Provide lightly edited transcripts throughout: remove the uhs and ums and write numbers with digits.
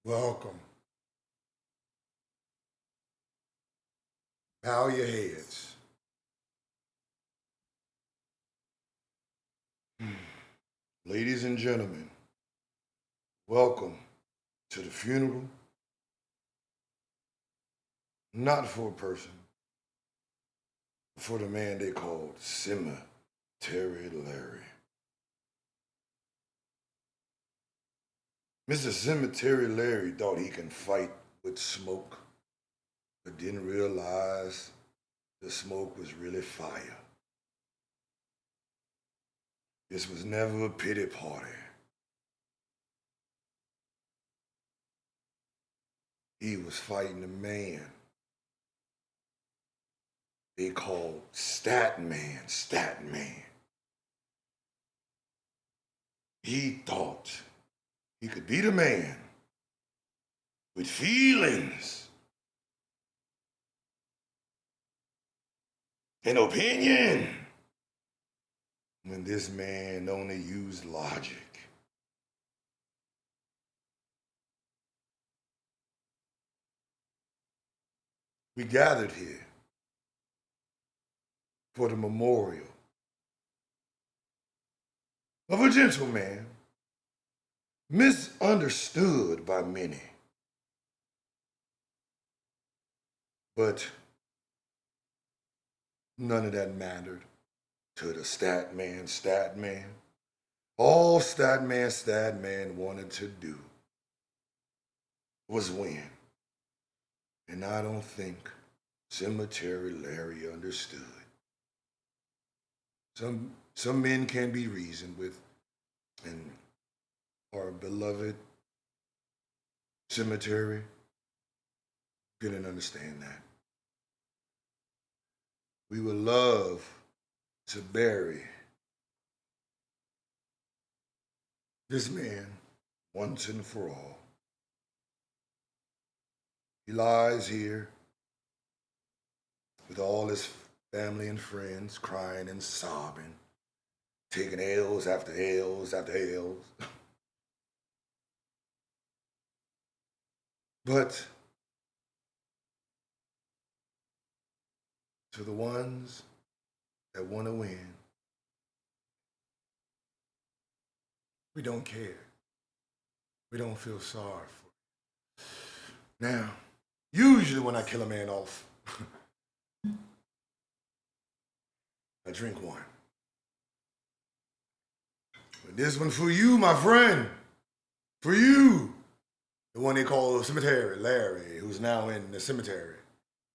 Welcome. Bow your heads. Ladies and gentlemen, welcome to the funeral, not for a person, but for the man they called Cemetery Larry. Mr. Cemetery Larry thought he can fight with smoke, but didn't realize the smoke was really fire. This was never a pity party. He was fighting a man they called Stat Man. He thought he could beat a man with feelings and opinion when this man only used logic. We gathered here for the memorial of a gentleman misunderstood by many. But none of that mattered to the Stat Man. All Stat Man wanted to do was win. And I don't think Cemetery Larry understood. Some men can be reasoned with, and our beloved Cemetery didn't understand that. We would love to bury this man once and for all. He lies here with all his family and friends crying and sobbing, taking L's after L's after L's. But to the ones that want to win, we don't care. We don't feel sorry for it. Now, usually when I kill a man off, I drink one. But this one for you, my friend. For you. The one they call Cemetery Larry, who's now in the cemetery,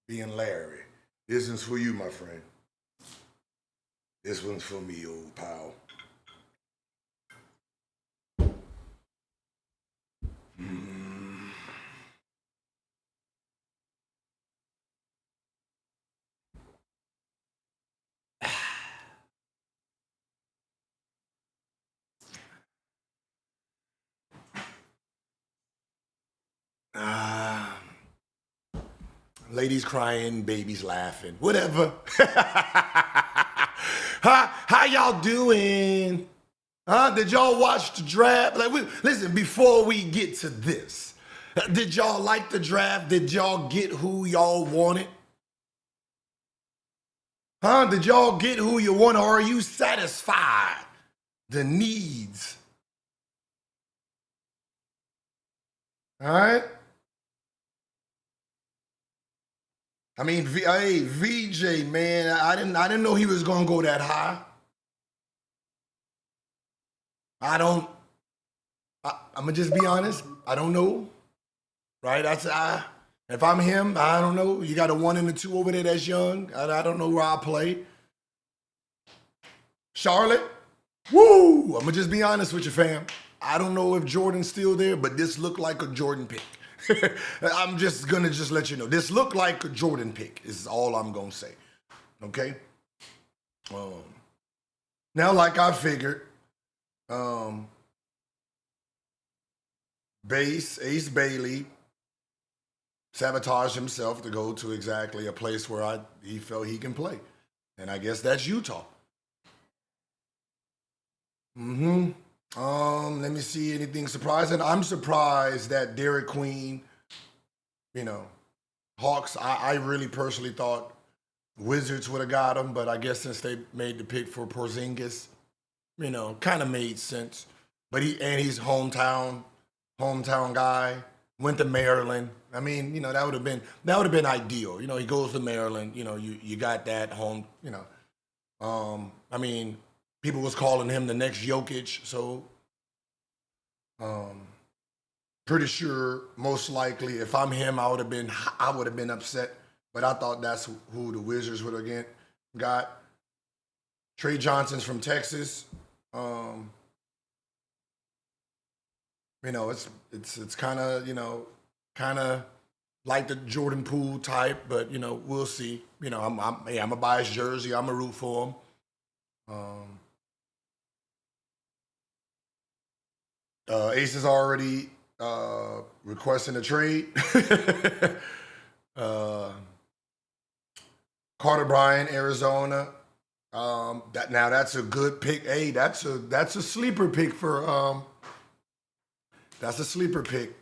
being Larry. This one's for you, my friend. This one's for me, old pal. Ladies crying, babies laughing, whatever. How y'all doing? Huh? Did y'all watch the draft? Listen, before we get to this, did y'all like the draft? Did y'all get who y'all wanted? Huh? Did y'all get who you want, or are you satisfied? The needs. All right? I mean, hey, VJ, man, I didn't know he was gonna go that high. I'm gonna just be honest. I don't know, right? If I'm him, I don't know. You got a 1 and a 2 over there that's young. I don't know where I play. Charlotte, woo! I'm gonna just be honest with you, fam. I don't know if Jordan's still there, but this looked like a Jordan pick. I'm just gonna let you know. This looked like a Jordan pick. Is all I'm gonna say. Okay. Now, like I figured, Ace Bailey sabotaged himself to go to exactly a place where he felt he can play, and I guess that's Utah. Let me see anything surprising. I'm surprised that Derek Queen, you know, Hawks. I really personally thought Wizards would have got him, but I guess since they made the pick for Porzingis, kind of made sense. But he's hometown guy. Went to Maryland. I mean, that would have been ideal. He goes to Maryland. You got that home. I mean, people was calling him the next Jokic, so pretty sure most likely if I'm him, I would have been upset. But I thought that's who the Wizards would have got. Trey Johnson's from Texas. It's kind of like the Jordan Poole type, but we'll see. I'm a biased Jersey. I'm a root for him. Ace is already requesting a trade. Carter Bryant, Arizona. That's a good pick. Hey, that's a sleeper pick for that's a sleeper pick.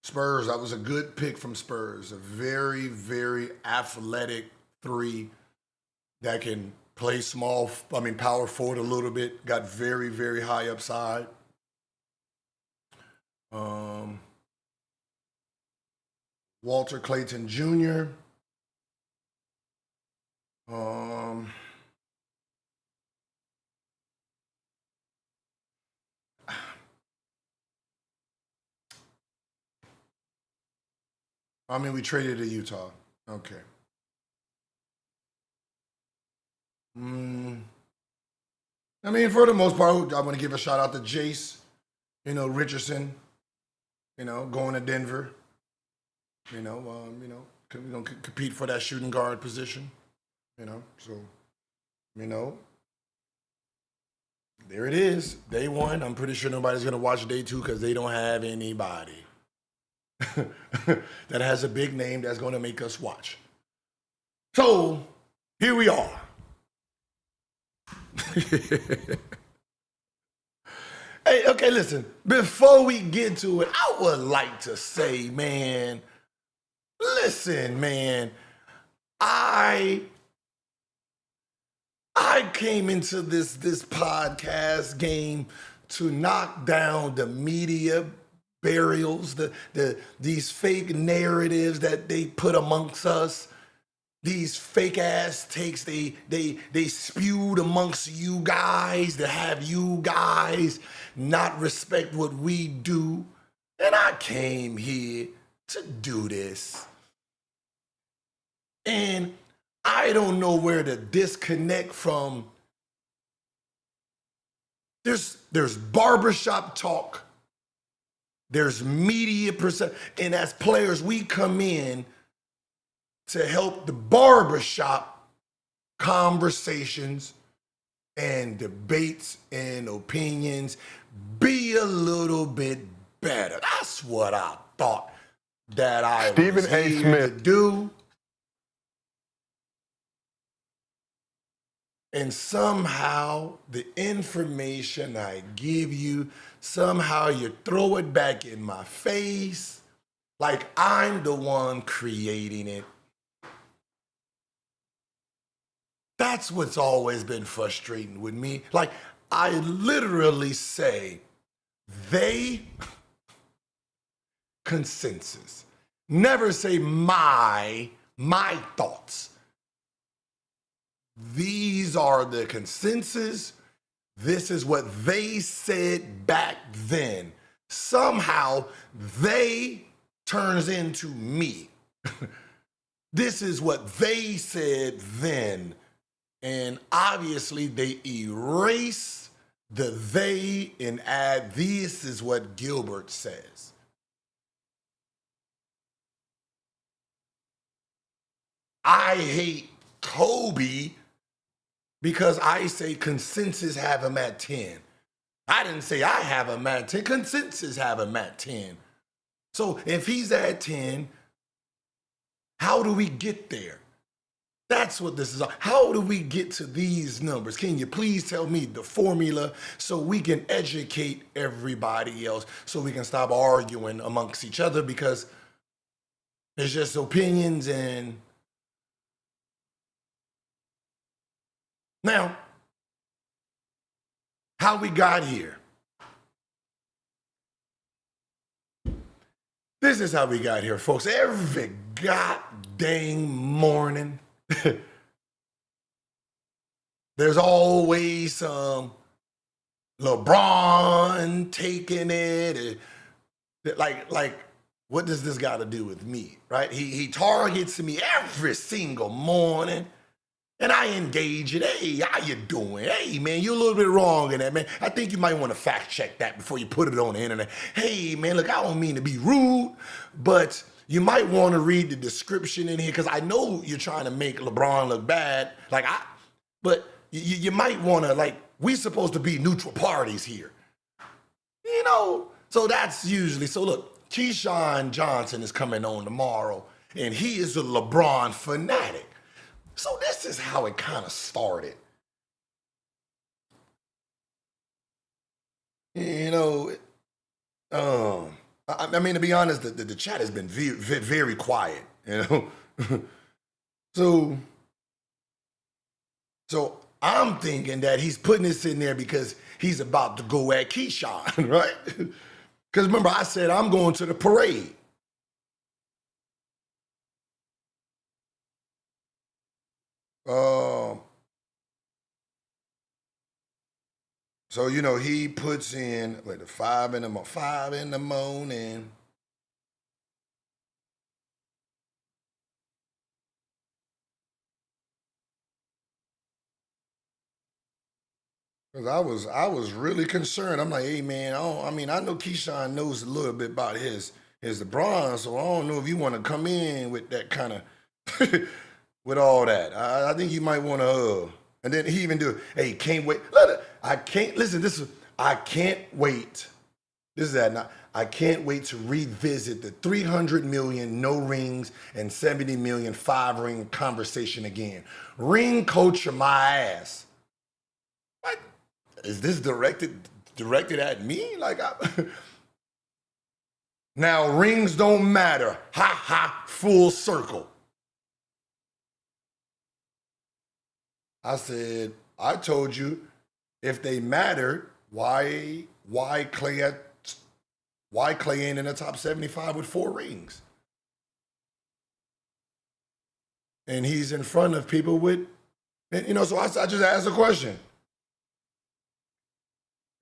Spurs. That was a good pick from Spurs. A very, very athletic 3 that can play power forward a little bit. Got very, very high upside. Walter Clayton Jr. We traded to Utah. Okay. For the most part, I want to give a shout out to Jace, Richardson, going to Denver. We're going to compete for that shooting guard position, so, there it is. Day 1. I'm pretty sure nobody's going to watch day 2 because they don't have anybody that has a big name that's going to make us watch. So, here we are. Hey, okay, listen. Before we get to it, I would like to say, man, listen, man, I came into this podcast game to knock down the media burials, these fake narratives that they put amongst us. These fake ass takes they spewed amongst you guys to have you guys not respect what we do. And I came here to do this. And I don't know where to disconnect from. There's barbershop talk. There's media percent. And as players, we come in to help the barbershop conversations and debates and opinions be a little bit better. That's what I thought that I was here to do. And somehow the information I give you, somehow you throw it back in my face like I'm the one creating it. That's what's always been frustrating with me. Like, I literally say, they consensus. Never say my thoughts. These are the consensus. This is what they said back then. Somehow, they turns into me. This is what they said then. And obviously they erase the they and add this is what Gilbert says. I hate Kobe because I say consensus have him at 10. I didn't say I have him at 10. Consensus have him at 10. So if he's at 10, how do we get there? That's what this is. How do we get to these numbers? Can you please tell me the formula so we can educate everybody else, so we can stop arguing amongst each other, because it's just opinions. And now, how we got here. This is how we got here, folks. Every goddamn morning, there's always some LeBron taking it. Like, what does this got to do with me, right? He targets me every single morning, and I engage it. Hey, how you doing? Hey, man, you're a little bit wrong in that, man. I think you might want to fact check that before you put it on the internet. Hey, man, look, I don't mean to be rude, but you might want to read the description in here, because I know you're trying to make LeBron look bad. But you might want to, like, we supposed to be neutral parties here. You know, so that's usually, so look, Keyshawn Johnson is coming on tomorrow, and he is a LeBron fanatic. So this is how it kind of started. You know, I mean, to be honest, the chat has been very quiet, you know. So I'm thinking that he's putting this in there because he's about to go at Keyshawn, right? Because remember, I said I'm going to the parade. So, you know, he puts in, the 5 in the morning. Because I was really concerned. I'm like, hey, man, I know Keyshawn knows a little bit about his LeBron, so I don't know if you want to come in with that kind of, with all that. I think you might want to, and then he even do, hey, can't wait. I can't wait. This is that. I can't wait to revisit the 300 million no rings and 70 million 5-ring conversation again. Ring culture my ass. What? Is this directed at me? Now rings don't matter. Ha ha, full circle. I said, I told you, if they mattered, why Clay ain't in the top 75 with 4 rings? And he's in front of people with, and, you know, so I just asked a question.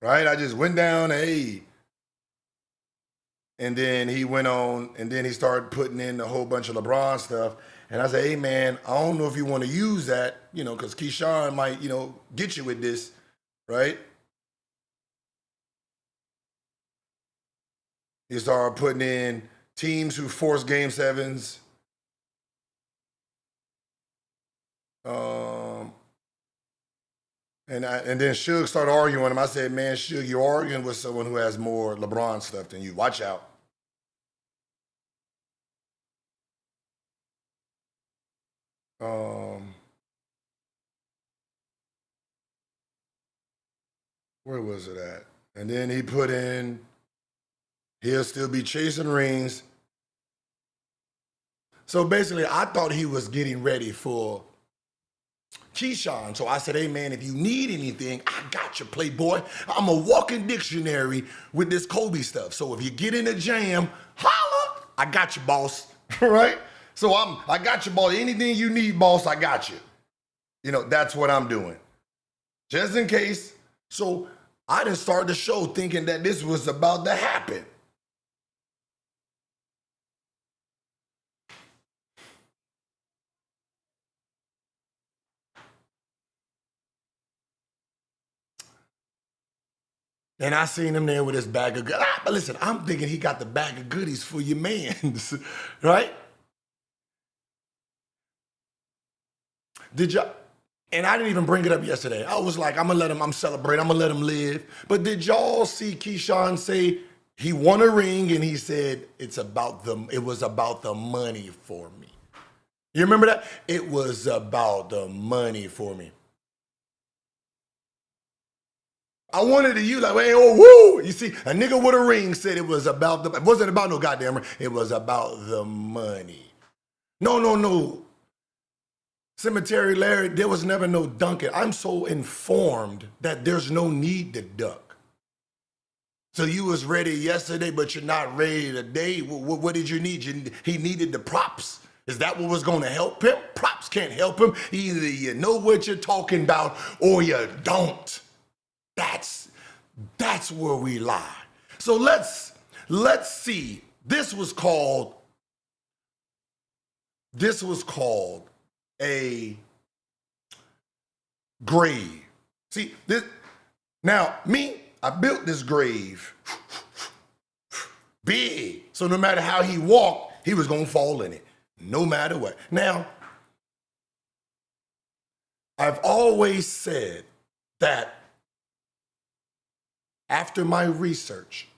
Right? I just went down, hey. And then he went on, and then he started putting in a whole bunch of LeBron stuff. And I said, hey, man, I don't know if you want to use that, you know, because Keyshawn might, you know, get you with this, right? He started putting in teams who force game 7s. And then Suge started arguing with him. I said, man, Suge, you're arguing with someone who has more LeBron stuff than you. Watch out. Where was it at? And then he put in, he'll still be chasing rings. So basically, I thought he was getting ready for Keyshawn. So I said, hey, man, if you need anything, I got you, Playboy. I'm a walking dictionary with this Kobe stuff. So if you get in a jam, holla, I got you, boss. Right? So I got you, boss. Anything you need, boss, I got you. You know, that's what I'm doing. Just in case. So I didn't start the show thinking that this was about to happen. And I seen him there with his bag of goodies. But listen, I'm thinking he got the bag of goodies for your mans, right? Did y'all, and I didn't even bring it up yesterday. I was like, I'm celebrating, I'm gonna let him live. But did y'all see Keyshawn say he won a ring and he said it was about the money for me? You remember that? It was about the money for me. I wanted to use like, hey, oh, woo! You see, a nigga with a ring said it was about it wasn't about no goddamn ring. It was about the money. No, no, no. Cemetery Larry, there was never no dunking. I'm so informed that there's no need to duck. So you was ready yesterday, but you're not ready today. What did you need? He needed the props. Is that what was going to help him? Props can't help him. Either you know what you're talking about or you don't. That's where we lie. So let's see. This was called a grave. See, this now me, I built this grave big. So no matter how he walked, he was gonna fall in it. No matter what. Now, I've always said that after my research,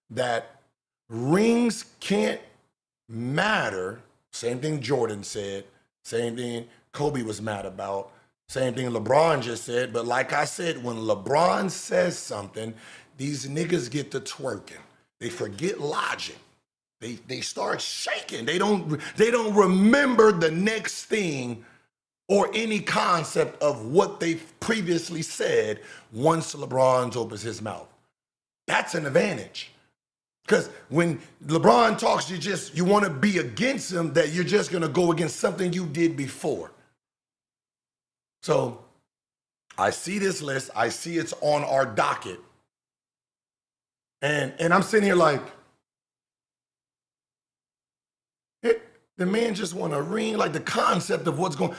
that rings can't matter. Same thing Jordan said, same thing Kobe was mad about, same thing LeBron just said. But like I said, when LeBron says something, these niggas get to twerking. They forget logic. They start shaking. They don't remember the next thing or any concept of what they previously said once LeBron opens his mouth. That's an advantage. Because when LeBron talks, you want to be against him, that you're just going to go against something you did before. So I see this list. I see it's on our docket. And I'm sitting here like, the man just won a ring, like the concept of what's going,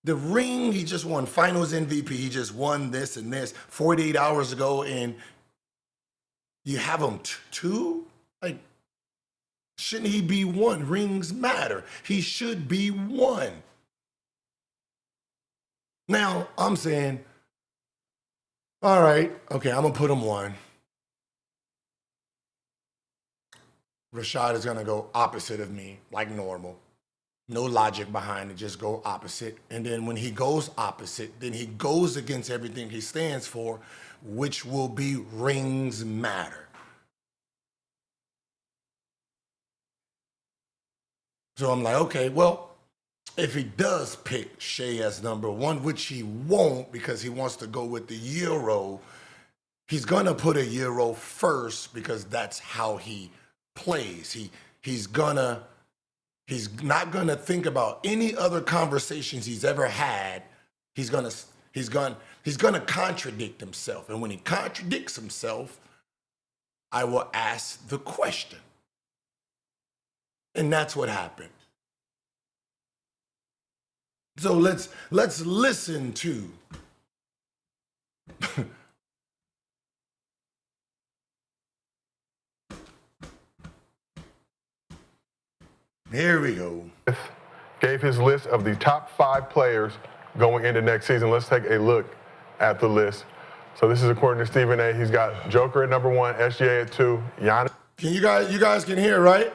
the ring, he just won finals MVP. He just won this and this 48 hours ago, and you have him two? Like, shouldn't he be one? Rings matter. He should be one. Now, I'm saying, all right, okay, I'm going to put him one. Rashad is going to go opposite of me, like normal. No logic behind it, just go opposite. And then when he goes opposite, then he goes against everything he stands for, which will be rings matter. So I'm like, okay, well, if he does pick Shea as number one, which he won't because he wants to go with the Euro, he's going to put a Euro first because that's how he plays. He's not gonna think about any other conversations he's ever had. He's gonna contradict himself. And when he contradicts himself, I will ask the question. And that's what happened. So let's listen to here we go. Gave his list of the top 5 players going into next season. Let's take a look at the list. So this is according to Stephen A. He's got Joker at number 1, SGA at 2, Giannis. Can you guys can hear, right?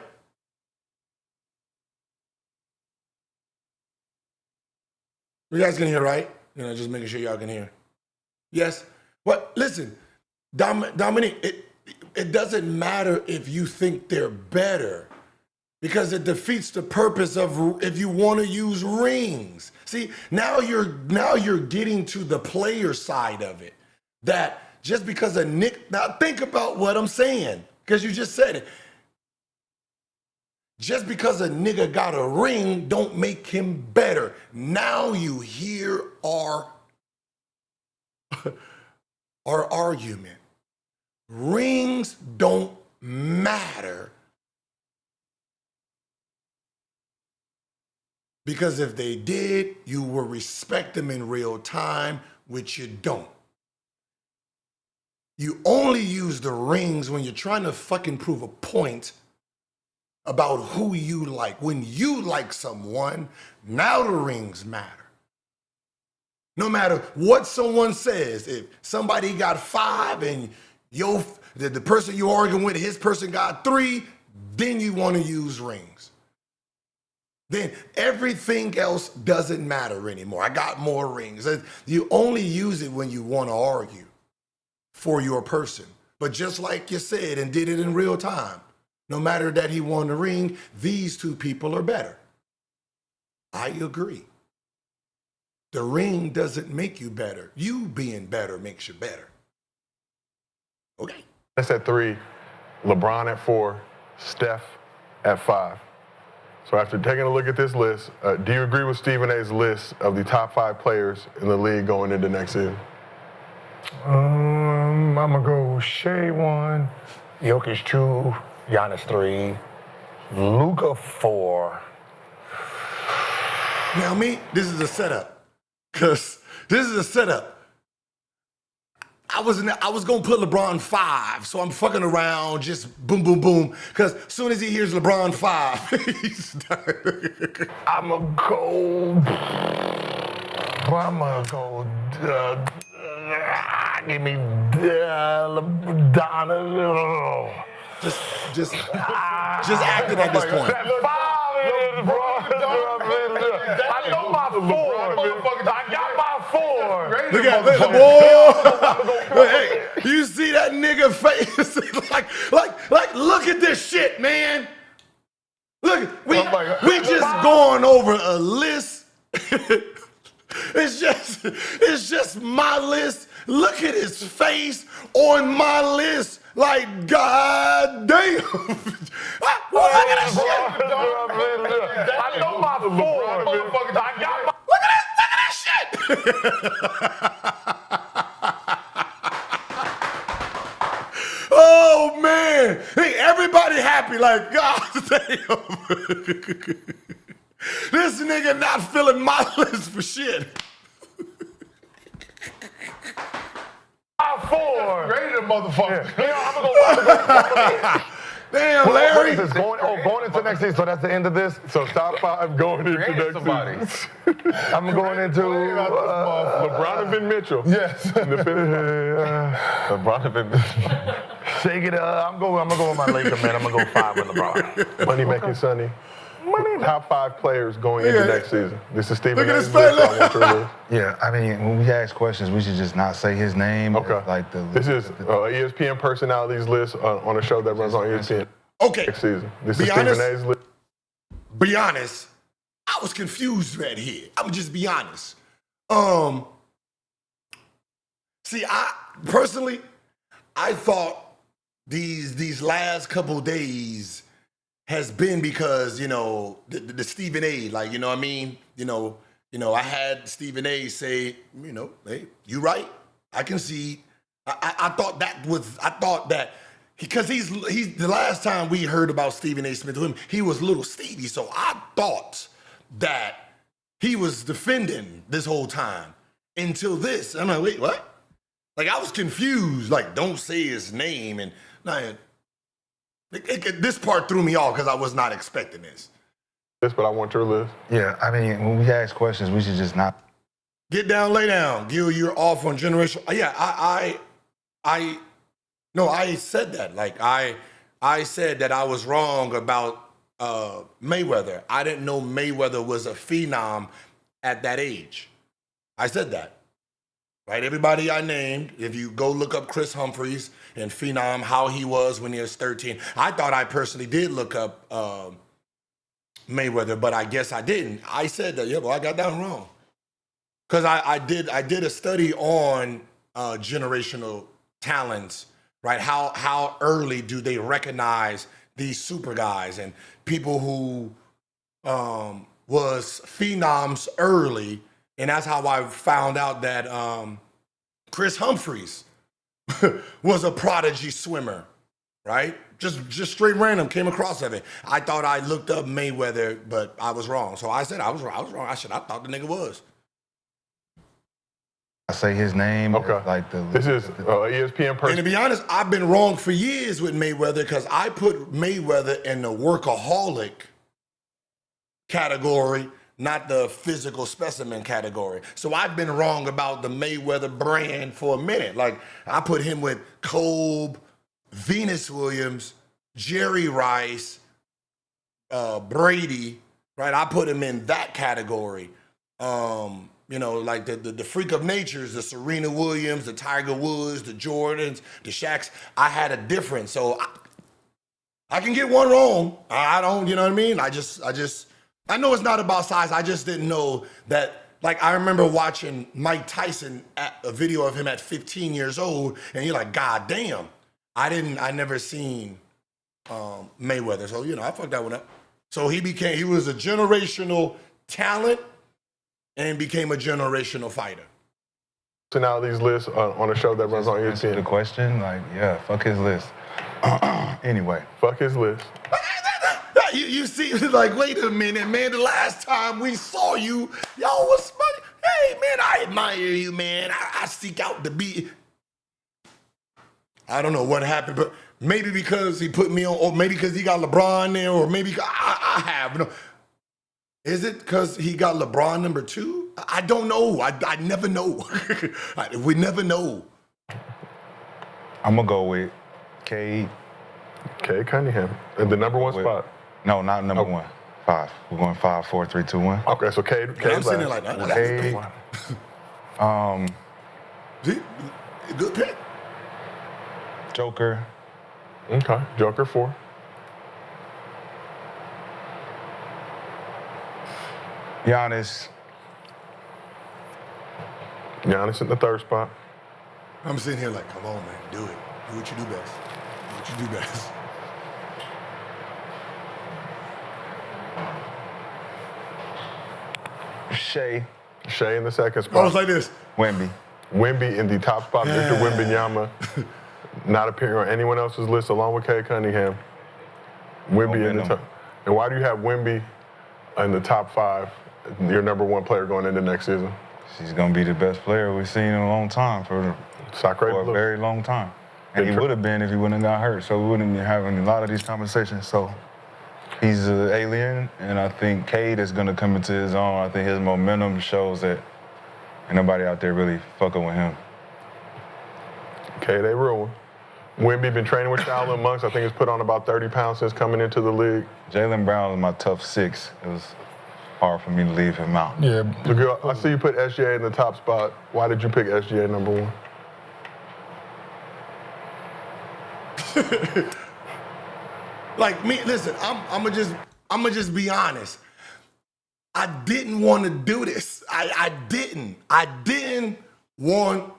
You guys can hear, right? Just making sure y'all can hear. Yes. What? Listen, Dominique, it doesn't matter if you think they're better, because it defeats the purpose of if you want to use rings. See, now you're getting to the player side of it. That just because now think about what I'm saying, because you just said it. Just because a nigga got a ring don't make him better. Now you hear our argument. Rings don't matter. Because if they did, you will respect them in real time, which you don't. You only use the rings when you're trying to fucking prove a point about who you like. When you like someone, now the rings matter. No matter what someone says, if somebody got 5 and the person you're arguing with, his person got 3, then you want to use rings. then everything else doesn't matter anymore. I got more rings. You only use it when you want to argue for your person. But just like you said and did it in real time, no matter that he won the ring, these two people are better. I agree. The ring doesn't make you better. You being better makes you better. Okay. That's at 3, LeBron at 4, Steph at 5. So after taking a look at this list, do you agree with Stephen A's list of the top 5 players in the league going into next season? I'm gonna go Shea 1, Jokic 2, Giannis 3, Luka 4. Now this is a setup. Cause this is a setup. I was gonna put LeBron 5, so I'm fucking around, just boom, boom, boom. Cause as soon as he hears LeBron 5, he's done. I'm gonna go. Give me Donovan. Just acting at this point. I know my 4. I got my 4. Look at the boy. Hey, you see that nigga face? like, look at this shit, man. Look, we just going over a list. It's just my list. Look at his face on my list. Like, god damn. Look at this shit. I know my 4. I got my. Look at this shit. Oh man. Hey, everybody happy, like, god damn. This nigga not feeling my list for shit. 4. Rated motherfucker. Yeah. I'm gonna go. Damn, Larry. What is this? Going into next season, so that's the end of this? So top 5 going into next season. I'm going into LeBron and Ben Mitchell. Yes. LeBron and Ben Mitchell. Shake it up. I'm gonna go with my Laker, man. I'm gonna go 5 with LeBron. Money making Sonny. Top 5 players going into next season. This is Stephen Look at A's his list. face. I want your list. Yeah, I mean, when we ask questions, we should just not say his name. Okay. Like This is ESPN personalities list on a show that runs on ESPN Okay, next season. This Be is Stephen honest. A's list. be honest. I was confused right here. I'm just be honest. See, I personally, I thought these last couple days has been because, you know, the Stephen A, like, you know what I mean? You know, I had Stephen A say, you know, hey, you right. I can see. I thought that because he's the last time we heard about Stephen A. Smith, he was Little Stevie. So I thought that he was defending this whole time until this. I'm like, wait, what? Like, I was confused. Like, don't say his name. And this part threw me off because I was not expecting this. But I want your list. Yeah, I mean, when we ask questions, we should just not. Get down, lay down. Gil, you're off on generational. Yeah, I said that. Like, I said that I was wrong about Mayweather. I didn't know Mayweather was a phenom at that age. I said that. Right, everybody I named, if you go look up Chris Humphries and phenom, how he was when he was 13, I thought I personally did look up Mayweather, but I guess I didn't. I said that, yeah, well, I got that one wrong. Because I did a study on generational talents, right? How early do they recognize these super guys and people who was phenoms early, and that's how I found out that Chris Humphries was a prodigy swimmer, right? Just straight random, came across of it. I thought I looked up Mayweather, but I was wrong. So I said I was wrong. I thought the nigga was. I say his name. Okay. Like This is ESPN person. And to be honest, I've been wrong for years with Mayweather because I put Mayweather in the workaholic category, not the physical specimen category. So I've been wrong about the Mayweather brand for a minute. Like, I put him with Kolb, Venus Williams, Jerry Rice, Brady, right? I put him in that category. You know, like the freak of natures, the Serena Williams, the Tiger Woods, the Jordans, the Shaqs. I had a difference, so I can get one wrong. I don't, you know what I mean? I know it's not about size. I just didn't know that. Like, I remember watching Mike Tyson a video of him at 15 years old, and you're like, God damn. I never seen Mayweather, so you know, I fucked that one up. So he was a generational talent and became a generational fighter. So now these lists on a show that runs on Answer the ESPN. question, like, yeah, fuck his list. Anyway. Fuck his list. You see, like, wait a minute, man. The last time we saw you, y'all was funny. Hey, man, I admire you, man. I seek out to be. I don't know what happened, but maybe because he put me on, or maybe because he got LeBron there, or maybe I have. No. Is it because he got LeBron number 2? I don't know. I never know. We never know. I'm going to go with Cade. Cade Cunningham in the number 1 spot. No, not number 1. 5. We're going 5, 4, 3, 2, 1. Okay, so Cade I'm sitting there like, that's a pick. Good pick. Joker. Okay, Joker 4. Giannis. Giannis in the 3rd spot. I'm sitting here like, come on, man, do it. Do what you do best. Do what you do best. Shea in the 2nd I spot. was like this. Wemby. Wemby in the top spot. Victor Wembanyama not appearing on anyone else's list along with Cade Cunningham. Wemby in the top. And why do you have Wemby in the top 5, your number 1 player going into next season? She's going to be the best player we've seen in a long time for a very long time. And he would have been if he wouldn't have got hurt. So we wouldn't be having a lot of these conversations. So he's an alien, and I think Cade is going to come into his own. I think his momentum shows that ain't nobody out there really fucking with him. Cade ain't real one. Wemby been training with Shaolin Monks. I think he's put on about 30 pounds since coming into the league. Jaylen Brown is my tough 6. It was hard for me to leave him out. Yeah. Look, I see you put SGA in the top spot. Why did you pick SGA number 1? Like me, listen, I'm gonna just be honest. I didn't want to do this. I didn't want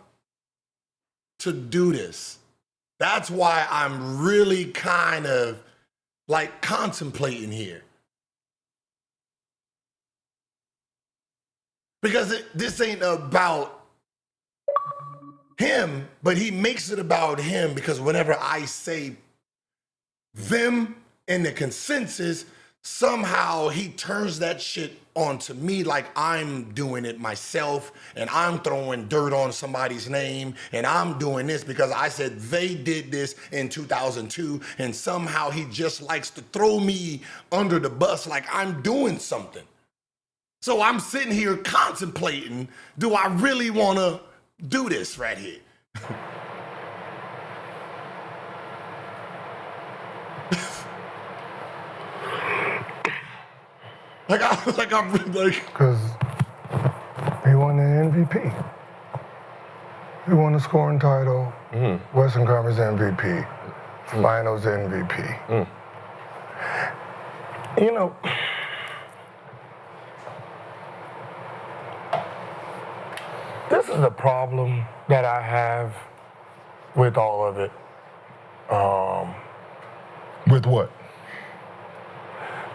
to do this. That's why I'm really kind of like contemplating here. Because this ain't about him, but he makes it about him because whenever I say them and the consensus, somehow he turns that shit onto me like I'm doing it myself and I'm throwing dirt on somebody's name and I'm doing this because I said they did this in 2002 and somehow he just likes to throw me under the bus like I'm doing something. So I'm sitting here contemplating, do I really want to do this right here? I'm like. Because he won the MVP. He won the scoring title, Western Conference MVP, Finals MVP. You know, this is a problem that I have with all of it. With what?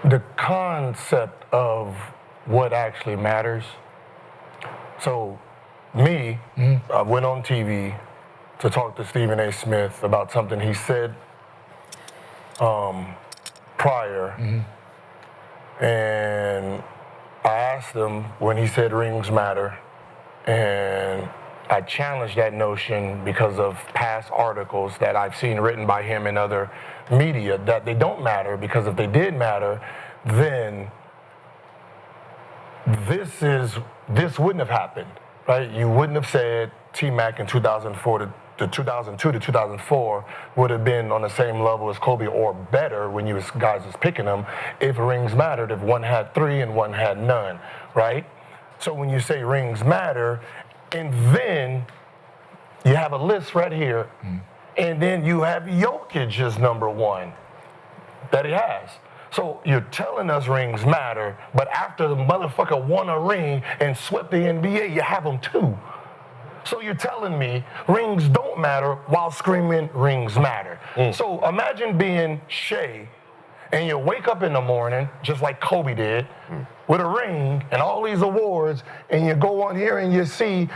The concept of what actually matters. So, me, I went on TV to talk to Stephen A. Smith about something he said prior. And I asked him when he said rings matter. And I challenged that notion because of past articles that I've seen written by him and other media that they don't matter, because if they did matter, then this wouldn't have happened, right? You wouldn't have said T-Mac in 2004 to the 2002 to 2004 would have been on the same level as Kobe or better when you guys was picking them if rings mattered, if one had 3 and one had none, right? So when you say rings matter, and then you have a list right here, and then you have Jokic as number 1 that he has. So you're telling us rings matter, but after the motherfucker won a ring and swept the NBA, you have them too. So you're telling me rings don't matter while screaming rings matter. So imagine being Shea and you wake up in the morning, just like Kobe did, with a ring and all these awards, and you go on here and you see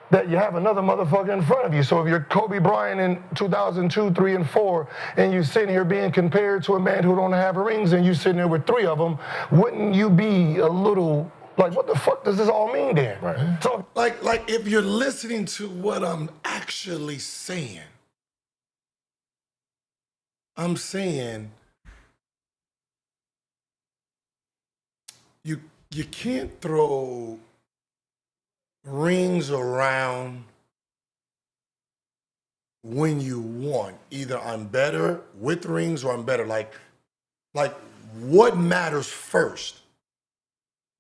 that you have another motherfucker in front of you. So if you're Kobe Bryant in 2002, 3, and 4, and you're sitting here being compared to a man who don't have rings, and you're sitting there with 3 of them, wouldn't you be a little like, what the fuck does this all mean then? Right. So, like if you're listening to what I'm actually saying, I'm saying you can't throw rings around when you want. Either I'm better with rings or I'm better. Like what matters first?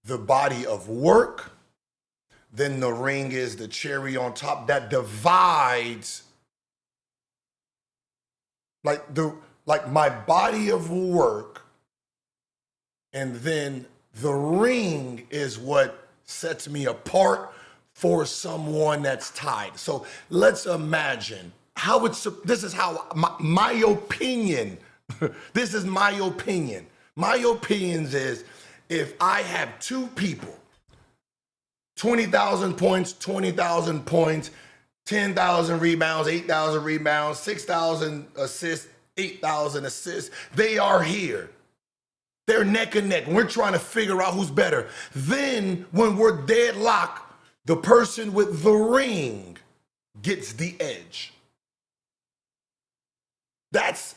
The body of work, then the ring is the cherry on top that divides. Like my body of work, and then the ring is what sets me apart for someone that's tied. So let's imagine how this is how my opinion, this is my opinion. My opinion is if I have 2 people, 20,000 points, 20,000 points, 10,000 rebounds, 8,000 rebounds, 6,000 assists, 8,000 assists, they are here. They're neck and neck. We're trying to figure out who's better. Then when we're deadlocked, the person with the ring gets the edge. That's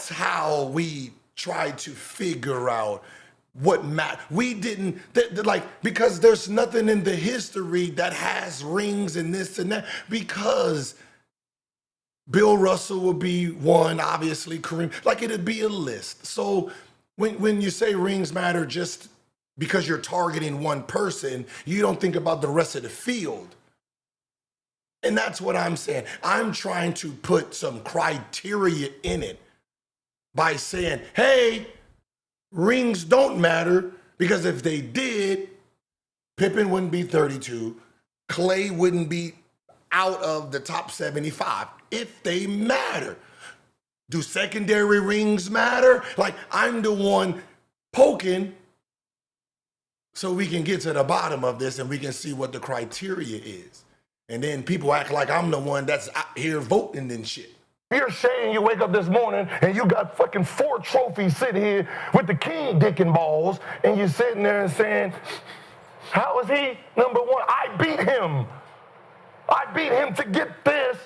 how we try to figure out what matters. We didn't, because there's nothing in the history that has rings and this and that, because Bill Russell will be one, obviously, Kareem, it'd be a list. So when you say rings matter just because you're targeting one person, you don't think about the rest of the field. And that's what I'm saying. I'm trying to put some criteria in it by saying, hey, rings don't matter, because if they did, Pippen wouldn't be 32, Clay wouldn't be out of the top 75 if they matter. Do secondary rings matter? I'm the one poking so we can get to the bottom of this and we can see what the criteria is. And then people act like I'm the one that's out here voting and shit. You're saying you wake up this morning and you got fucking 4 trophies sitting here with the king dick and balls, and you're sitting there and saying, how is he number 1? I beat him. I beat him to get this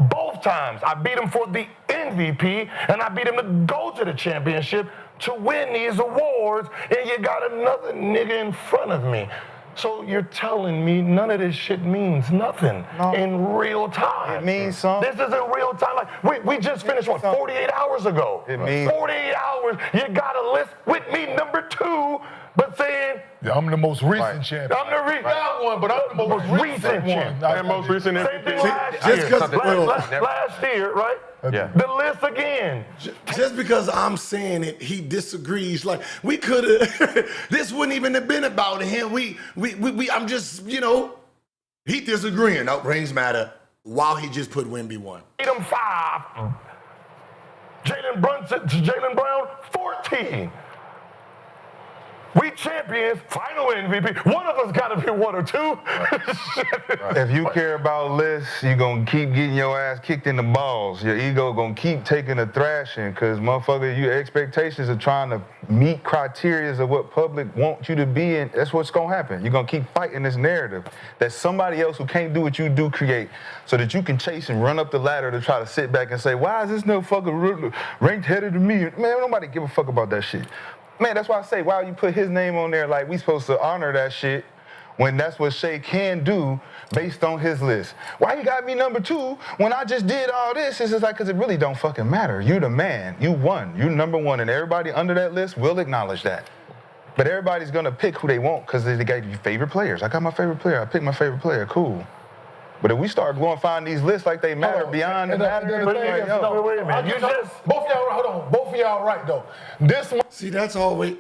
both times. I beat him for the MVP, and I beat him to go to the championship to win these awards, and you got another nigga in front of me. So you're telling me none of this shit means nothing in real time. It means something. This is in real time. We just finished, 48 hours ago? It means 48 hours, you got a list with me number 2, but saying, I'm the most recent champion. I'm the Not one, but I'm the most recent one. And most recent Same thing MVP. last year, right? Yeah. The list again. Just because I'm saying it, he disagrees. We could have, this wouldn't even have been about him. I'm just, he disagreeing. No, rings matter, while he just put Wemby 1. Beat him 5. Jalen Brown, 14. We champions, final MVP. One of us got to be 1 or 2. If you care about lists, you're going to keep getting your ass kicked in the balls. Your ego going to keep taking a thrashing, because, motherfucker, your expectations are trying to meet criteria of what public wants you to be, and that's what's going to happen. You're going to keep fighting this narrative that somebody else who can't do what you do create, so that you can chase and run up the ladder to try to sit back and say, why is this motherfucker ranked header than me? Man, nobody give a fuck about that shit. Man, that's why I say, why you put his name on there we supposed to honor that shit when that's what Shea can do based on his list. Why you got me number 2 when I just did all this? It's just like, because it really don't fucking matter. You the man. You won. You number 1, and everybody under that list will acknowledge that. But everybody's going to pick who they want because they got your favorite players. I got my favorite player. I picked my favorite player. Cool. But if we start glorifying these lists like they matter beyond the matter, wait a minute. Both of y'all, hold on. Both of y'all right, though. This one. See, that's always,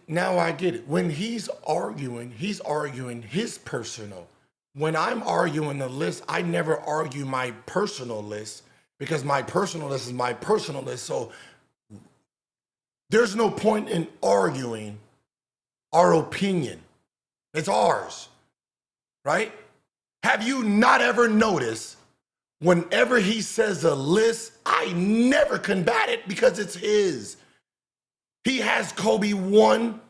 now I get it. When he's arguing his personal. When I'm arguing the list, I never argue my personal list because my personal list is my personal list. So there's no point in arguing our opinion. It's ours, right? Have you not ever noticed whenever he says a list, I never combat it because it's his. He has Kobe 1.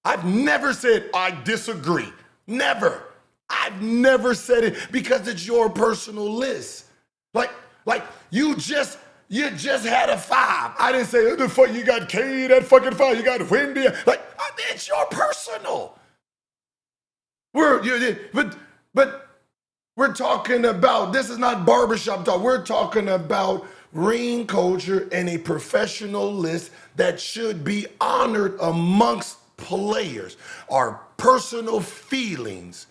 I've never said I disagree. Never. I've never said it because it's your personal list. Like you just had a 5. I didn't say, what the fuck, you got K at fucking 5, you got Wendy. Like, it's your personal. But we're talking about, this is not barbershop talk. We're talking about ring culture and a professional list that should be honored amongst players. Our personal feelings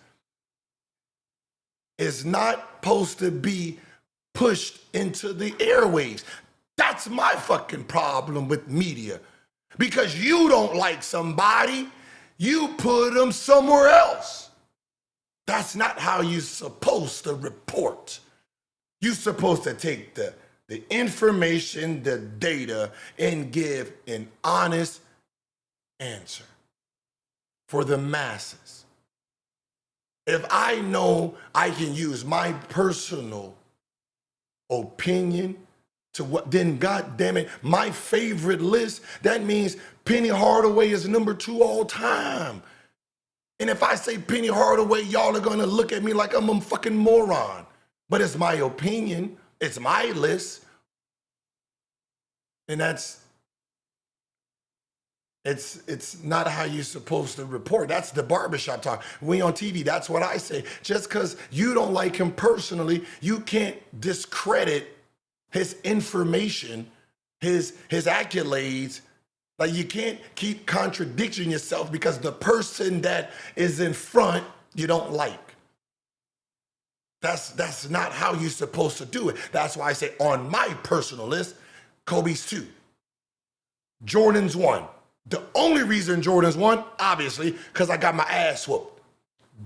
is not supposed to be pushed into the airwaves. That's my fucking problem with media. Because you don't like somebody, you put them somewhere else. That's not how you're supposed to report. You're supposed to take the information, the data, and give an honest answer for the masses. If I know I can use my personal opinion to what, then God damn it, my favorite list, that means Penny Hardaway is number 2 all time. And if I say Penny Hardaway, y'all are gonna look at me like I'm a fucking moron. But it's my opinion, it's my list. And it's not how you're supposed to report. That's the barbershop talk. We on TV, that's what I say. Just because you don't like him personally, you can't discredit his information, his accolades. Like, you can't keep contradicting yourself because the person that is in front you don't like. That's not how you're supposed to do it. That's why I say on my personal list, Kobe's 2, Jordan's 1. The only reason Jordan's 1, obviously, because I got my ass whooped.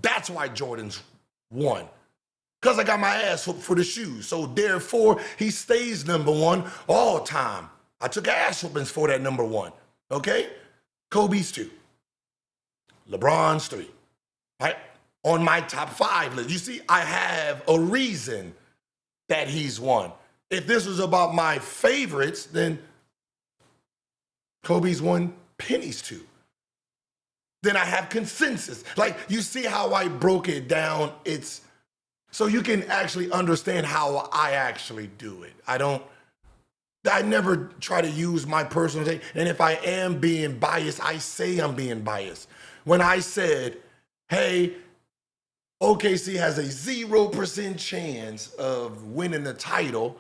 That's why Jordan's 1. Because I got my ass whooped for the shoes. So therefore, he stays number 1 all time. I took ass whoopings for that number 1. Okay? Kobe's 2. LeBron's 3. Right? On my top 5 list. You see, I have a reason that he's 1. If this was about my favorites, then Kobe's 1, Penny's 2. Then I have consensus. Like, you see how I broke it down? It's so you can actually understand how I actually do it. I never try to use my personal thing. And if I am being biased, I say I'm being biased. When I said, hey, OKC has a 0% chance of winning the title,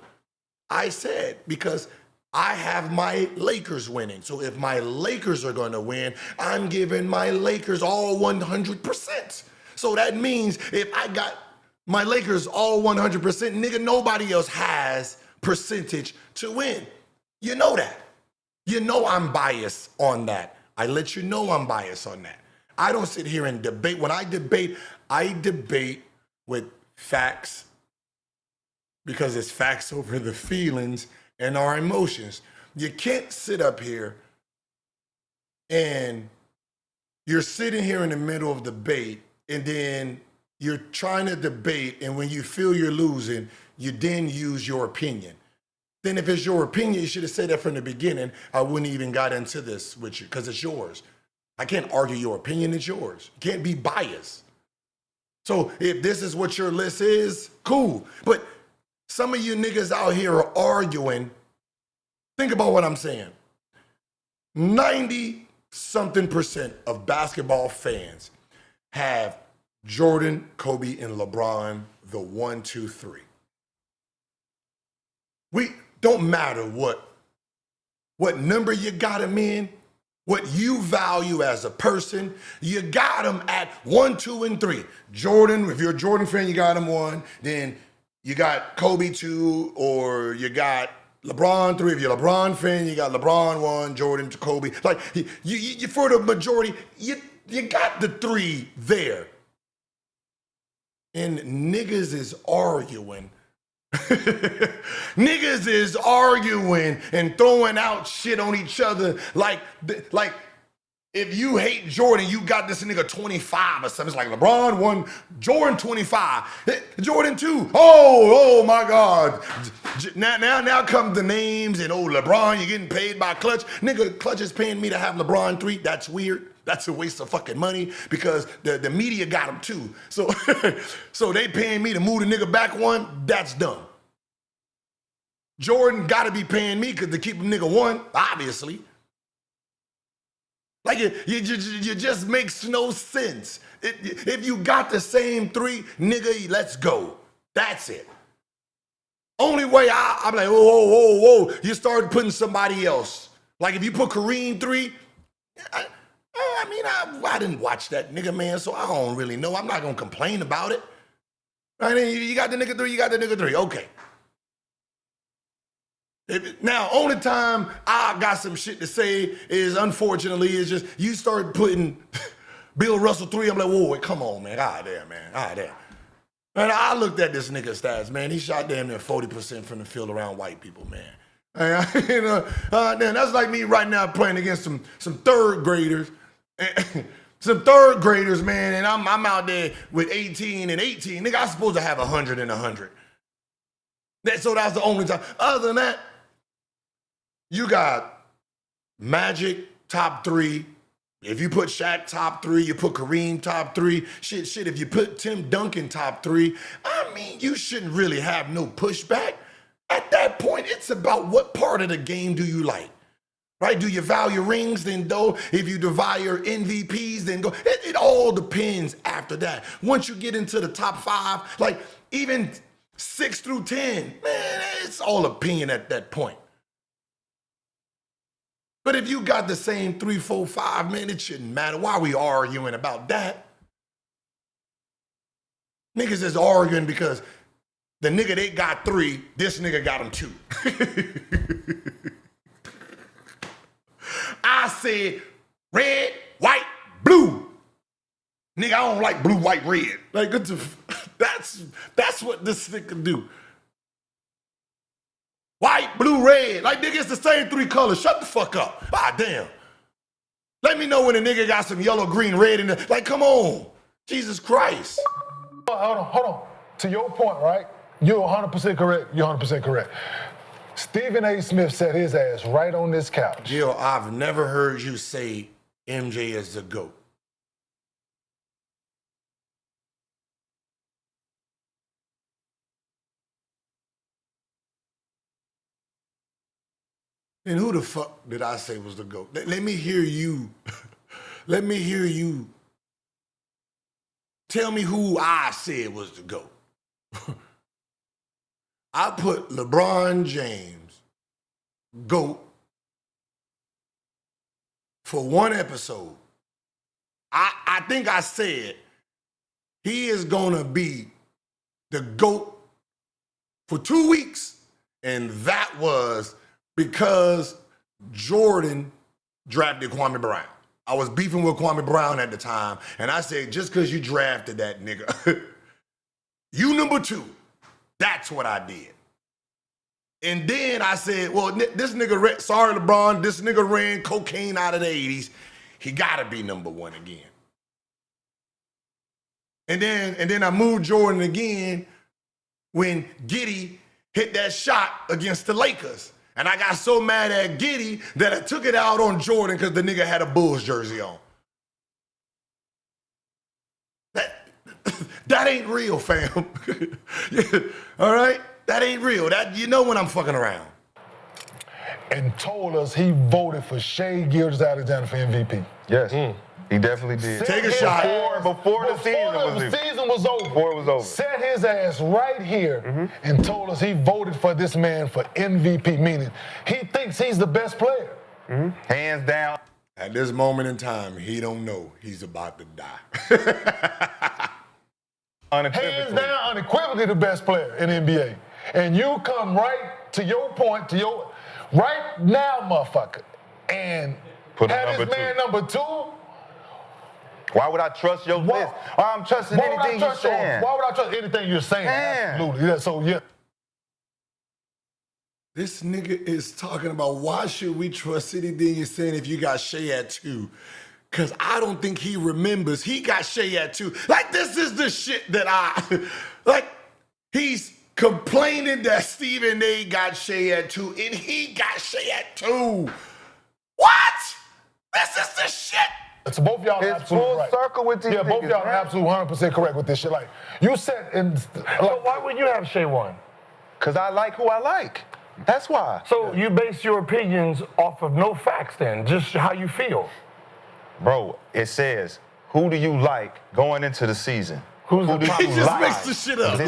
I said, because I have my Lakers winning. So if my Lakers are going to win, I'm giving my Lakers all 100%. So that means if I got my Lakers all 100%, nigga, nobody else has percentage to win. You know that. You know I'm biased on that. I let you know I'm biased on that. I don't sit here and debate. When I debate with facts because it's facts over the feelings and our emotions. You can't sit up here and you're sitting here in the middle of debate and then you're trying to debate, and when you feel you're losing, you then use your opinion. Then if it's your opinion, you should have said that from the beginning. I wouldn't even got into this with you because it's yours. I can't argue your opinion, it's yours. You can't be biased. So if this is what your list is, cool. But some of you niggas out here are arguing. Think about what I'm saying. 90-something% of basketball fans have Jordan, Kobe, and LeBron, the 1, 2, 3. We don't matter what number you got him in, what you value as a person, you got him at 1, 2, and 3. Jordan, if you're a Jordan fan, you got him 1. Then you got Kobe 2, or you got LeBron 3. If you're a LeBron fan, you got LeBron 1, Jordan, Kobe. Like, you for the majority, you got the 3 there. And niggas is arguing. Niggas is arguing and throwing out shit on each other like if you hate Jordan, you got this nigga 25 or something. It's like LeBron 1, Jordan 25, Jordan 2. Oh my God. Now come the names and LeBron, you're getting paid by Clutch. Nigga, Clutch is paying me to have LeBron 3. That's weird. That's a waste of fucking money because the media got him too. So, so they paying me to move the nigga back 1. That's dumb. Jordan gotta be paying me because to keep a nigga 1, obviously. Like it just makes no sense. If you got the same 3, nigga, let's go. That's it. Only way I'm like, whoa. You started putting somebody else. Like if you put Kareem 3, I didn't watch that nigga, man, so I don't really know. I'm not gonna complain about it. Right? You got the nigga 3, you got the nigga 3. Okay. Now, only time I got some shit to say is, unfortunately, is just you start putting Bill Russell 3. I'm like, whoa, come on, man. God damn, man. God damn. Man, I looked at this nigga stats, man. He shot damn near 40% from the field around white people, man. That's like me right now playing against some third graders. Some third graders, man, and I'm out there with 18 and 18. Nigga, I'm supposed to have 100 and 100. So that's the only time. Other than that, you got Magic top 3. If you put Shaq top 3, you put Kareem top 3. Shit, if you put Tim Duncan top 3, I mean, you shouldn't really have no pushback. At that point, it's about what part of the game do you like, right? Do you value rings? Then go. If you value MVPs, then go. It all depends after that. Once you get into the top 5, like even 6 through 10, man, it's all opinion at that point. But if you got the same 3, 4, 5, man, it shouldn't matter. Why are we arguing about that? Niggas is arguing because the nigga they got 3, this nigga got him 2. I said red, white, blue. Nigga, I don't like blue, white, red. Like, that's what this nigga do. White, blue, red. Like, nigga, it's the same 3 colors. Shut the fuck up. Ah, damn. Let me know when a nigga got some yellow, green, red in there. Like, come on. Jesus Christ. Hold on. To your point, right? You're 100% correct. You're 100% correct. Stephen A. Smith set his ass right on this couch. Jill, I've never heard you say MJ is the GOAT. And who the fuck did I say was the GOAT? Let me hear you. Let me hear you. Tell me who I said was the GOAT. I put LeBron James, GOAT, for 1 episode. I think I said he is gonna be the GOAT for 2 weeks, and that was because Jordan drafted Kwame Brown. I was beefing with Kwame Brown at the time, and I said, just because you drafted that nigga, you number 2. That's what I did. And then I said, well, this nigga, sorry LeBron, this nigga ran cocaine out of the 80s. He gotta be number 1 again. And then I moved Jordan again when Giddey hit that shot against the Lakers. And I got so mad at Giddey that I took it out on Jordan because the nigga had a Bulls jersey on. That ain't real, fam. All right? That ain't real. That, you know when I'm fucking around. and told us he voted for Shea Gilgeous-Alexander for MVP. Yes, he definitely did. Take a shot. Before the season was over. Before it was over. Set his ass right here and told us he voted for this man for MVP, meaning he thinks he's the best player. Hands down. At this moment in time, he don't know he's about to die. Hands down, unequivocally the best player in the NBA. And you come right to your point, right now, motherfucker, and Put have this man number 2. Why would I trust your list? I'm trusting anything you're saying. Why would I trust anything you're saying? Absolutely. Yeah, so, yeah. This nigga is talking about why should we trust anything you're saying if you got Shea at 2? Because I don't think he remembers he got Shea at 2. Like, this is the shit that he's complaining that Stephen A got Shea at 2 and he got Shea at 2. What? This is the shit. So both y'all are absolutely full right. circle with these both y'all are absolutely 100% correct with this shit. Like, you said So why would you have Shea 1? Because I like who I like. That's why. So you base your opinions off of no facts then, just how you feel. Bro, it says, who do you like going into the season? Who do He you just like? makes the shit up.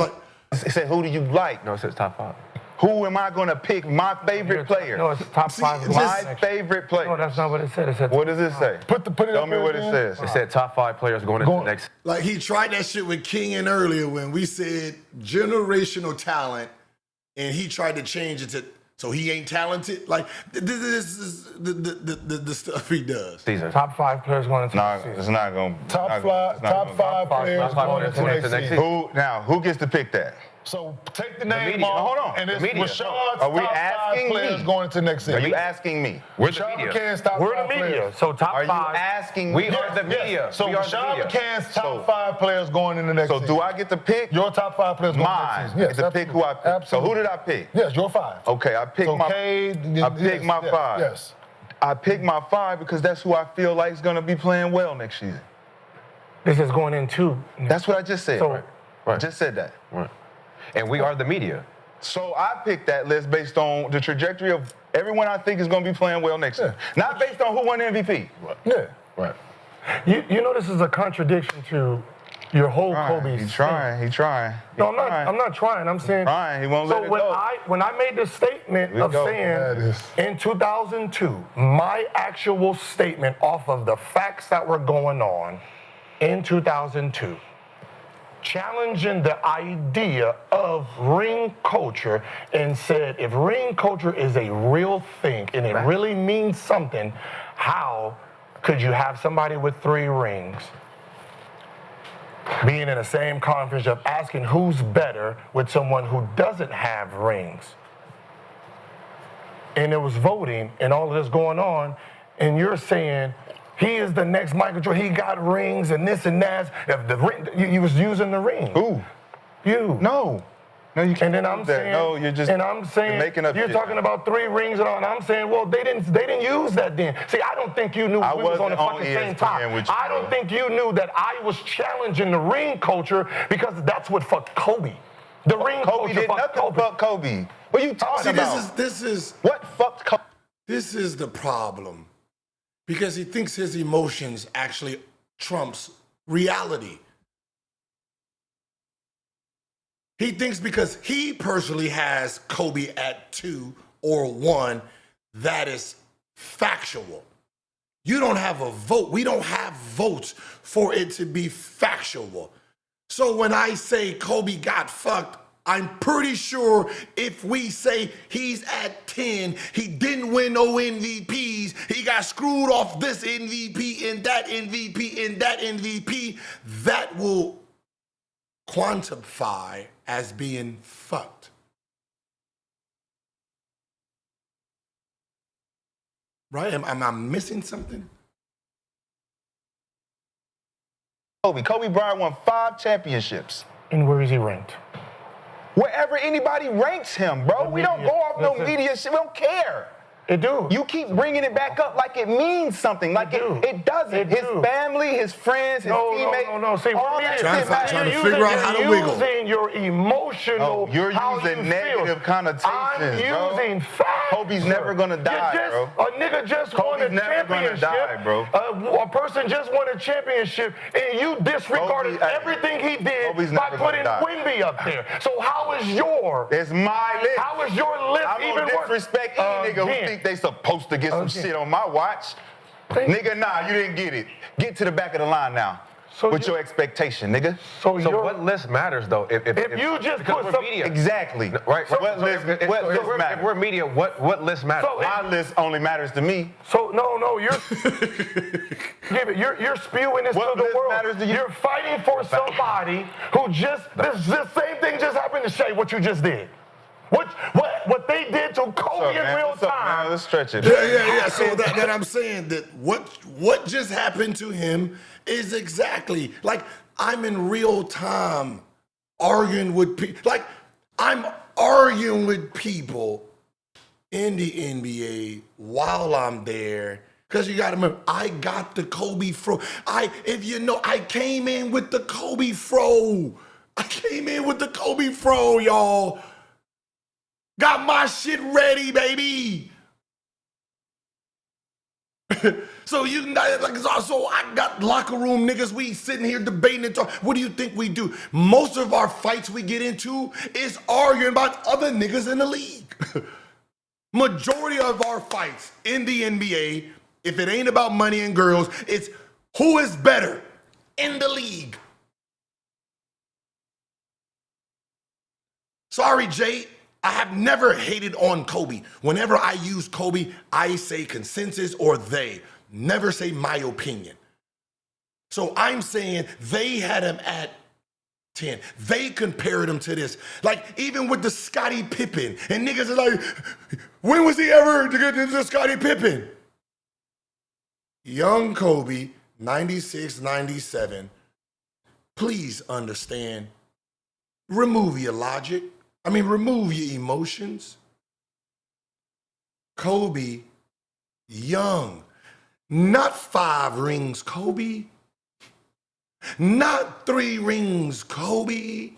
It said, who do you like? No, it says top 5. Who am I going to pick? My favorite player. No, it's top 5. My favorite player. No, that's not what it said. It said What does it say? Put it Tell up me there what it again. says. It said top 5 players going into the next. Like, he tried that shit with Kenyon earlier when we said generational talent, and he tried to change it to so he ain't talented. Like, this is the stuff he does. Season. Top 5 players going into the season. It's not going to. Top five players going into next season. Who gets to pick that? So take the name media. off, Hold on. and it's The media. Rashad's Are we top 5 asking players me? going into next Are season. you asking me? We're the Rashad media. McCants top We're 5 the media. players. So top Are you 5. asking We me? are the media. So We are the Rashad media. McCants top 5 players going into next So season. do I get to pick? Your top 5 players going into Mine. next season. Yes, Get to pick who I pick. absolutely. So who did I pick? Yes, your 5. Okay, I picked my. I picked my 5. Yes. I picked my 5 because that's who I feel like is going to be playing well next season. This is going into. That's what I just said. So- Right. I just said that. Right. And we are the media. So I picked that list based on the trajectory of everyone I think is going to be playing well next year. Not based on who won the MVP. Yeah. Right. You know this is a contradiction to your whole Kobe. He trying. No, I'm not trying. I'm saying. He won't So let it when go. when I made this statement Here we of go. saying in 2002, my actual statement off of the facts that were going on in 2002, challenging the idea of ring culture and said, if ring culture is a real thing and it really means something, how could you have somebody with 3 rings being in the same conference of asking who's better with someone who doesn't have rings? And it was voting and all of this going on, and you're saying he is the next Michael Jordan. He got rings and this and that. If the ring, you was using the ring. Who? You. No, you can't. And then do I'm that. saying, No, you're just. and I'm saying, you're making up you're shit. talking about 3 rings and all, and I'm saying, well, they didn't use that then. See, I don't think you knew I we was on the wasn't on fucking same ESPN top. with you, I don't bro. think you knew that I was challenging the ring culture because that's what fucked Kobe. The ring Kobe culture did fucked nothing Kobe. fuck Kobe. What are you talking See, about? this is What fucked Kobe? This is the problem, because he thinks his emotions actually trumps reality. He thinks because he personally has Kobe at 2 or 1, that is factual. You don't have a vote. We don't have votes for it to be factual. So when I say Kobe got fucked, I'm pretty sure if we say he's at 10, he didn't win no MVPs, he got screwed off this MVP and that MVP and that MVP, that will quantify as being fucked. Right? Am I missing something? Kobe Bryant won 5 championships. And where is he ranked? Wherever anybody ranks him, bro. We don't go off no media shit. We don't care. It do. You keep bringing it back up like it means something. Like it doesn't. His family, his friends, his teammates. No. See, all that Trying shit matters. to figure out how to wiggle. You're using your emotional. You're how using you negative feel. connotations, I'm bro. using facts. Kobe's never gonna die, bro. A nigga just won a Kobe's never gonna championship. die, bro. A person just won a championship, and you disregarded everything he did by putting Wemby up there. So how is It's my list. How is your list I'm even gonna disrespect any nigga who think they supposed to get some shit on my watch. Nigga, nah, you didn't get it. Get to the back of the line now. With your expectation, nigga. So what list matters, though? If you just put some... media. Exactly. Right. What list matters? If we're media, what list matters? So my list only matters to me. So, no, you're... you're spewing this to the world. Matters to you? You're fighting for somebody who just... This same thing just happened to Shay, what you just did. What they did to Kobe in real time. Let's stretch it. Yeah. So that I'm saying that what just happened to him is exactly like I'm in real time arguing with people. Like I'm arguing with people in the NBA while I'm there. Because you got to remember, I got the Kobe fro. I came in with the Kobe fro. Y'all. Got my shit ready, baby. So I got locker room niggas. We sitting here debating and talking. What do you think we do? Most of our fights we get into is arguing about other niggas in the league. Majority of our fights in the NBA, if it ain't about money and girls, it's who is better in the league. Sorry, Jay. I have never hated on Kobe. Whenever I use Kobe, I say consensus or they. Never say my opinion. So I'm saying they had him at 10. They compared him to this. Like, even with the Scottie Pippen. And niggas are like, when was he ever to get into Scottie Pippen? Young Kobe, 96, 97. Please understand. Remove your logic. Remove your emotions. Kobe, young, not 5 rings, Kobe. Not 3 rings, Kobe.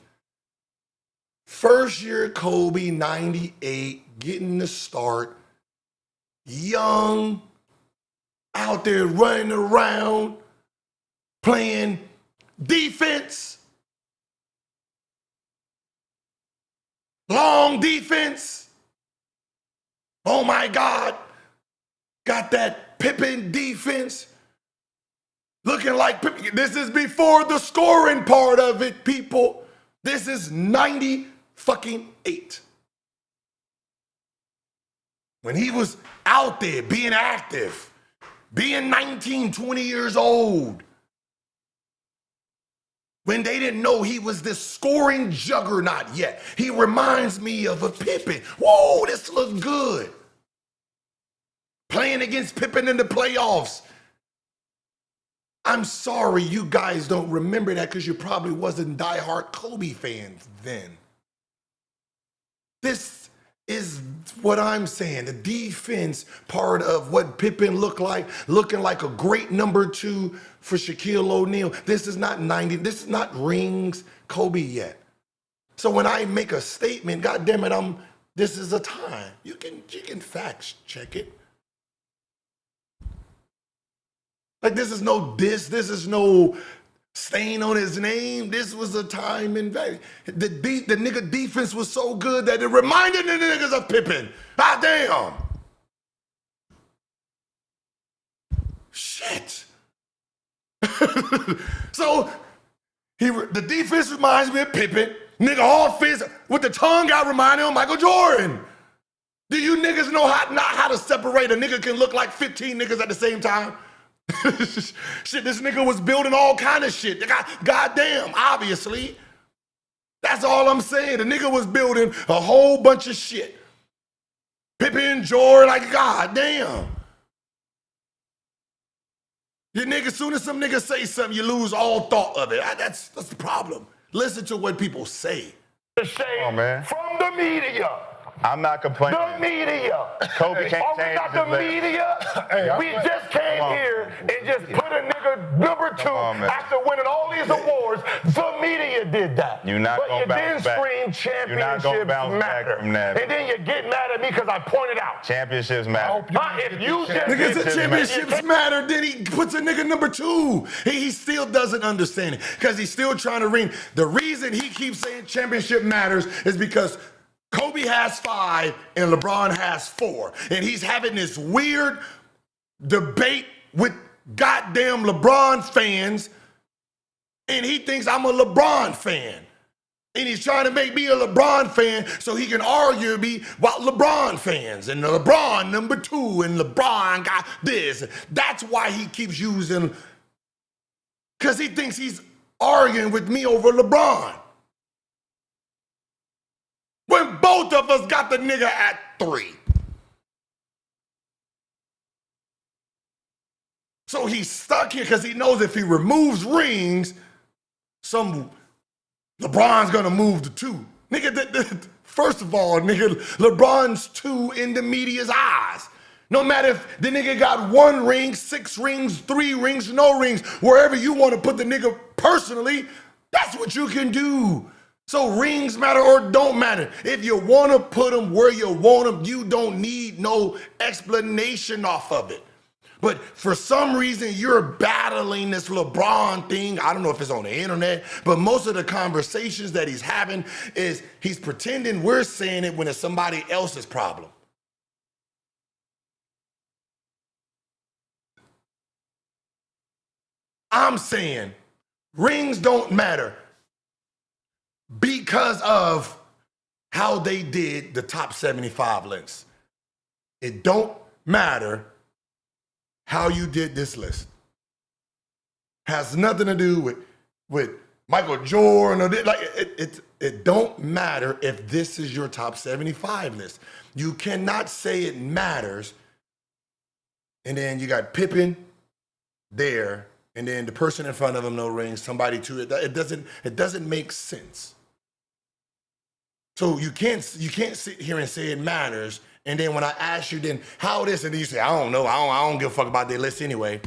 First year Kobe, 98, getting the start. Young, out there running around, playing defense. Long defense. Oh my God. Got that Pippen defense. Looking like Pippen. This is before the scoring part of it, people. This is 98. When he was out there being active, being 19, 20 years old. When they didn't know he was this scoring juggernaut yet. He reminds me of a Pippen. Whoa, this looks good. Playing against Pippen in the playoffs. I'm sorry you guys don't remember that because you probably wasn't diehard Kobe fans then. This is what I'm saying. The defense part of what Pippen looked like, looking like a great number 2 for Shaquille O'Neal. This is not 90. This is not rings Kobe yet. So when I make a statement, God damn it, this is a time. You can fact check it. Like this is no diss. This is no stain on his name. This was a time in the nigga defense was so good that it reminded the niggas of Pippen. Ah damn. Shit. So the defense reminds me of Pippen. Nigga offense with the tongue out reminding him of Michael Jordan. Do you niggas know how to separate? A nigga can look like 15 niggas at the same time. Shit, this nigga was building all kind of shit. Goddamn, obviously. That's all I'm saying. The nigga was building a whole bunch of shit. Pippen, Jordan, like goddamn. You niggas, soon as some niggas say something, you lose all thought of it. That's the problem. Listen to what people say. Shame from the media. I'm not complaining. The media. Kobe can't Are we change not the his legacy. media? We just came here and just put a nigga number 2 after winning all these awards. The media did that. You're not going to bounce back. But you then scream You're not gonna championships bounce back matter. from that. And then you get mad at me because I pointed out. Championships matter. If you just Nigga, the championships matter, then he puts a nigga number 2. He still doesn't understand it because he's still trying to ring. The reason he keeps saying championship matters is because Kobe has 5 and LeBron has 4. And he's having this weird debate with goddamn LeBron fans. And he thinks I'm a LeBron fan. And he's trying to make me a LeBron fan so he can argue me about LeBron fans. And LeBron number 2 and LeBron got this. That's why he keeps using, because he thinks he's arguing with me over LeBron. When both of us got the nigga at 3. So he's stuck here because he knows if he removes rings, LeBron's gonna move to 2. Nigga, first of all, nigga, LeBron's 2 in the media's eyes. No matter if the nigga got 1 ring, 6 rings, 3 rings, no rings, wherever you want to put the nigga personally, that's what you can do. So rings matter or don't matter. If you want to put them where you want them, you don't need no explanation off of it. But for some reason, you're battling this LeBron thing. I don't know if it's on the internet, but most of the conversations that he's having is he's pretending we're saying it when it's somebody else's problem. I'm saying rings don't matter because of how they did the top 75 lists. It don't matter how you did this list. Has nothing to do with Michael Jordan or like it don't matter if this is your top 75 list. You cannot say it matters. And then you got Pippen there, and then the person in front of him no rings, somebody too. It doesn't make sense. So you can't sit here and say it matters. And then when I ask you, then how this, and then you say, I don't know, I don't give a fuck about their list anyway.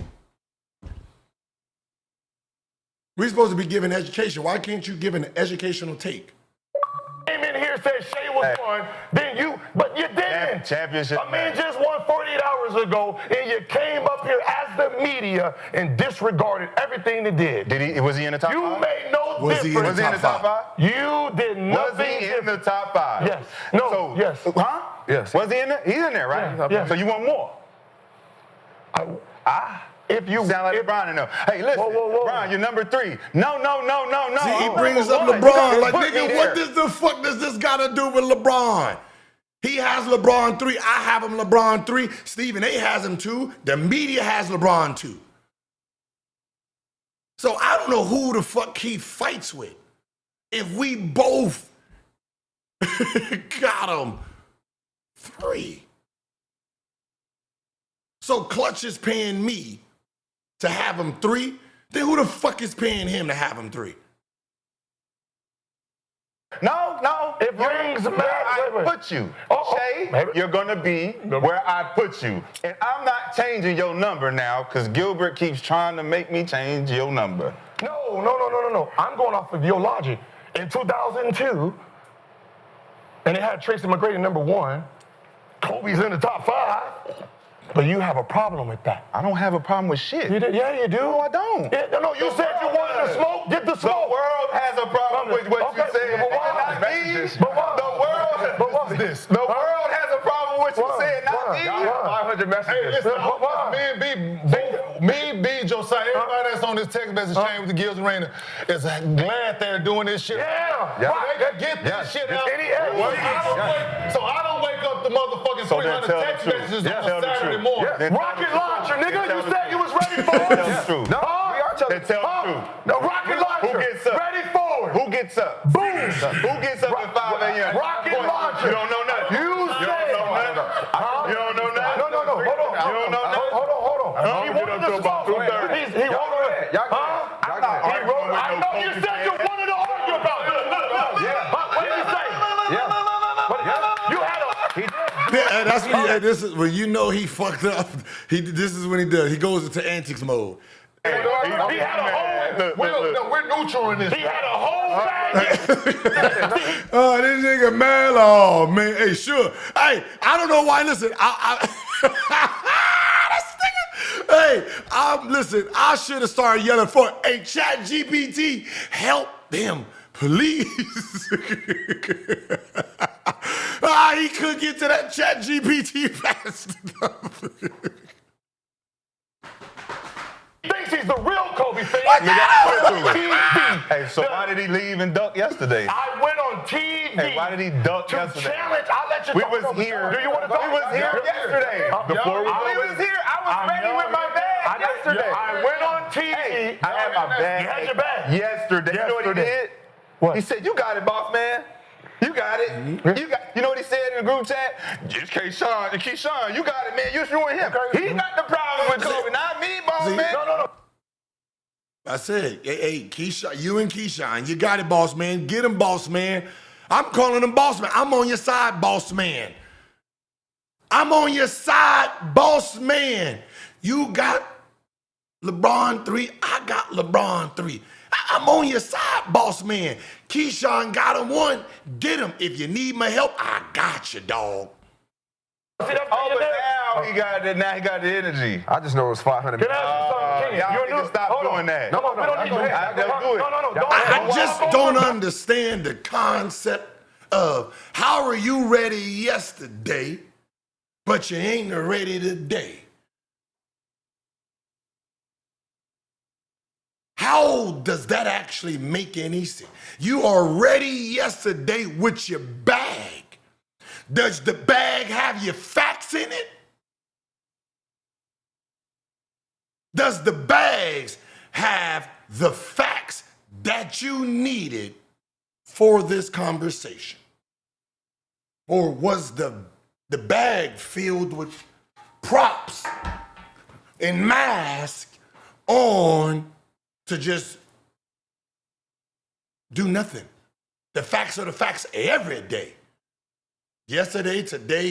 We're supposed to be giving education. Why can't you give an educational take? Came in here, said Shea was one, then but you didn't. Championship. A man just won 48 hours ago, and you came up here as the media and disregarded everything they did. Was he in the top 5? You made no Was he difference. in the top 5? You did nothing. Was he in the top 5? Yes. No. Yes. Huh? Yes. Was he in there? He's in there, right? Yeah. So you want more? If you sound like LeBron in there. Hey, listen, whoa. LeBron, you're number 3. No. See, he brings up LeBron. Like, nigga, what the fuck does this got to do with LeBron? He has LeBron 3. I have him LeBron 3. Stephen A has him 2. The media has LeBron 2. So I don't know who the fuck he fights with. If we both got him 3. So Clutch is paying me to have him 3. Then who the fuck is paying him to have him 3? No. It brings where I put you. Shay, you're going to be where I put you. And I'm not changing your number now because Gilbert keeps trying to make me change your number. No. I'm going off of your logic. In 2002, and they had Tracy McGrady number 1. Kobe's in the top 5. But you have a problem with that. I don't have a problem with shit. You do? Yeah, you do. No, I don't. Yeah, no, you said you wanted to smoke. Get the smoke. The world has a problem with what you said. But why? Not me. But what is this? The world has a problem with what you said, not me. 500 messages. Hey, listen, me, B, Josiah, everybody that's on this text message chain with the Gills Arena is glad they're doing this shit. Yeah. They get this shit out. So I don't wake up the motherfucking 300 text messages on a Saturday morning. Rocket launcher, nigga. You said you was ready for it. Tell the truth. No, we are telling Tell the truth. No, rocket launcher. Who gets up? Ready for it. Who gets up? Boom. Who gets up at 5 a.m.? Rocket launcher. You don't know nothing. You said. You don't know nothing. No. Hold on. You don't know nothing. Hold on. He wanted to about 2:30. He wanted to. I know you said you wanted to argue about it. Yeah. What did you say? Yeah. You had a that's when this is when you know he fucked up. This is when he does. He goes into antics mode. He had a whole. We're neutral in this. He had a whole bag. Oh, this nigga man. Oh man. Hey, sure. Hey, I don't know why. Listen, this nigga. Hey, listen. I should have started yelling for. Hey, Chat GPT, help them, please. He couldn't get to that Chat GPT fast enough. Thinks he's the real Kobe fan. Hey, so why did he leave and duck yesterday? I went on TV. Hey, why did he duck to yesterday? challenge? I'll let you We talk was about here. Do you want to talk? We was here yesterday. The floor was We was here. I was ready with my bag yesterday. I went on TV. Hey, I had my bag. You had your bag. Yesterday. You know what he did? What? He said, "You got it, boss man. You got it. You know what he said in the group chat? Just Keyshawn, you got it, man. You showing him. He got the problem with Kobe, not me, boss man." No. I said, hey, Keyshawn, you and Keyshawn, you got it, boss man. Get him, boss man. I'm calling him boss man. I'm on your side, boss man. I'm on your side, boss man. You got LeBron 3. I got LeBron 3. I'm on your side, boss man. Keyshawn got him 1. Get him. If you need my help, I got you, dog. But now he got the energy. I just know it was 500. Can I ask you something, Y'all need to stop doing that. No, we don't need to do that. No. I just don't understand the concept of how are you ready yesterday, but you ain't ready today. How does that actually make any sense? You are ready yesterday with your bag. Does the bag have your facts in it? Does the bags have the facts that you needed for this conversation? Or was the bag filled with props and masks on to just do nothing? The facts are the facts every day. Yesterday, today,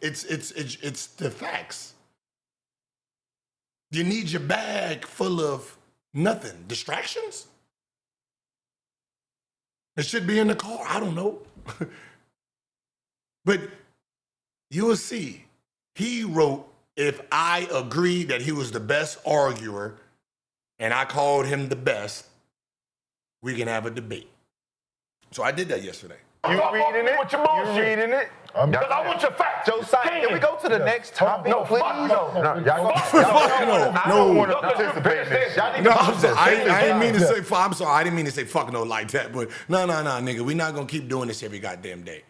it's the facts. You need your bag full of nothing. Distractions? It should be in the car. I don't know. But you will see. He wrote, if I agreed that he was the best arguer and I called him the best, we can have a debate. So I did that yesterday. You reading it? You reading it? Because I want your facts. Josiah, can we go to the next topic, No, please? fuck no. No, I don't want to participate in this. No, I'm sorry. I didn't mean to say fuck. I'm sorry. I didn't mean to say fuck no like that. But no, nigga. We're not gonna keep doing this every goddamn day.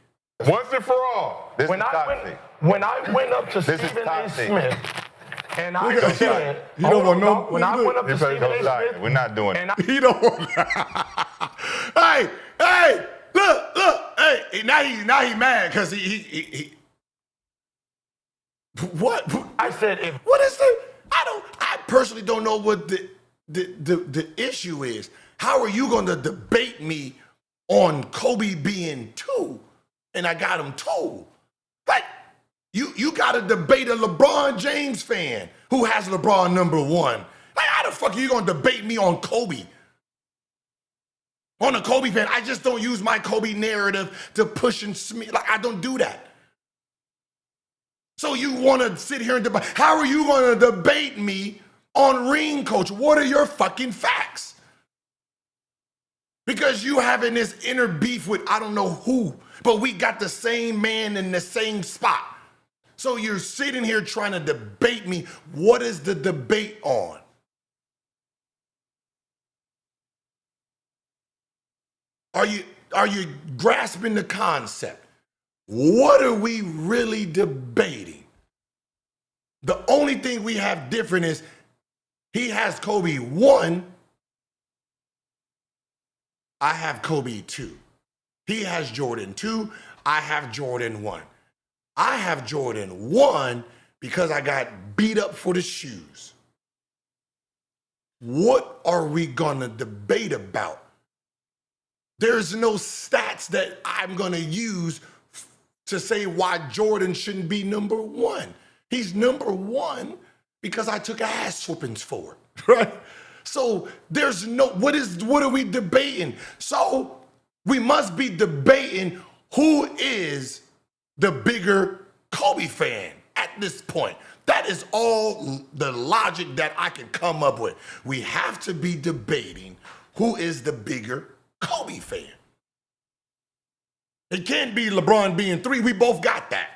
Once and for all. This When is I toxic. went up to This is Stephen A. toxic. Smith, and I Look at said, you don't want no. when I went up to Stephen A. Josiah, Smith, we're not doing it. and I He don't want that. Hey, look. Hey, now he mad because he. What? I said, if What is the? I personally don't know what the issue is. How are you going to debate me on Kobe being 2 and I got him 2? Like, you got to debate a LeBron James fan who has LeBron number 1. Like, how the fuck are you going to debate me on Kobe? On a Kobe fan, I just don't use my Kobe narrative to push and smear. Like, I don't do that. So you want to sit here and debate? How are you going to debate me on ring coach? What are your fucking facts? Because you having this inner beef with I don't know who, but we got the same man in the same spot. So you're sitting here trying to debate me. What is the debate on? Are you grasping the concept? What are we really debating? The only thing we have different is he has Kobe 1. I have Kobe 2. He has Jordan 2. I have Jordan 1. I have Jordan 1 because I got beat up for the shoes. What are we gonna debate about? There's no stats that I'm gonna use to say why Jordan shouldn't be number one. He's number one because I took ass whoopings for it, right? So there's no, what are we debating? So we must be debating who is the bigger Kobe fan at this point. That is all the logic that I can come up with. We have to be debating who is the bigger Kobe fan. It can't be LeBron being 3. We both got that.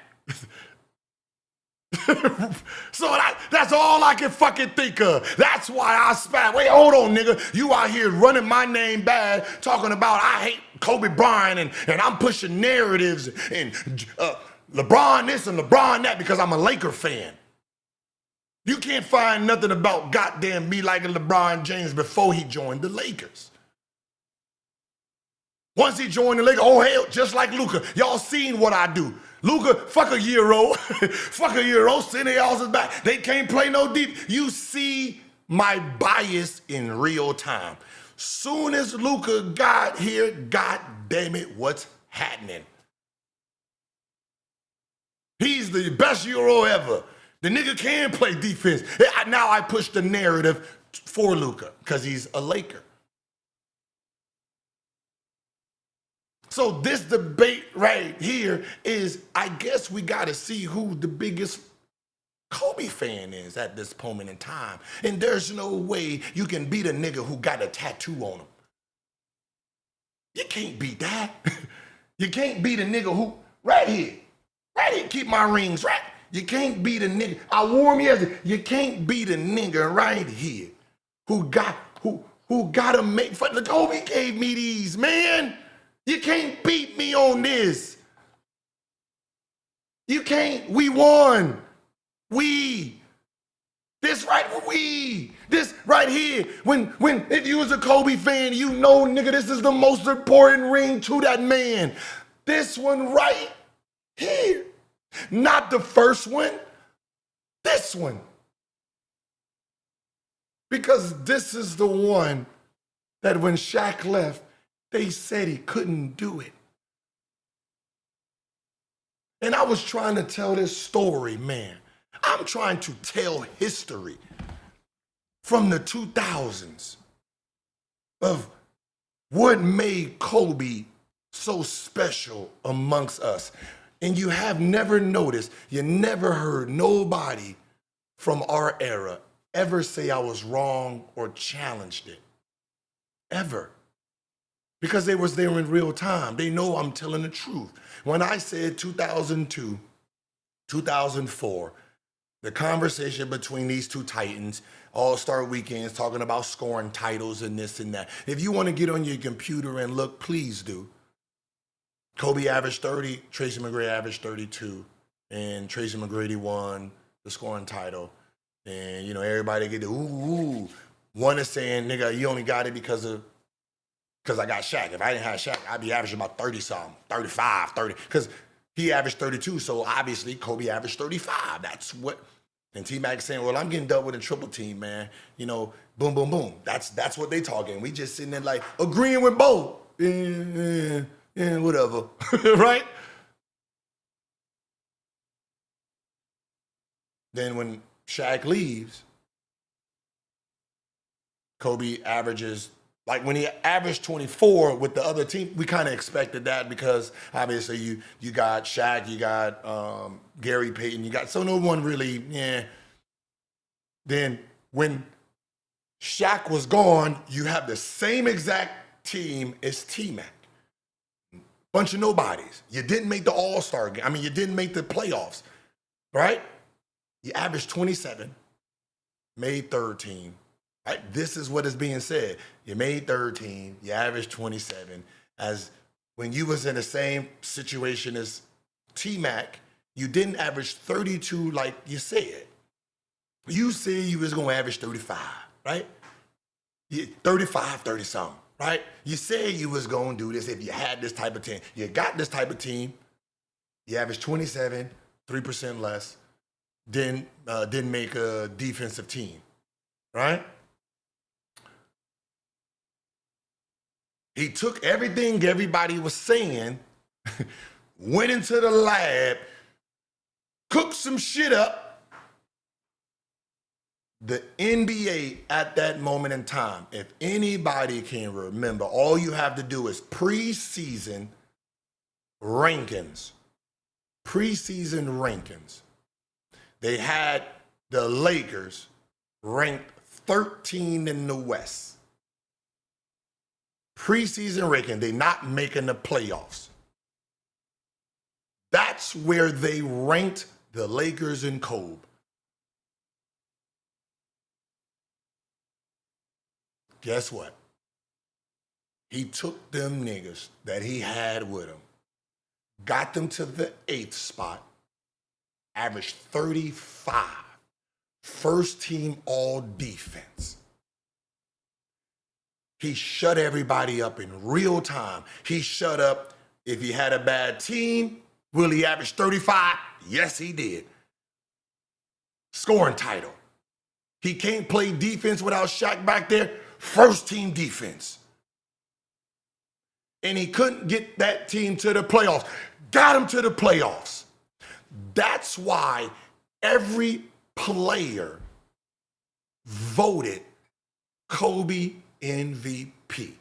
So that's all I can fucking think of. That's why I spat. Wait, hold on, nigga. You out here running my name bad, talking about I hate Kobe Bryant and I'm pushing narratives and LeBron this and LeBron that because I'm a Laker fan. You can't find nothing about goddamn me liking LeBron James before he joined the Lakers. Once he joined the Lakers, oh hell, just like Luka. Y'all seen what I do. Luka, fuck a Euro. Fuck a Euro, send their asses back. They can't play no deep. You see my bias in real time. Soon as Luka got here, god damn it, what's happening? He's the best Euro ever. The nigga can play defense. Now I push the narrative for Luka because he's a Laker. So this debate right here is, I guess we got to see who the biggest Kobe fan is at this moment in time. And there's no way you can beat a nigga who got a tattoo on him. You can't beat that. You can't beat a nigga who, right here, keep my rings, right? You can't beat a nigga. I wore him yesterday. You can't beat a nigga right here who got to make fun. Look, Kobe gave me these, man. You can't beat me on this. You can't. We won. This right here. If you was a Kobe fan, you know, nigga, this is the most important ring to that man. This one right here. Not the first one. This one. Because this is the one that when Shaq left, they said he couldn't do it. And I was trying to tell this story, man. I'm trying to tell history from the 2000s of what made Kobe so special amongst us. And you have never noticed, you never heard nobody from our era ever say I was wrong or challenged it. Ever. Because they was there in real time. They know I'm telling the truth. When I said 2002, 2004, the conversation between these two titans, All-Star weekends, talking about scoring titles and this and that. If you want to get on your computer and look, please do. Kobe averaged 30, Tracy McGrady averaged 32, and Tracy McGrady won the scoring title. And, you know, everybody get the ooh. One is saying, nigga, you only got it because I got Shaq. If I didn't have Shaq, I'd be averaging about 30-something, 35, 30. Because he averaged 32, so obviously Kobe averaged 35. That's what, and T-Mac saying, well, I'm getting double with a triple team, man. You know, boom, boom, boom. That's what they talking. We just sitting there like, agreeing with both. Yeah, whatever, right? Then when Shaq leaves, Kobe averages, like when he averaged 24 with the other team, we kind of expected that because obviously you got Shaq, you got Gary Payton, so no one really, Then when Shaq was gone, you have the same exact team as T-Mac. Bunch of nobodies. You didn't make the All-Star game. I mean, you didn't make the playoffs, right? You averaged 27, made third team. Right? This is what is being said. You made third team, you averaged 27. As when you was in the same situation as T-Mac, you didn't average 32 like you said. You said you was going to average 35, right? 35, 30-something, right? You said you was going to do this if you had this type of team. You got this type of team. You averaged 27, 3% less, didn't make a defensive team, right? He took everything everybody was saying went into the lab, cooked some shit up. The NBA at that moment in time, if anybody can remember, all you have to do is preseason rankings. Preseason rankings. They had the Lakers ranked 13 in the West. Preseason ranking, they not making the playoffs. That's where they ranked the Lakers and Kobe. Guess what? He took them niggas that he had with him, got them to the 8th spot, averaged 35, first team all defense. He shut everybody up in real time. He shut up if he had a bad team. Will he average 35? Yes, he did. Scoring title. He can't play defense without Shaq back there. First team defense. And he couldn't get that team to the playoffs. Got him to the playoffs. That's why every player voted Kobe MVP.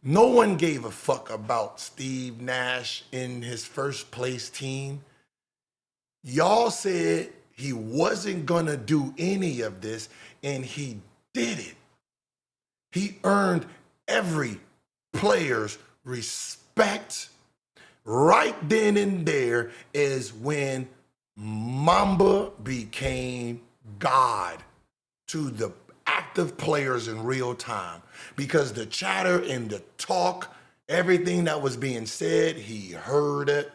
No one gave a fuck about Steve Nash in his first place team. Y'all said he wasn't gonna do any of this, and he did it. He earned every player's respect. Right then and there is when Mamba became God to the active players in real time, because the chatter and the talk, everything that was being said, he heard it.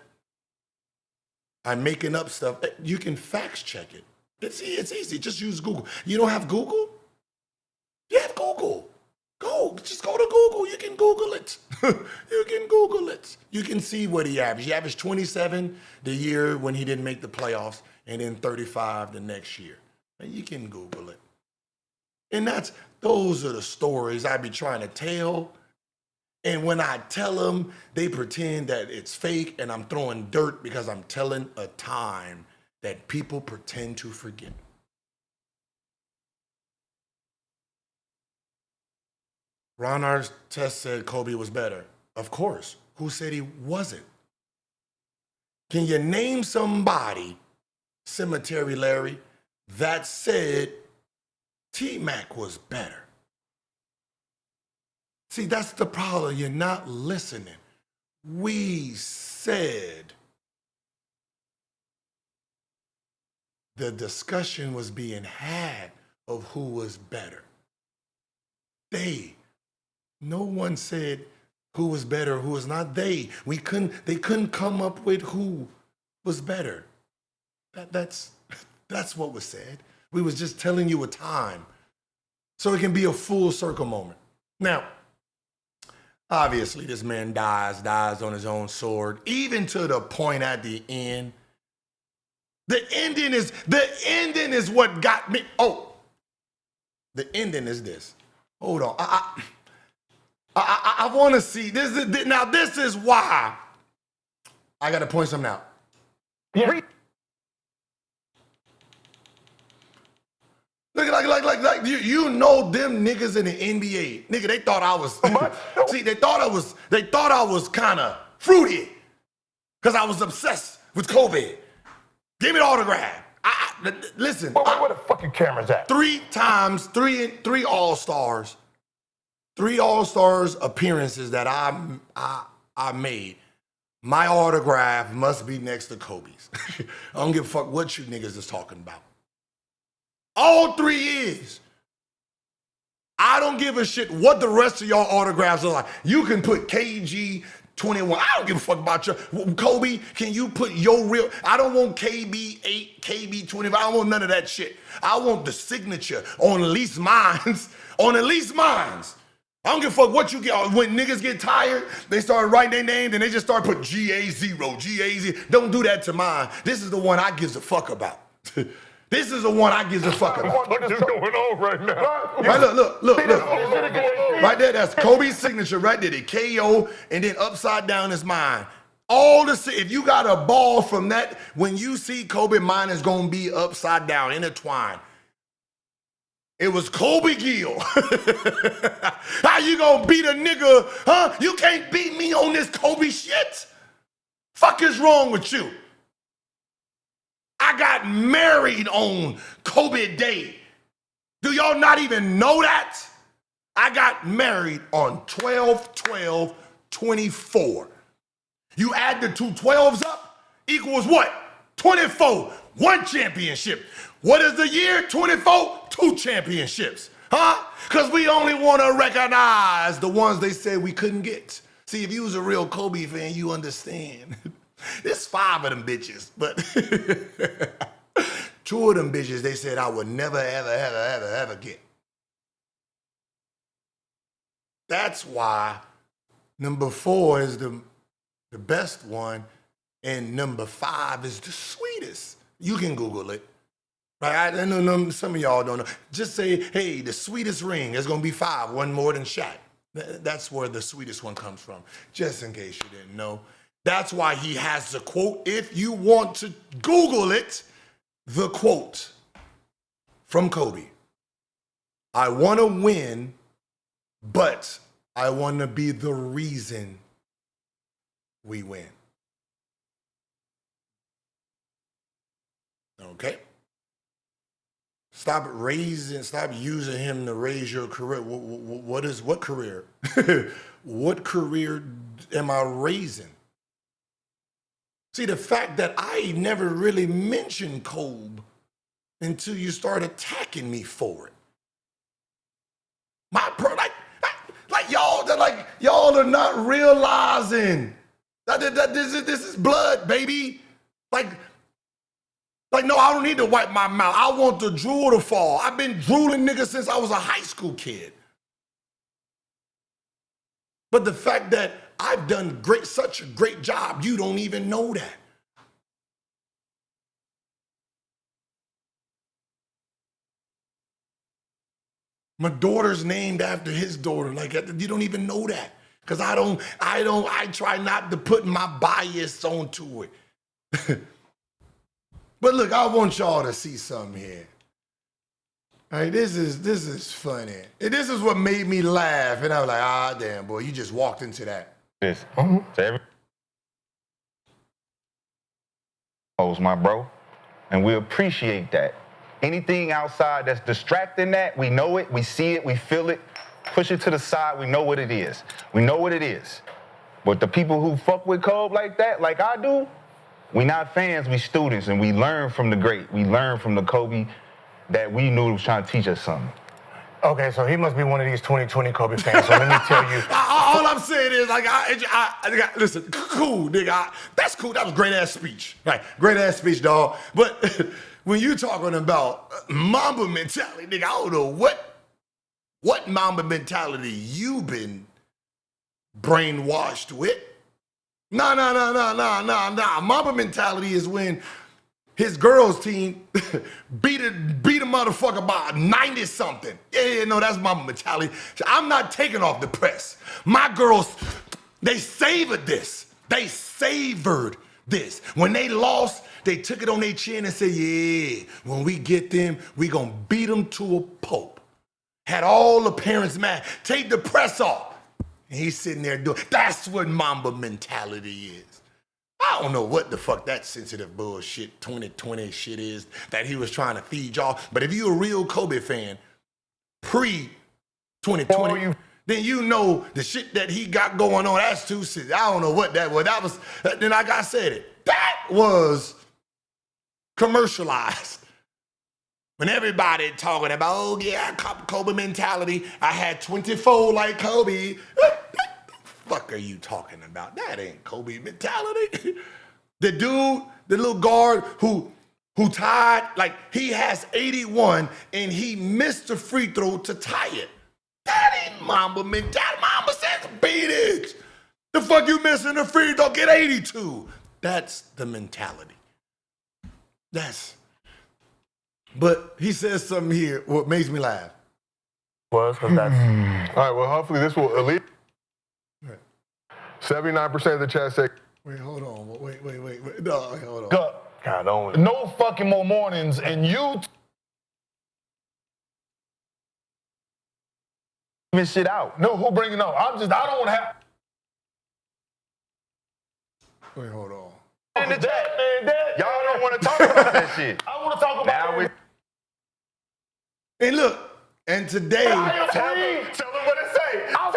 I'm making up stuff. You can fact check it. It's easy. Just use Google. You don't have Google? You have Google. Just go to Google. You can Google it. You can Google it. You can see what he averaged. He averaged 27 the year when he didn't make the playoffs, and then 35 the next year. And you can Google it. And those are the stories I be trying to tell. And when I tell them, they pretend that it's fake and I'm throwing dirt because I'm telling a time that people pretend to forget. Ron Artest said Kobe was better. Of course. Who said he wasn't? Can you name somebody, Cemetery Larry, that said T-Mac was better? See, that's the problem. You're not listening. We said the discussion was being had of who was better. No one said who was better, who was not. They couldn't come up with who was better. That's what was said. We was just telling you a time so it can be a full circle moment. Now, obviously this man dies on his own sword, even to the point at the end. The ending is what got me. Oh, the ending is this. Hold on. I want to see this. Now this is why I got to point something out. Yeah. Look, like you know them niggas in the NBA. Nigga, they thought I was. See, they thought I was kind of fruity because I was obsessed with Kobe. Give me the autograph. Listen. Where the fucking cameras at? 3 times, three All-Stars. 3 All-Stars appearances that I made. My autograph must be next to Kobe's. I don't give a fuck what you niggas is talking about. All 3 years. I don't give a shit what the rest of y'all autographs are like. You can put KG 21. I don't give a fuck about your Kobe. Can you put your real? I don't want KB 8, KB 25. I don't want none of that shit. I want the signature on at least mines. On at least mines. I don't give a fuck what you get. When niggas get tired, they start writing their name and they just start put GA0, GA0. Don't do that to mine. This is the one I gives a fuck about. This is the one I gives a fuck about. What is going on right now? Right, look. Right there, that's Kobe's signature right there. The KO, and then upside down is mine. If you got a ball from that, when you see Kobe, mine is going to be upside down, intertwined. It was Kobe Gill. How you going to beat a nigga, huh? You can't beat me on this Kobe shit. Fuck is wrong with you? I got married on Kobe Day. Do y'all not even know that? I got married on 12/12/24. You add the two 12s up, equals what? 24, 1 championship. What is the year? 24, 2 championships. Huh? Because we only want to recognize the ones they said we couldn't get. See, if you was a real Kobe fan, you understand. There's 5 of them bitches, but 2 of them bitches they said I would never, ever get. That's why number 4 is the best one, and number 5 is the sweetest. You can Google it. Right? I know some of y'all don't know. Just say, hey, the sweetest ring is going to be 5, one more than Shaq. That's where the sweetest one comes from, just in case you didn't know. That's why he has the quote. If you want to Google it, the quote from Kobe. I want to win, but I want to be the reason we win. Okay? Stop using him to raise your career. What career? What career am I raising? See, the fact that I never really mentioned Kobe until you start attacking me for it. Y'all are not realizing that this is blood, baby. No, I don't need to wipe my mouth. I want the drool to fall. I've been drooling niggas since I was a high school kid. But the fact that I've done such a great job, you don't even know that. My daughter's named after his daughter. You don't even know that. Because I try not to put my bias onto it. But look, I want y'all to see something here. All right, this is funny. And this is what made me laugh. And I was like, damn, boy, you just walked into that. This. My bro. And we appreciate that. Anything outside that's distracting that, we know it, we see it, we feel it. Push it to the side, we know what it is. We know what it is. But the people who fuck with Kobe like that, like I do, we not fans, we students, and we learn from the great. We learn from the Kobe that we knew was trying to teach us something. Okay, so he must be one of these 2020 Kobe fans. So let me tell you. All I'm saying is, listen, cool, nigga. That's cool. That was great-ass speech. Right, great-ass speech, dog. But when you talking about Mamba mentality, nigga, I don't know what Mamba mentality you been brainwashed with. No. Mamba mentality is when his girls' team beat a motherfucker by 90-something. Yeah, no, that's Mamba mentality. I'm not taking off the press. My girls, they savored this. When they lost, they took it on their chin and said, yeah, when we get them, we gonna beat them to a pulp. Had all the parents mad. Take the press off. And he's sitting there doing, that's what Mamba mentality is. I don't know what the fuck that sensitive bullshit 2020 shit is that he was trying to feed y'all. But if you're a real Kobe fan, pre-2020, then you know the shit that he got going on, that's too serious. I don't know what that was. That was, then like I said it, that was commercialized. When everybody talking about, oh yeah, Kobe mentality, I had 24 like Kobe. What the fuck are you talking about? That ain't Kobe mentality. The dude, the little guard who tied, like he has 81 and he missed the free throw to tie it. That ain't Mamba mentality. Mamba says beat it. The fuck you missing the free throw, get 82. That's the mentality. But he says something here what makes me laugh. All right, well, hopefully this will alleviate. 79% of the chat say Wait, hold on. Wait. No, wait, hold on. God only. No fucking more mornings, and you Even shit out. know who bringing up. I don't want to have. Wait, hold on. In the chat, man. y'all don't want to talk about that shit. I want to talk about Now we it. Hey, look. And today, I am tell free. them what it say. No.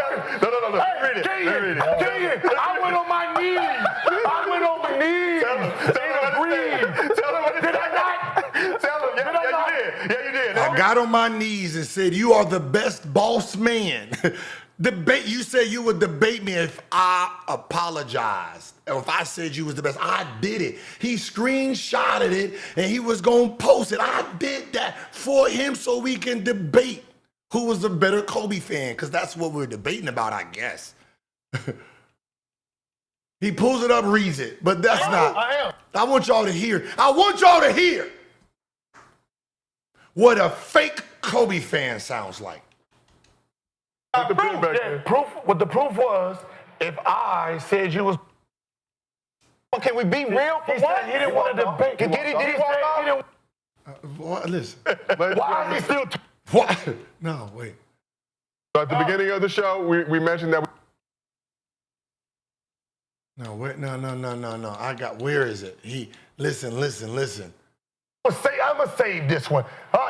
Hey, Read it. Kenyon, I went on my knees. I went on my knees. Tell them what it Did I not? Tell them. Yeah, you did. I got on my knees and said, "You are the best boss man." You said you would debate me if I apologized. Or if I said you was the best. I did it. He screenshotted it and he was going to post it. I did that for him so we can debate who was the better Kobe fan, because that's what we're debating about, I guess. He pulls it up, reads it, but that's not. I am. I want y'all to hear. I want y'all to hear what a fake Kobe fan sounds like. What the proof was, if I said you was. Can we be real for He once? said he didn't want to debate. Did he walk off? Boy, listen. Why is he still? What? No, wait. So at the beginning of the show, we mentioned that. No, wait. No. I got. Where is it? Listen. I'm gonna save this one.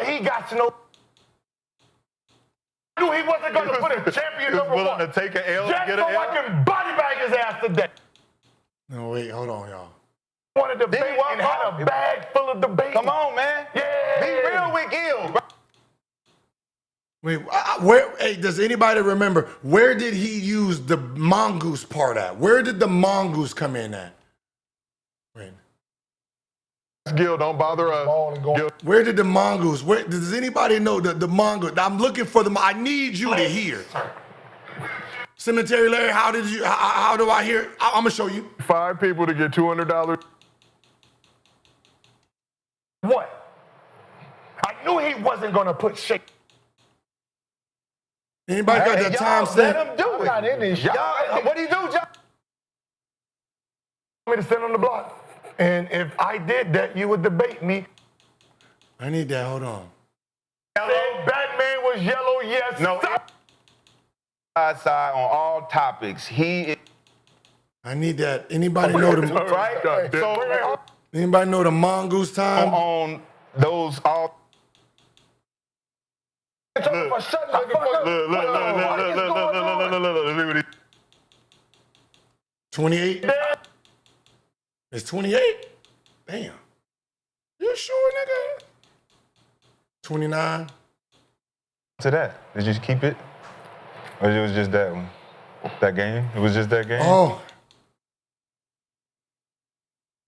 He got to know. I knew he wasn't gonna put a champion number willing one. to take an L Just to get so an L? I can body bag his ass today. No, wait. Hold on, y'all. Wanted to debate Did he walk and had off? a bag full of debate. Come on, man. Yeah. Be real with Gil, bro. Wait. Where? Hey, does anybody remember where did he use the mongoose part at? Where did the mongoose come in at? Wait. Gil, don't bother us. Gil, Where did the mongoose? Where does anybody know the mongoose? I'm looking for them. I need you to hear. Cemetery Larry, how do I hear? I'm gonna show you. 5 people to get $200. What? I knew he wasn't gonna put shit. Anybody got that time Let stamp? him do it. not in this shit. Y'all, what do you do, John? Me to stand on the block, and if I did that, you would debate me. I need that. Hold on. Say Batman was yellow, yes. No. Stop. Side on all topics. He is I need that. Anybody know the? right. So Anybody know the mongoose time? on those all. Look. 28. It's 28. Damn. You sure, nigga? 29. To that, did you keep it? Or it was just that one? That game? It was just that game? Oh.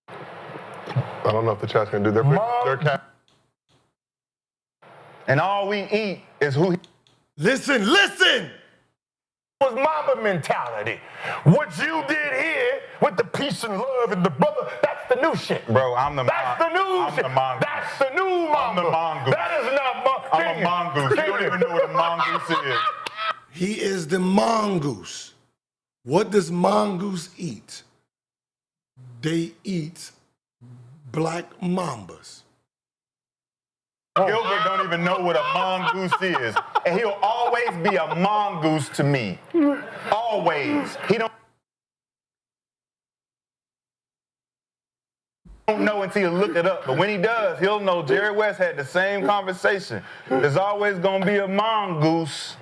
I don't know if the chat's gonna do their cap. And all we eat is who. Listen. Was Mamba mentality. What you did here with the peace and love and the brother, that's the new shit. Bro, I'm the That's the new shit. the mongoose. That's the new Mamba. I'm the mongoose. That is not I'm a mongoose. You don't even know what a mongoose is. He is the mongoose. What does mongoose eat? They eat black mambas. Gilbert don't even know what a mongoose is. And he'll always be a mongoose to me. Always. He don't know until you look it up. But when he does, he'll know Jerry West had the same conversation. There's always gonna be a mongoose.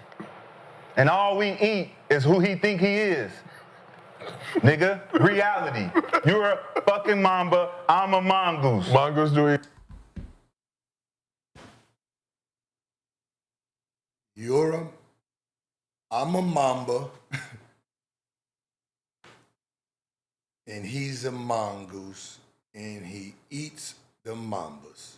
And all we eat is who he think he is. Nigga, reality. You're a fucking mamba, I'm a mongoose. Mongoose do eat. I'm a mamba, and he's a mongoose, and he eats the mambas.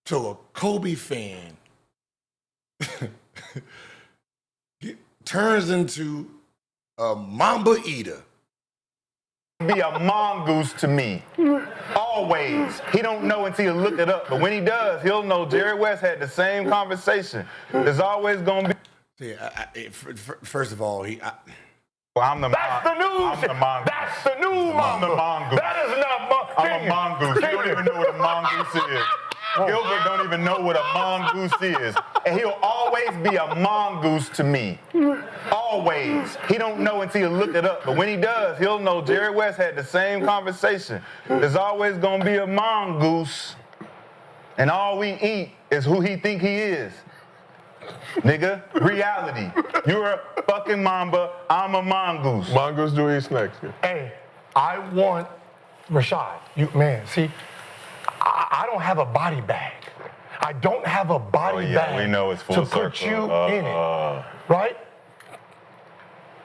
So a Kobe fan turns into a mamba eater. be a mongoose to me. Always. He don't know until you look it up. But when he does, he'll know Jerry West had the same conversation. There's always going to be. See, first of all, That's the news. That's the new I'm the mongoose. That is not I'm a mongoose. You don't even know what a mongoose is. Gilbert don't even know what a mongoose is. And he'll always be a mongoose to me. Always. He don't know until you look it up. But when he does, he'll know Jerry West had the same conversation. There's always going to be a mongoose. And all we eat is who he think he is. Nigga, reality. You're a fucking mamba. I'm a mongoose. Mongoose do eat snakes. Yeah. Hey, I want Rashad. See, I don't have a body bag. I don't have a body bag we know it's full to circle. put you in it, right?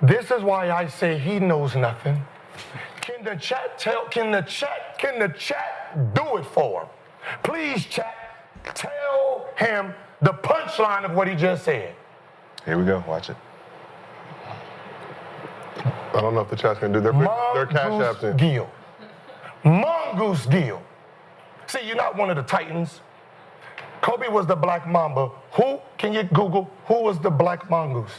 This is why I say he knows nothing. Can the chat do it for him? Please, chat, tell him the punchline of what he just said. Here we go. Watch it. I don't know if the chat's gonna do their cash apps in. Gill. Mongoose Gill. See, you're not one of the Titans. Kobe was the Black Mamba. Who, can you Google, who was the Black Mongoose?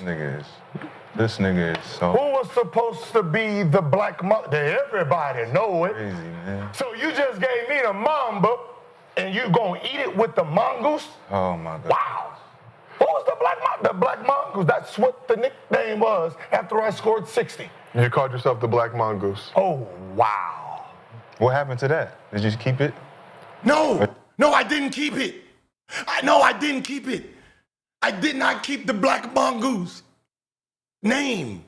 This nigga is so Who was supposed to be the Black Mamba? Everybody know it. crazy, man. So you just gave me the Mamba, and you gonna eat it with the Mongoose? Oh my God. Wow. Who was the Black Mamba? The Black Mongoose. That's what the nickname was after I scored 60. You called yourself the Black Mongoose. Oh, wow. What happened to that? Did you keep it? No, I didn't keep it. I didn't keep it. I did not keep the Black Mongoose name.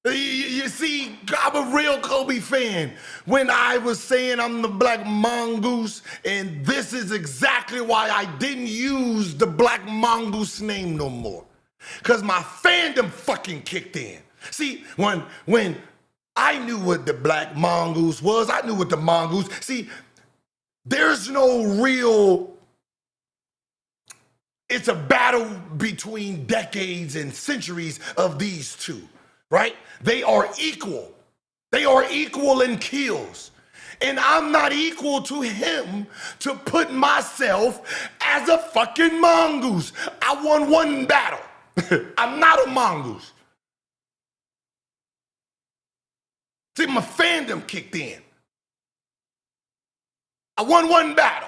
You see, I'm a real Kobe fan. When I was saying I'm the Black Mongoose, and this is exactly why I didn't use the Black Mongoose name no more. Because my fandom fucking kicked in. See, when I knew what the Black Mongoose was, I knew what the mongoose, see, there's no real, it's a battle between decades and centuries of these two, right? They are equal. They are equal in kills. And I'm not equal to him to put myself as a fucking mongoose. I won one battle. I'm not a mongoose. See, my fandom kicked in. I won one battle.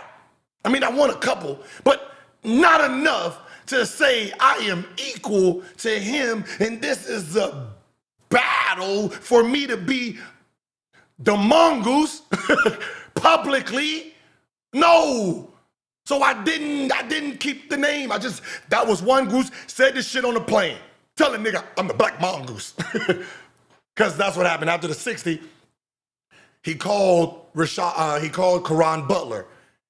I mean, I won a couple, but not enough to say I am equal to him, and this is a battle for me to be the mongoose publicly. No. So I didn't keep the name. That was one goose, said this shit on the plane. Tell a nigga I'm the Black Mongoose. Because that's what happened after the 60. He called Karan Butler,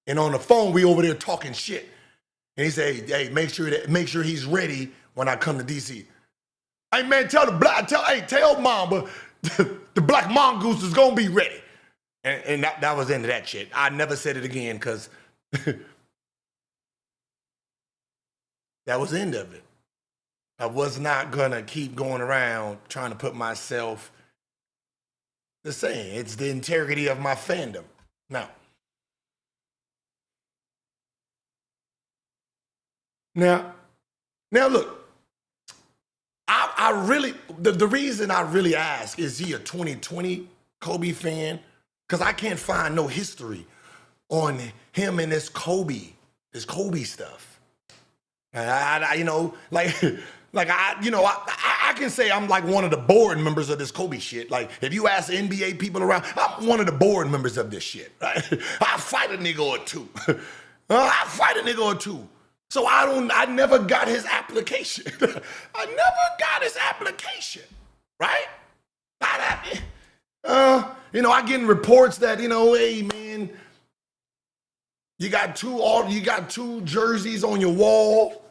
and on the phone we over there talking shit. And he said, "Hey, make sure he's ready when I come to DC." Hey man, tell Mamba the Black Mongoose is gonna be ready. And that was the end of that shit. I never said it again because that was the end of it. I was not gonna keep going around trying to put myself. The same. It's the integrity of my fandom. Now look, I really, the reason I really ask, is he a 2020 Kobe fan? Because I can't find no history on him and this Kobe stuff. I can say I'm like one of the board members of this Kobe shit. Like, if you ask NBA people around, I'm one of the board members of this shit, right? I fight a nigga or two. So I never got his application. Right? I getting reports that, hey man, you got two jerseys on your wall.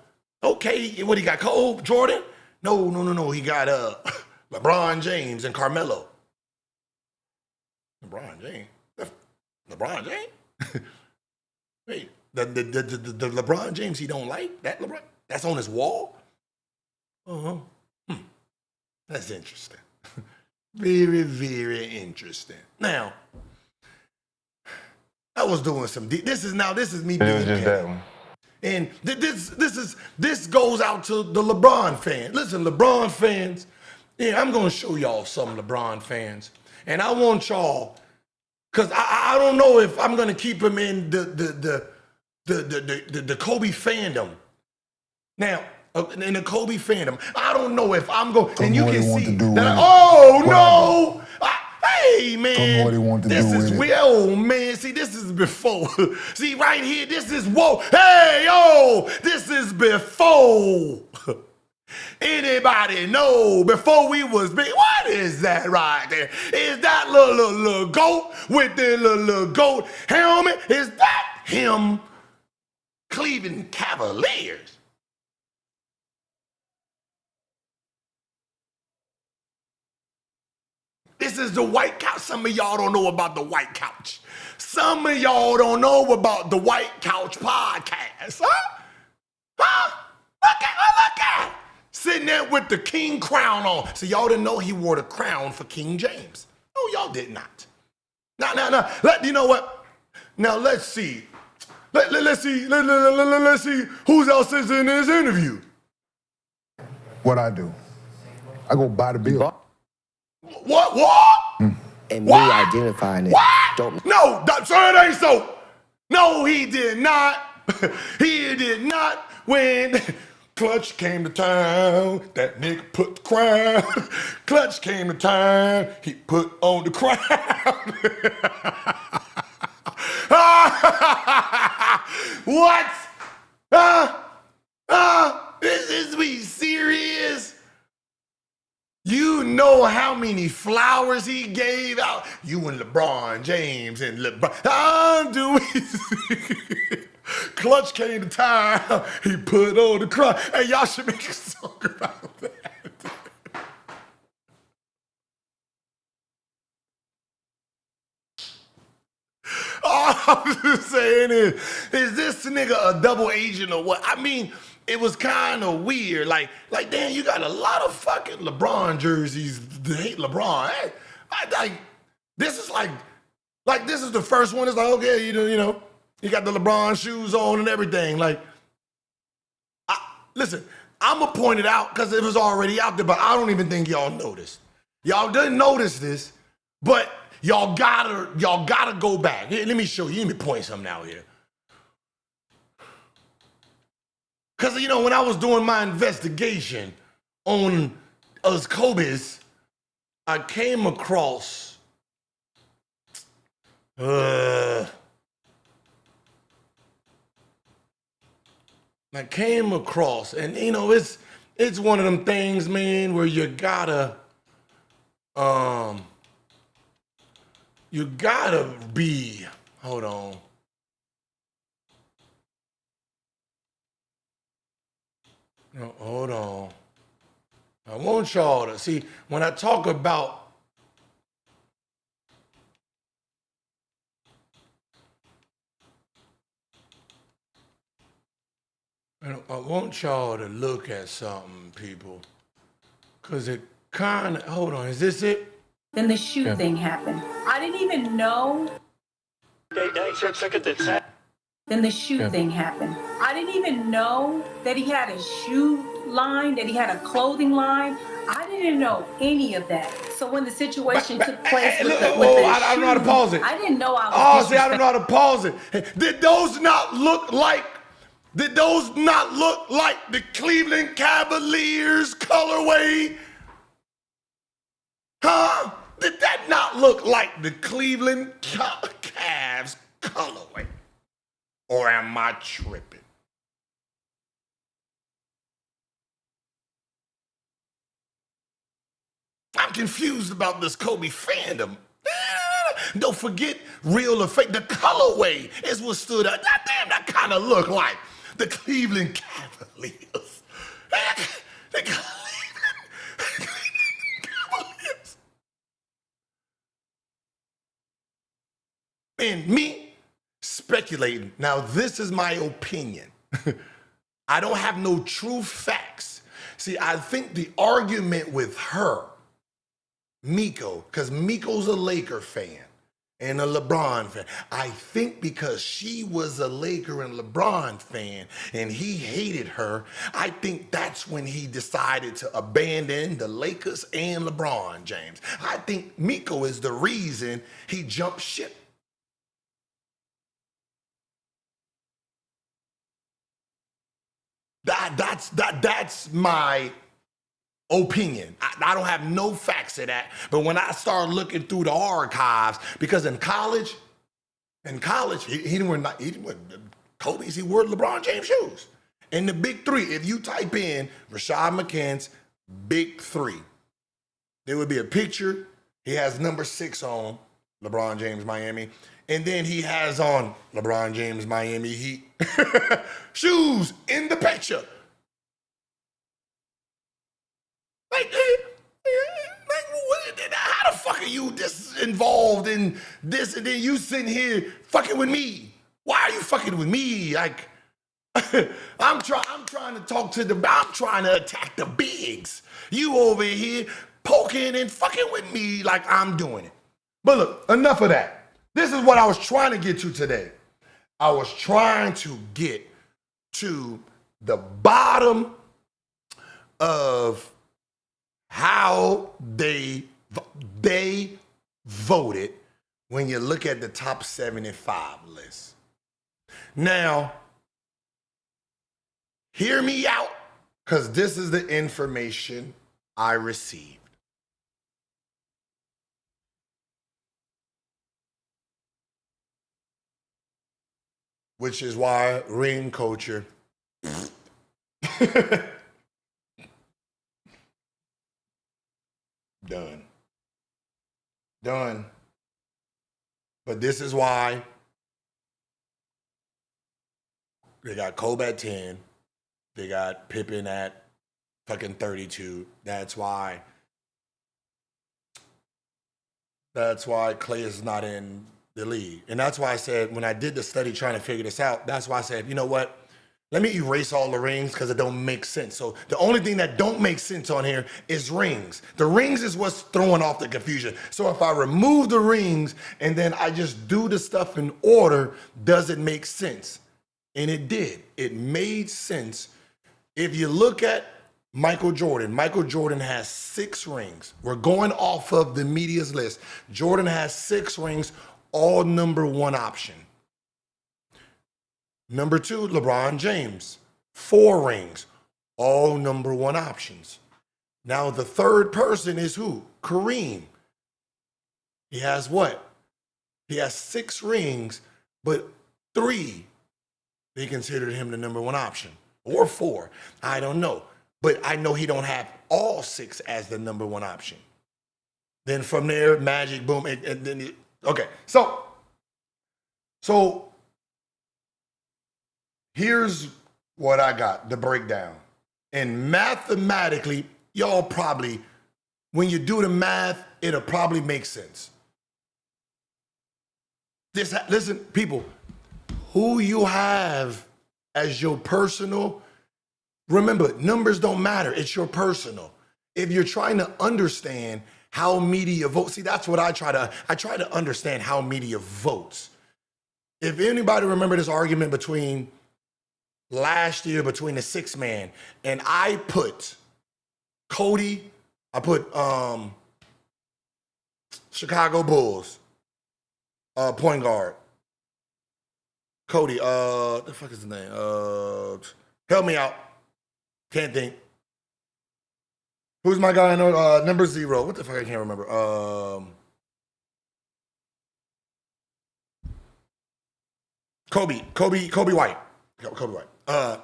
Okay, what he got? Kobe, Jordan? No. He got LeBron James and Carmelo. LeBron James? Wait, the LeBron James he don't like? That LeBron? That's on his wall? Uh-huh. That's interesting. Very, very interesting. Now, I was doing some deep. This is me being It was just petty. that one. And this goes out to the LeBron fans. Listen, LeBron fans, yeah, I'm gonna show y'all some LeBron fans. And I want y'all, because I don't know if I'm gonna keep him in the Kobe fandom. Now, in the Kobe fandom, I don't know if I'm going, and you can see that, no! Hey, man, this is weird. Oh, man, see, this is before. See, right here, this is, whoa, hey, yo, this is before. Anybody know before we was big? What is that right there? Is that little goat with the little goat helmet? Is that him? Cleveland Cavaliers. This is the white couch. Some of y'all don't know about the white couch. Some of y'all don't know about the White Couch podcast. Huh? Huh? Look at. Sitting there with the king crown on. So y'all didn't know he wore the crown for King James. No, y'all did not. No. You know what? Now let's see. Let's see who else is in this interview. What I do? I go buy the bill. What? And me identifying it. What? No, sir, it ain't so. No, he did not. He did not. When Clutch came to town, that nigga put the crown. Clutch came to town, he put on the crown. What? Is we serious? You know how many flowers he gave out? You and LeBron James and LeBron. Clutch came to town, he put on the crown. Hey, y'all should make a song about that. All I'm just saying is this nigga a double agent or what? I mean, it was kind of weird. Like, damn, you got a lot of fucking LeBron jerseys that hate LeBron. This is this is the first one. It's like, okay, you know, you got the LeBron shoes on and everything. Like, listen, I'm gonna point it out because it was already out there, but I don't even think y'all noticed. Y'all didn't notice this, but y'all gotta go back. Here, let me show you. Let me point something out here. Because, you know, when I was doing my investigation on us Kobe's, I came across, and you know, it's one of them things, man, where you gotta be, hold on. No, hold on. I want y'all to see, when I talk about I want y'all to look at something, people. Because it kind of, hold on, is this it? Then the shoe thing happened. I didn't even know. Then the shoe thing happened. I didn't even know that he had a shoe line, that he had a clothing line. I didn't know any of that. So when the situation took place with the shoe, I don't know how to pause it. I didn't know I was. Oh, see, I don't know how to pause it. Did those not look like the Cleveland Cavaliers colorway? Huh? Did that not look like the Cleveland Cavs colorway? Or am I tripping? I'm confused about this Kobe fandom. Don't forget, real or fake, the colorway is what stood out. Damn, that kind of looked like the Cleveland Cavaliers. The Cleveland Cavaliers. And me speculating. Now, this is my opinion. I don't have no true facts. See, I think the argument with her Miko, because Miko's a Laker fan and a LeBron fan. I think because she was a Laker and LeBron fan and he hated her, I think that's when he decided to abandon the Lakers and LeBron James. I think Miko is the reason he jumped ship. That's my opinion. I don't have no facts of that. But when I start looking through the archives, because in college, he didn't wear Kobe's, he wore LeBron James shoes. And the big three, if you type in Rashad Mccants, big three, there would be a picture. He has number 6 on, LeBron James, Miami. And then he has on LeBron James, Miami Heat shoes in the picture. Like, how the fuck are you this involved in this, and then you sitting here fucking with me? Why are you fucking with me? Like, I'm trying to talk to I'm trying to attack the bigs. You over here poking and fucking with me like I'm doing it. But look, enough of that. This is what I was trying to get to today. I was trying to get to the bottom of how they voted when you look at the top 75 list. Now, hear me out, because this is the information I received. Which is why ring culture. Done. But this is why they got Kobe at 10. They got Pippen at fucking 32. That's why Clay is not in the league. And that's why I said, when I did the study trying to figure this out, that's why I said, you know what? Let me erase all the rings because it don't make sense. So the only thing that don't make sense on here is rings. The rings is what's throwing off the confusion. So if I remove the rings and then I just do the stuff in order, does it make sense? And it did. It made sense. If you look at Michael Jordan has 6 rings. We're going off of the media's list. Jordan has 6 rings, all number 1 option. Number 2, LeBron James, 4 rings, all number 1 options. Now the third person is who? Kareem. He has what? He has 6 rings, but 3, they considered him the number 1 option. Or 4, I don't know. But I know he don't have all 6 as the number 1 option. Then from there, Magic, boom, and then, okay. So here's what I got, the breakdown. And mathematically, y'all probably, when you do the math, it'll probably make sense. Listen, people, who you have as your personal, remember, numbers don't matter. It's your personal. If you're trying to understand how media votes, see, that's what I try to understand how media votes. If anybody remember this argument between last year between the 6-man, and I put Cody, I put Chicago Bulls point guard. Cody, the fuck is his name? Help me out. Can't think. Who's my guy? Number 0. What the fuck? I can't remember. Kobe White. Kobe White.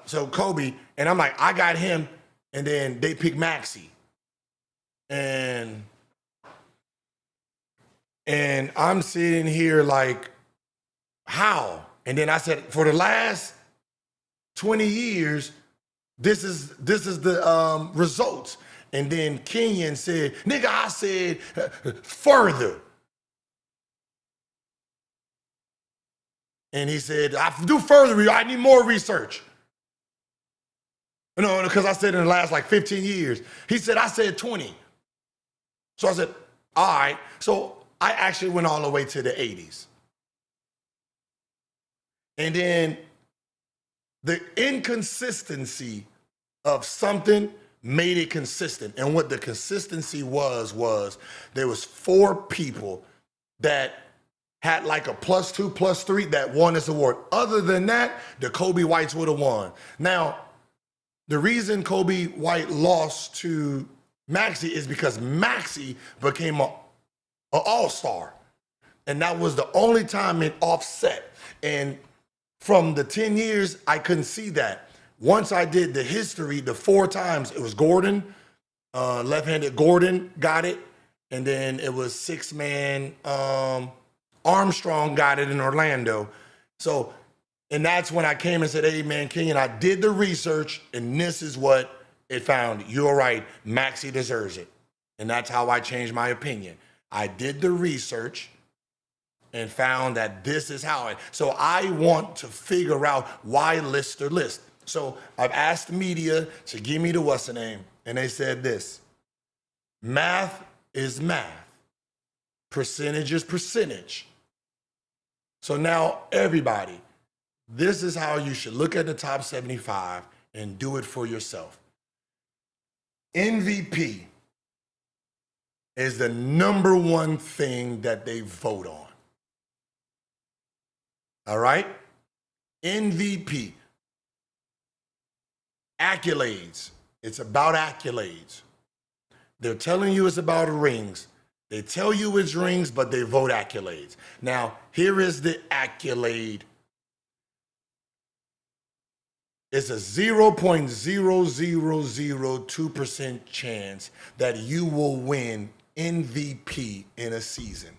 So Kobe, and I'm like, I got him, and then they pick Maxey. And I'm sitting here like, how? And then I said, for the last 20 years, this is the results. And then Kenyon said, nigga, I said further. And he said, I do further, I need more research. No, because I said in the last like 15 years. He said, I said 20. So I said, All right, so I actually went all the way to the 80s. And then the inconsistency of something made it consistent. And what the consistency was there was 4 people that had like a +2, +3 that won this award. Other than that, the Kobe Whites would have won. Now, the reason Kobe White lost to Maxey is because Maxey became an all-star. And that was the only time it offset. And from the 10 years, I couldn't see that. Once I did the history, the 4 times, it was Gordon, left-handed Gordon got it. And then it was 6-man Armstrong got it in Orlando. So, and that's when I came and said, hey, man, Kenyon, I did the research, and this is what it found. You're right. Maxey deserves it. And that's how I changed my opinion. I did the research and found that this is how it. So I want to figure out why Lister list. So I've asked the media to give me the what's the name, and they said this. Math is math. Percentage is percentage. So now everybody, this is how you should look at the top 75 and do it for yourself. MVP is the number one thing that they vote on. All right? MVP. Accolades. It's about accolades. They're telling you it's about rings. They tell you it's rings, but they vote accolades. Now, here is the accolade. It's a 0.0002% chance that you will win MVP in a season.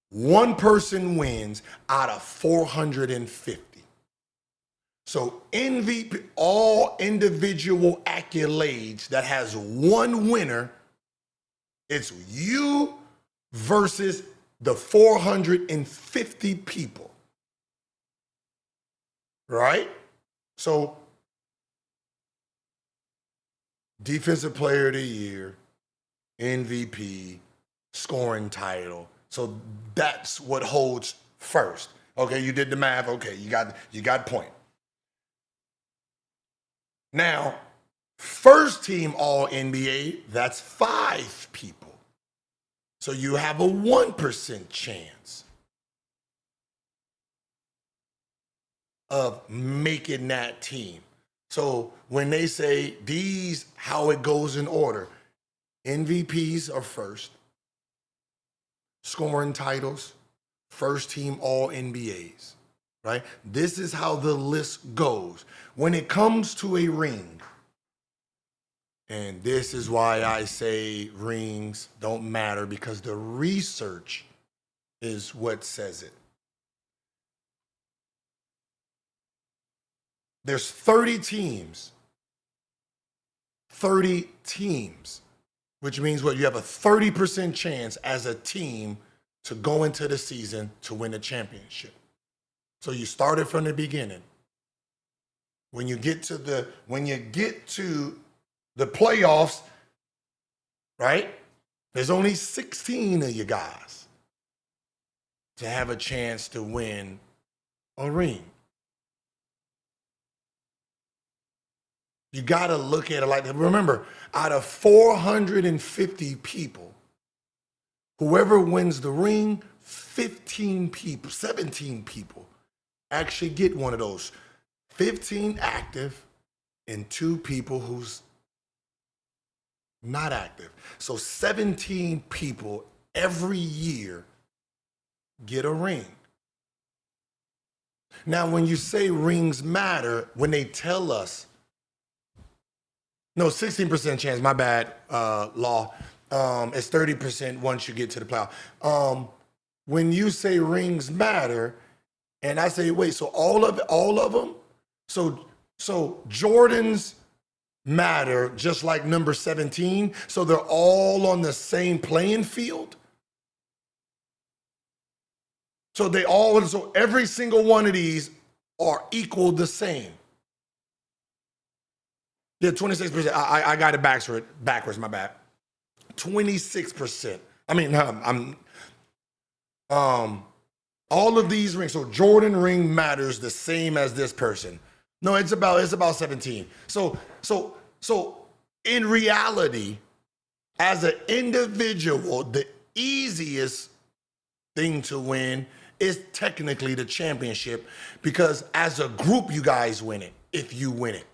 One person wins out of 450. So MVP, all individual accolades that has one winner, it's you versus the 450 people. Right? So, Defensive Player of the Year, MVP, scoring title. So that's what holds first. Okay, you did the math. Okay, you got point. Now, first team All-NBA, that's 5 people. So you have a 1% chance of making that team. So when they say these, how it goes in order, MVPs are first, scoring titles, first team All-NBAs, right? This is how the list goes. When it comes to a ring, and this is why I say rings don't matter, because the research is what says it. There's 30 teams. 30 teams, which means what? You have a 30% chance as a team to go into the season to win a championship. So you started from the beginning. When you get to the playoffs, right? There's only 16 of you guys to have a chance to win a ring. You got to look at it like that. Remember, out of 450 people, whoever wins the ring, 15 people, 17 people actually get one of those. 15 active and 2 people who's not active. So 17 people every year get a ring. Now, when you say rings matter, when they tell us, no, 16% chance, my bad, Law. It's 30% once you get to the playoff. When you say rings matter, and I say, wait, so all of them? So Jordans matter just like number 17, so they're all on the same playing field? So every single one of these are equal the same. Yeah, 26%. I got it backwards, my bad. 26%. all of these rings. So Jordan ring matters the same as this person. No, it's about 17. So in reality, as an individual, the easiest thing to win is technically the championship, because as a group, you guys win it if you win it.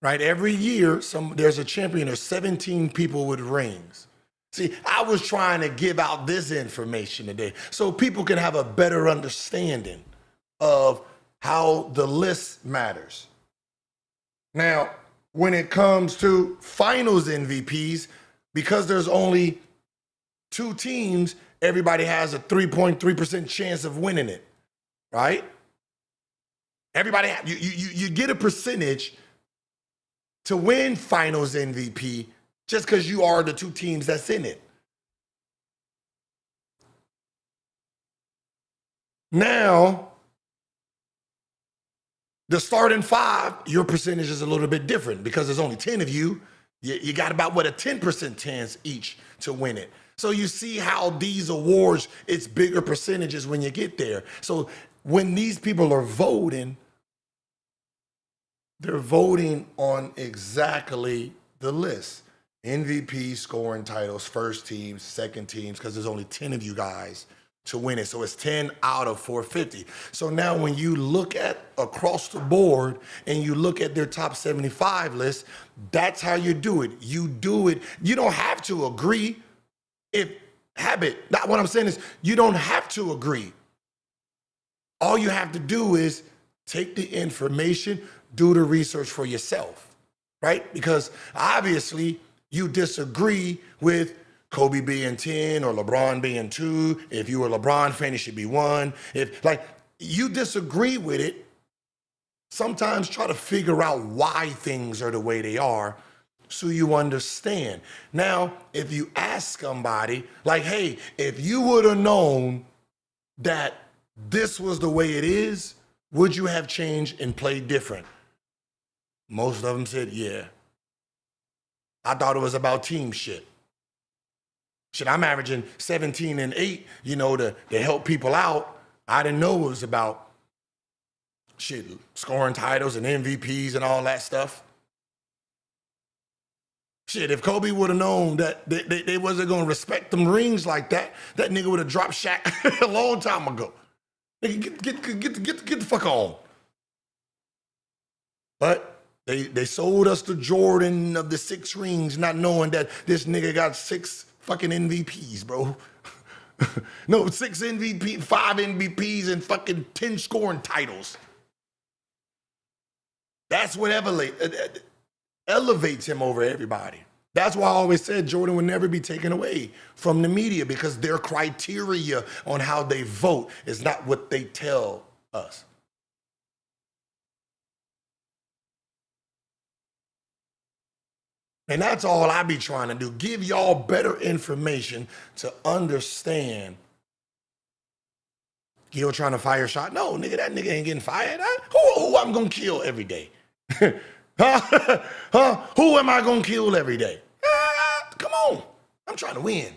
Right? Every year, there's a champion. There's 17 people with rings. See, I was trying to give out this information today so people can have a better understanding of how the list matters. Now, when it comes to finals MVPs, because there's only 2 teams, everybody has a 3.3% chance of winning it, right? Everybody, you get a percentage to win finals MVP just because you are the 2 teams that's in it. Now, the starting 5, your percentage is a little bit different because there's only 10 of you. You got about, a 10% chance each to win it. So you see how these awards, it's bigger percentages when you get there. So when these people are voting, they're voting on exactly the list. MVP, scoring titles, first teams, second teams, because there's only 10 of you guys to win it. So it's 10 out of 450. So now when you look at across the board and you look at their top 75 list, that's how you do it. You do it. You don't have to agree. What I'm saying is you don't have to agree. All you have to do is take the information, do the research for yourself, right? Because obviously you disagree with Kobe being 10 or LeBron being 2. If you were a LeBron fan, it should be 1. If you disagree with it, sometimes try to figure out why things are the way they are so you understand. Now, if you ask somebody, like, hey, if you would have known that this was the way it is, would you have changed and played different? Most of them said, yeah. I thought it was about team shit. Shit, I'm averaging 17 and 8, to help people out. I didn't know it was about shit, scoring titles and MVPs and all that stuff. Shit, if Kobe would have known that they wasn't going to respect them rings like that, that nigga would have dropped Shaq a long time ago. Nigga, get the fuck on. But they sold us the Jordan of the 6 rings, not knowing that this nigga got 6 fucking MVPs, bro. No, 6 MVP, 5 MVPs, and fucking 10 scoring titles. That's what elevates him over everybody. That's why I always said Jordan would never be taken away from the media, because their criteria on how they vote is not what they tell us. And that's all I be trying to do. Give y'all better information to understand. Gil trying to fire a shot? No, nigga, that nigga ain't getting fired. Who I'm going to kill every day? Huh? Who am I going to kill every day? Come on. I'm trying to win.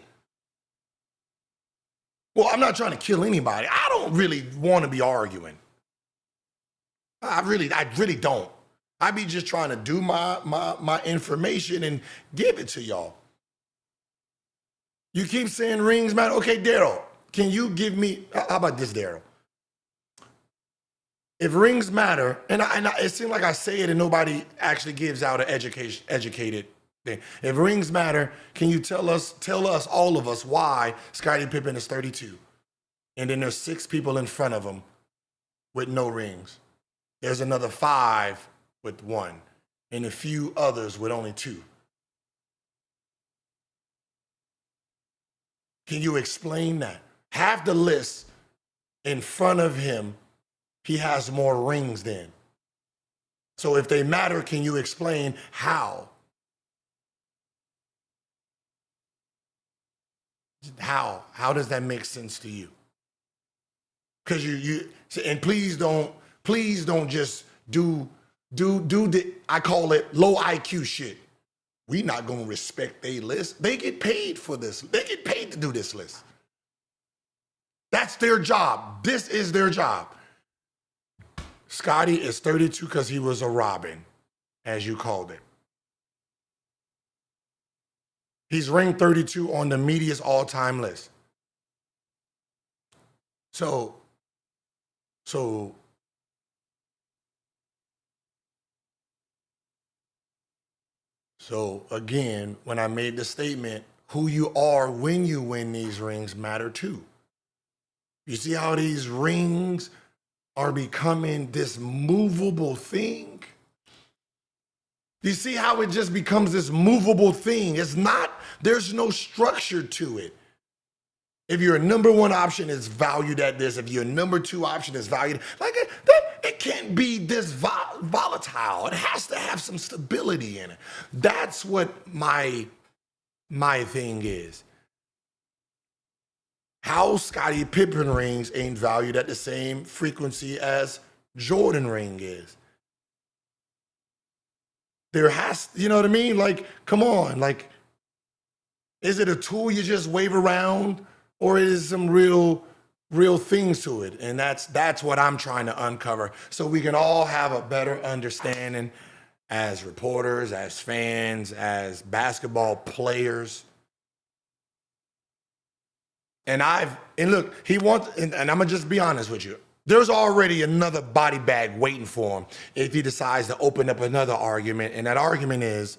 Well, I'm not trying to kill anybody. I don't really want to be arguing. I really don't. I be just trying to do my information and give it to y'all. You keep saying rings matter. Okay, Daryl, can you give me, how about this, Daryl? If rings matter, and it seems like I say it and nobody actually gives out an educated thing. If rings matter, can you tell us, all of us, why Scottie Pippen is 32? And then there's 6 people in front of him with no rings. There's another 5 with 1, and a few others with only 2. Can you explain that? Half the list in front of him, he has more rings than. So if they matter, can you explain how? How does that make sense to you? Because and please don't just do the, I call it low IQ shit. we not going to respect their list. They get paid for this. They get paid to do this list. That's their job. This is their job. Scotty is 32 because he was a Robin, as you called it. He's ranked 32 on the media's all-time list. So again, when I made the statement, who you are when you win these rings matter too. You see how these rings are becoming this movable thing? You see how it just becomes this movable thing? It's not, there's no structure to it. If your number one option is valued at this, if your number two option is valued, like it can't be this volatile. It has to have some stability in it. That's what my thing is. How Scottie Pippen rings ain't valued at the same frequency as Jordan ring is. There has, you know what I mean? Like, come on, like, is it a tool you just wave around, or is some real things to it? And that's what I'm trying to uncover, so we can all have a better understanding as reporters, as fans, as basketball players. And look, he wants, and I'm gonna just be honest with you. There's already another body bag waiting for him if he decides to open up another argument. And that argument is,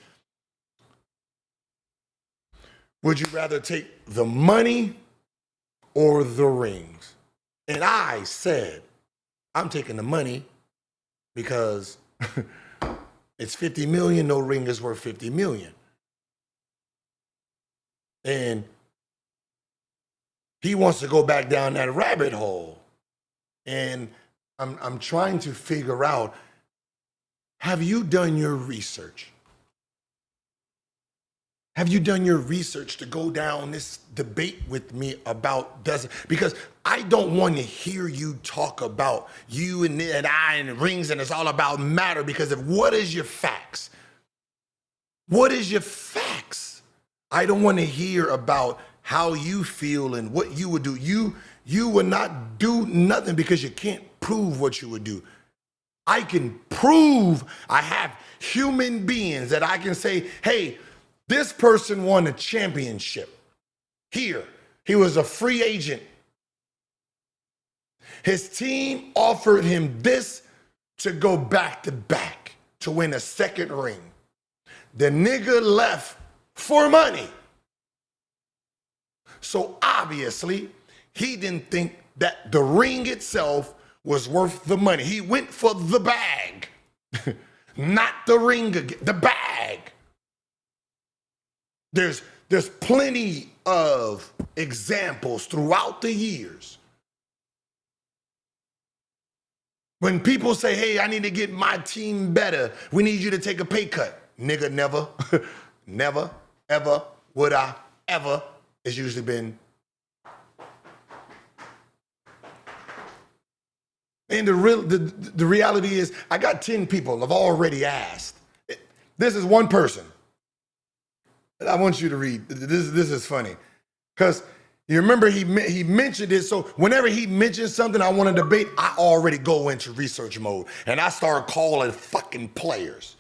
would you rather take the money or the rings? And I said, I'm taking the money because it's 50 million, no ring is worth 50 million. And he wants to go back down that rabbit hole. And I'm trying to figure out, have you done your research? Have you done your research to go down this debate with me about because I don't want to hear you talk about you and I and rings and it's all about matter, because what is your facts? What is your facts? I don't want to hear about how you feel and what you would do. You would not do nothing because you can't prove what you would do. I can prove. I have human beings that I can say, hey, this person won a championship. Here, he was a free agent. His team offered him this to go back to back to win a second ring. The nigga left for money. So obviously, he didn't think that the ring itself was worth the money. He went for the bag, not the ring again, the bag. There's plenty of examples throughout the years when people say, hey, I need to get my team better. We need you to take a pay cut. Nigga, never, never, ever, would I, ever. It's usually been. And the reality is, I got 10 people I've already asked. This is one person. I want you to read. This is funny. Because you remember he mentioned it, so whenever he mentions something I want to debate, I already go into research mode. And I start calling fucking players.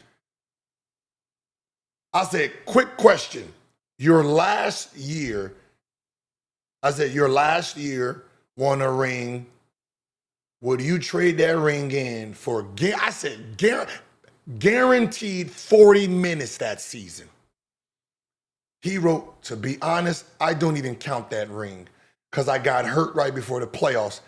I said, quick question. Your last year won a ring. Would you trade that ring in for, I said, guaranteed 40 minutes that season? He wrote, to be honest, I don't even count that ring because I got hurt right before the playoffs.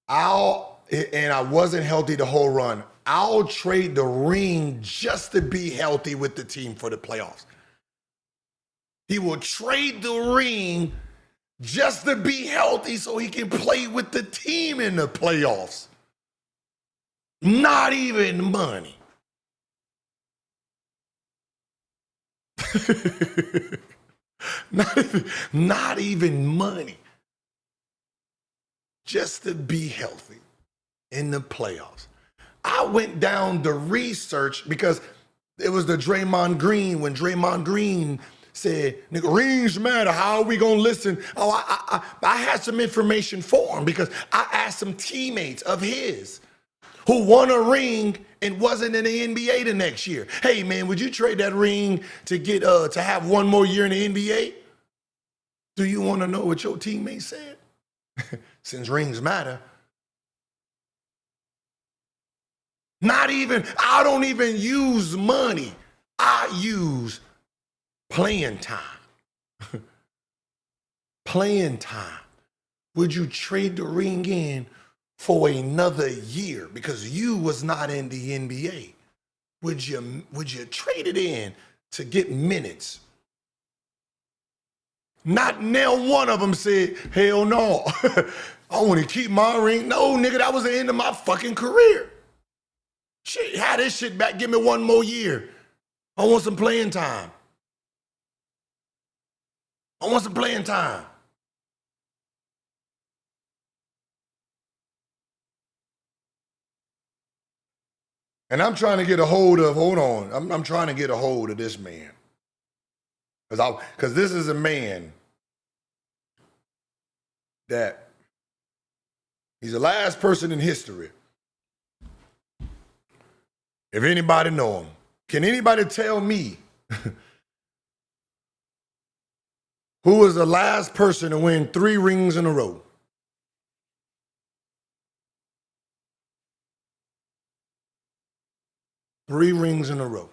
And I wasn't healthy the whole run. I'll trade the ring just to be healthy with the team for the playoffs. He will trade the ring just to be healthy so he can play with the team in the playoffs. Not even money. Not even money. Just to be healthy in the playoffs. I went down the research because It was the Draymond Green when Draymond Green said, nigga, rings matter. How are we going to listen? Oh, I had some information for him because I asked some teammates of his who won a ring and wasn't in the NBA the next year. Hey, man, would you trade that ring to get to have one more year in the NBA? Do you want to know what your teammates said? Since rings matter. I don't even use money. I use playing time. Playing time. Would you trade the ring in for another year because you was not in the NBA? Would you trade it in to get minutes? Not now one of them said, hell no. I want to keep my ring. No, nigga, that was the end of my fucking career. Shit, have this shit back. Give me one more year. I want some playing time. I want some playing time. And I'm trying to get a hold of, I'm trying to get a hold of this man. Because this is a man that he's the last person in history. If anybody know him, can anybody tell me who was the last person to win 3 rings in a row? Three rings in a row.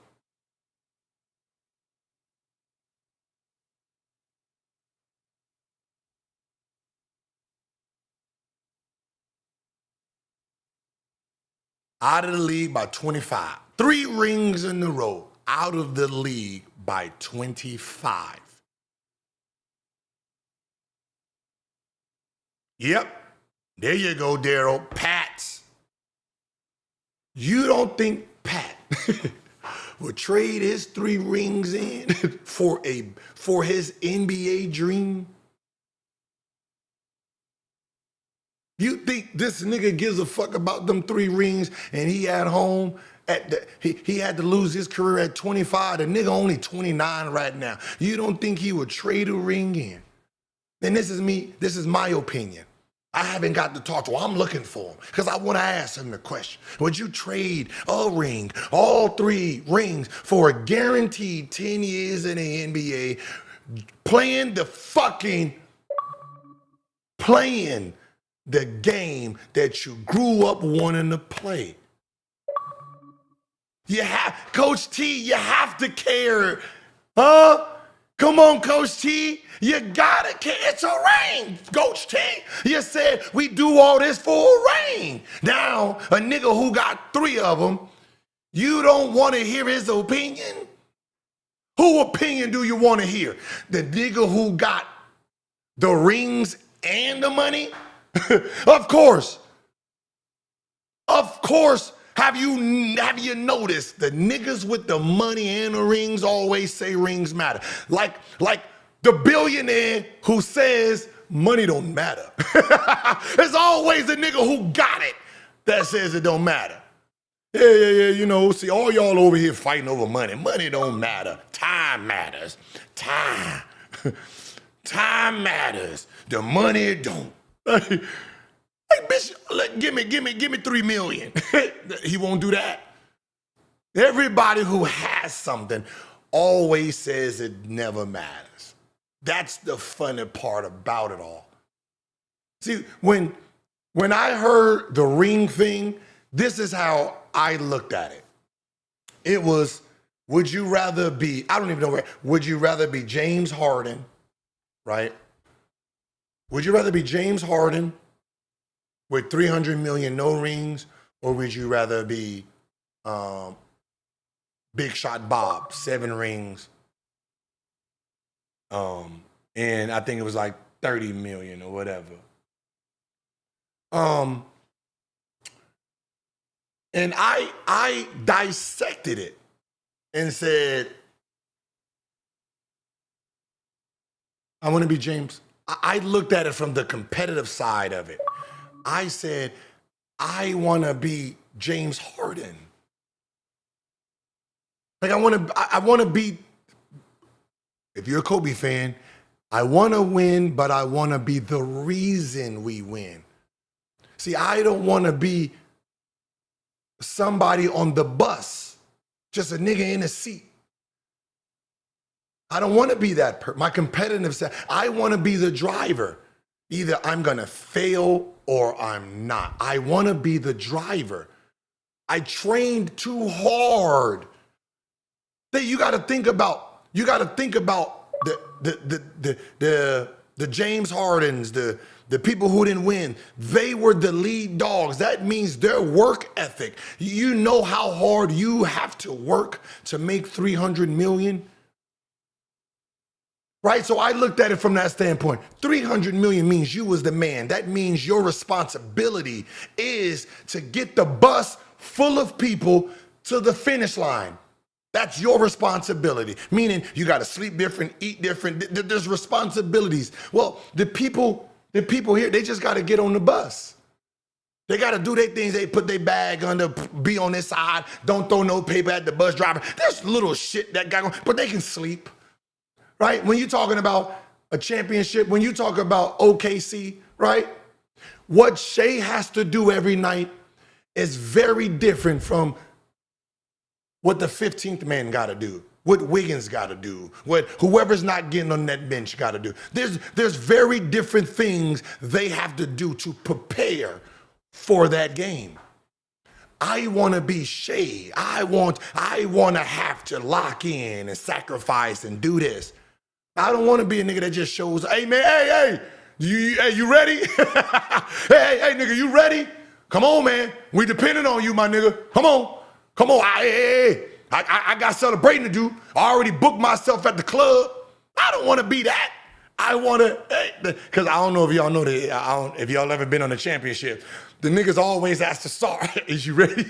Out of the league by 25. 3 rings in a row. Out of the league by 25. Yep. There you go, Daryl. Pats. You don't think Pat would trade his 3 rings in for his NBA dream? You think this nigga gives a fuck about them 3 rings and he at home he had to lose his career at 25. The nigga only 29 right now. You don't think he would trade a ring in? And this is my opinion. I haven't got to talk to him. I'm looking for him because I want to ask him the question. Would you trade a ring, all 3 rings, for a guaranteed 10 years in the NBA, playing the game that you grew up wanting to play? Coach T, you have to care. Huh? Come on, Coach T. You gotta care. It's a ring, Coach T. You said we do all this for a ring. Now, a nigga who got 3 of them, you don't want to hear his opinion? Who opinion do you want to hear? The nigga who got the rings and the money? Of course. Of course. Have you noticed the niggas with the money and the rings always say rings matter? Like the billionaire who says money don't matter. There's always the nigga who got it that says it don't matter. Yeah, you know, see all y'all over here fighting over money. Money don't matter. Time matters. Time. Time matters. The money don't. Hey, bitch, give me 3 million. He won't do that. Everybody who has something always says it never matters. That's the funny part about it all. See, when I heard the ring thing, this is how I looked at it. It was, would you rather be, I don't even know where, would you rather be James Harden, right? Would you rather be James Harden with 300 million no rings, or would you rather be Big Shot Bob, 7 rings, and I think it was like 30 million or whatever. And I dissected it and said, I want to be James. I looked at it from the competitive side of it. I said, I want to be James Harden. Like I want to be. If you're a Kobe fan, I want to win, but I want to be the reason we win. See, I don't want to be somebody on the bus, just a nigga in a seat. I don't want to be that my competitive side. I want to be the driver. Either I'm going to fail or I'm not. I want to be the driver. I trained too hard. You got to think about the James Hardens, the people who didn't win. They were the lead dogs. That means their work ethic. You know how hard you have to work to make $300 million? Right? So I looked at it from that standpoint. $300 million means you was the man. That means your responsibility is to get the bus full of people to the finish line. That's your responsibility. Meaning you got to sleep different, eat different. There's responsibilities. Well, the people here, they just got to get on the bus. They got to do their things. They put their bag under, be on this side. Don't throw no paper at the bus driver. There's little shit that got on, but they can sleep. Right? When you're talking about a championship, when you talk about OKC, right? What Shea has to do every night is very different from what the 15th man got to do, what Wiggins got to do, what whoever's not getting on that bench got to do. There's very different things they have to do to prepare for that game. I want to be Shea. I want to have to lock in and sacrifice and do this. I don't want to be a nigga that just shows, hey man, hey, you ready? hey, nigga, you ready? Come on, man. We depending on you, my nigga. Come on. I got celebrating to do. I already booked myself at the club. I don't want to be that. I want to, because I don't know if y'all know that, if y'all ever been on a championship, the niggas always ask to start, is you ready?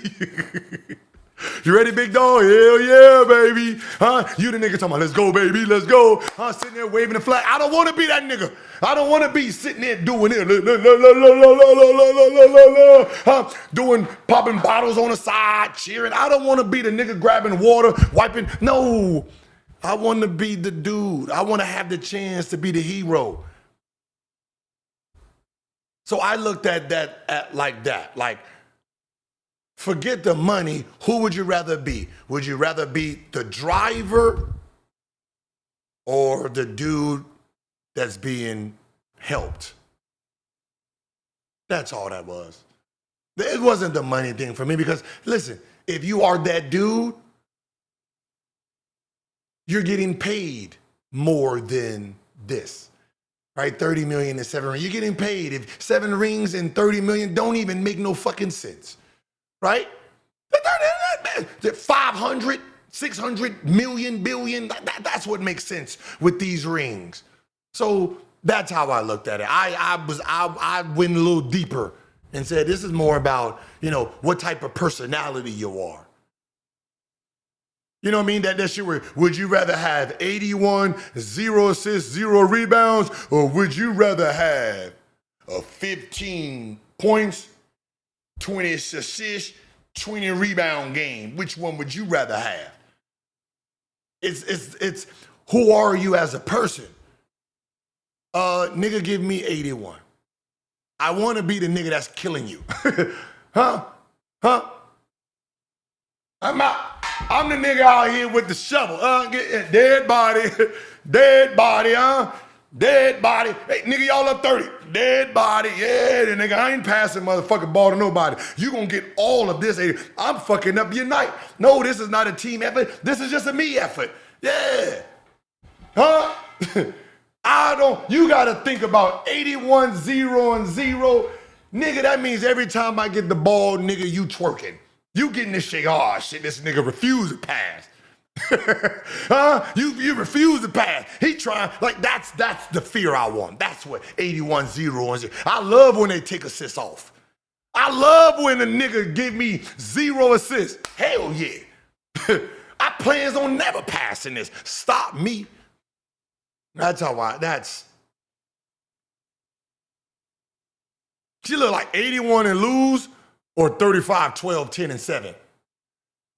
You ready, big dog? Hell yeah, baby. Huh? You the nigga talking about, let's go, baby, let's go. Huh? Sitting there waving the flag. I don't want to be that nigga. I don't want to be sitting there doing it. Huh? Doing, popping bottles on the side, cheering. I don't want to be the nigga grabbing water, wiping. No. I want to be the dude. I want to have the chance to be the hero. So I looked at that like that. Like, forget the money. Who would you rather be? Would you rather be the driver or the dude that's being helped? That's all that was. It wasn't the money thing for me because, listen, if you are that dude, you're getting paid more than this, right? 30 million and 7 rings. You're getting paid. If 7 rings and 30 million don't even make no fucking sense. Right? 500, 600 million, billion, that's what makes sense with these rings. So that's how I looked at it. I went a little deeper and said, this is more about, what type of personality you are. You know what I mean? That shit where, would you rather have 81, 0 assists, 0 rebounds, or would you rather have a 15 points, 20 assists, 20 rebound game? Which one would you rather have? It's who are you as a person? Nigga, give me 81. I want to be the nigga that's killing you. Huh? I'm the nigga out here with the shovel. Dead body, dead body, huh? Dead body. Hey, nigga, y'all up 30. Dead body. Yeah, the nigga, I ain't passing motherfucking ball to nobody. You gonna get all of this. I'm fucking up your night. No, this is not a team effort. This is just a me effort. Yeah. Huh? You gotta think about 81, 0, and 0. Nigga, that means every time I get the ball, nigga, you twerking. You getting this shit, oh shit, this nigga refused to pass. Huh? You refuse to pass. He trying, like that's the fear I want. That's what 81, 0, and 0. I love when they take assists off. I love when a nigga give me 0 assists. Hell yeah. I plans on never passing this. Stop me. That's how she look like 81 and lose or 35, 12, 10, and 7.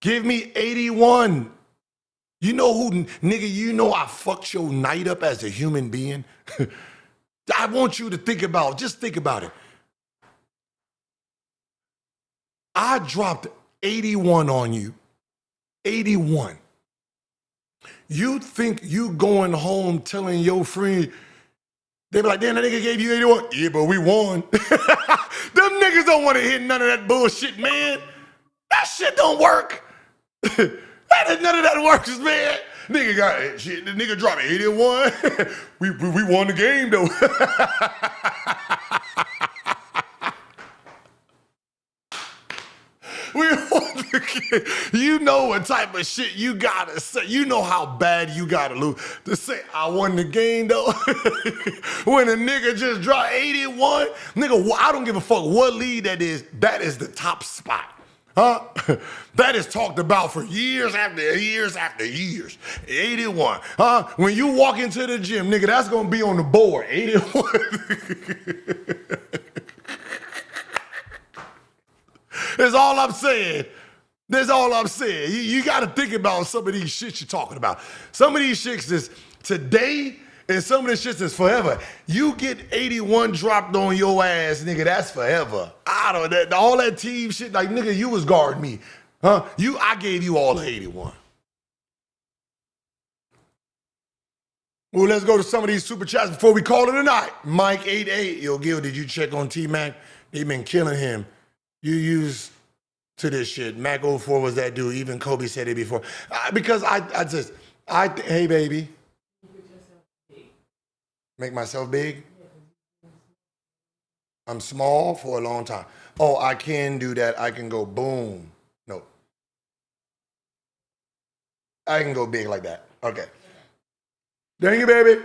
Give me 81 You know who, nigga, you know I fucked your night up as a human being? I want you to just think about it. I dropped 81 on you. 81. You think you going home telling your friend, they be like, damn, that nigga gave you 81. Yeah, but we won. Them niggas don't want to hear none of that bullshit, man. That shit don't work. None of that works, man. Nigga got shit. The nigga dropped 81. we won the game though. We won the game. You know what type of shit you gotta say. You know how bad you gotta lose to say I won the game though. When a nigga just dropped 81, nigga, I don't give a fuck what league that is. That is the top spot. Huh? That is talked about for years after years after years. 81. Huh? When you walk into the gym, nigga, that's gonna be on the board. 81. That's all I'm saying. That's all I'm saying. You gotta think about some of these shits you're talking about. Some of these shits is today, and some of the shits is forever. You get 81 dropped on your ass, nigga, that's forever. I don't know, all that team shit, like, nigga, you was guarding me. Huh? I gave you all the 81. Well, let's go to some of these super chats before we call it a night. Mike 88, yo, Gil, did you check on T-Mac? They've been killing him. You used to this shit. Mac 04 was that dude. Even Kobe said it before. Because hey, baby. Make myself big? I'm small for a long time. Oh, I can do that. I can go boom. No. I can go big like that. Okay. Thank you, baby.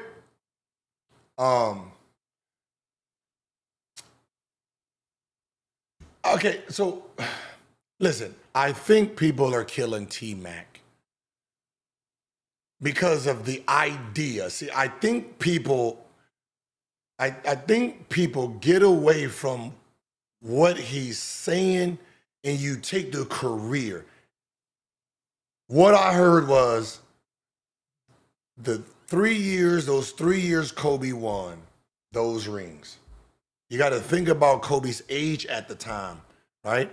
Okay, so listen, I think people are killing T-Mac because of the idea. See, I think people get away from what he's saying and you take the career. What I heard was those 3 years Kobe won those rings. You got to think about Kobe's age at the time, right?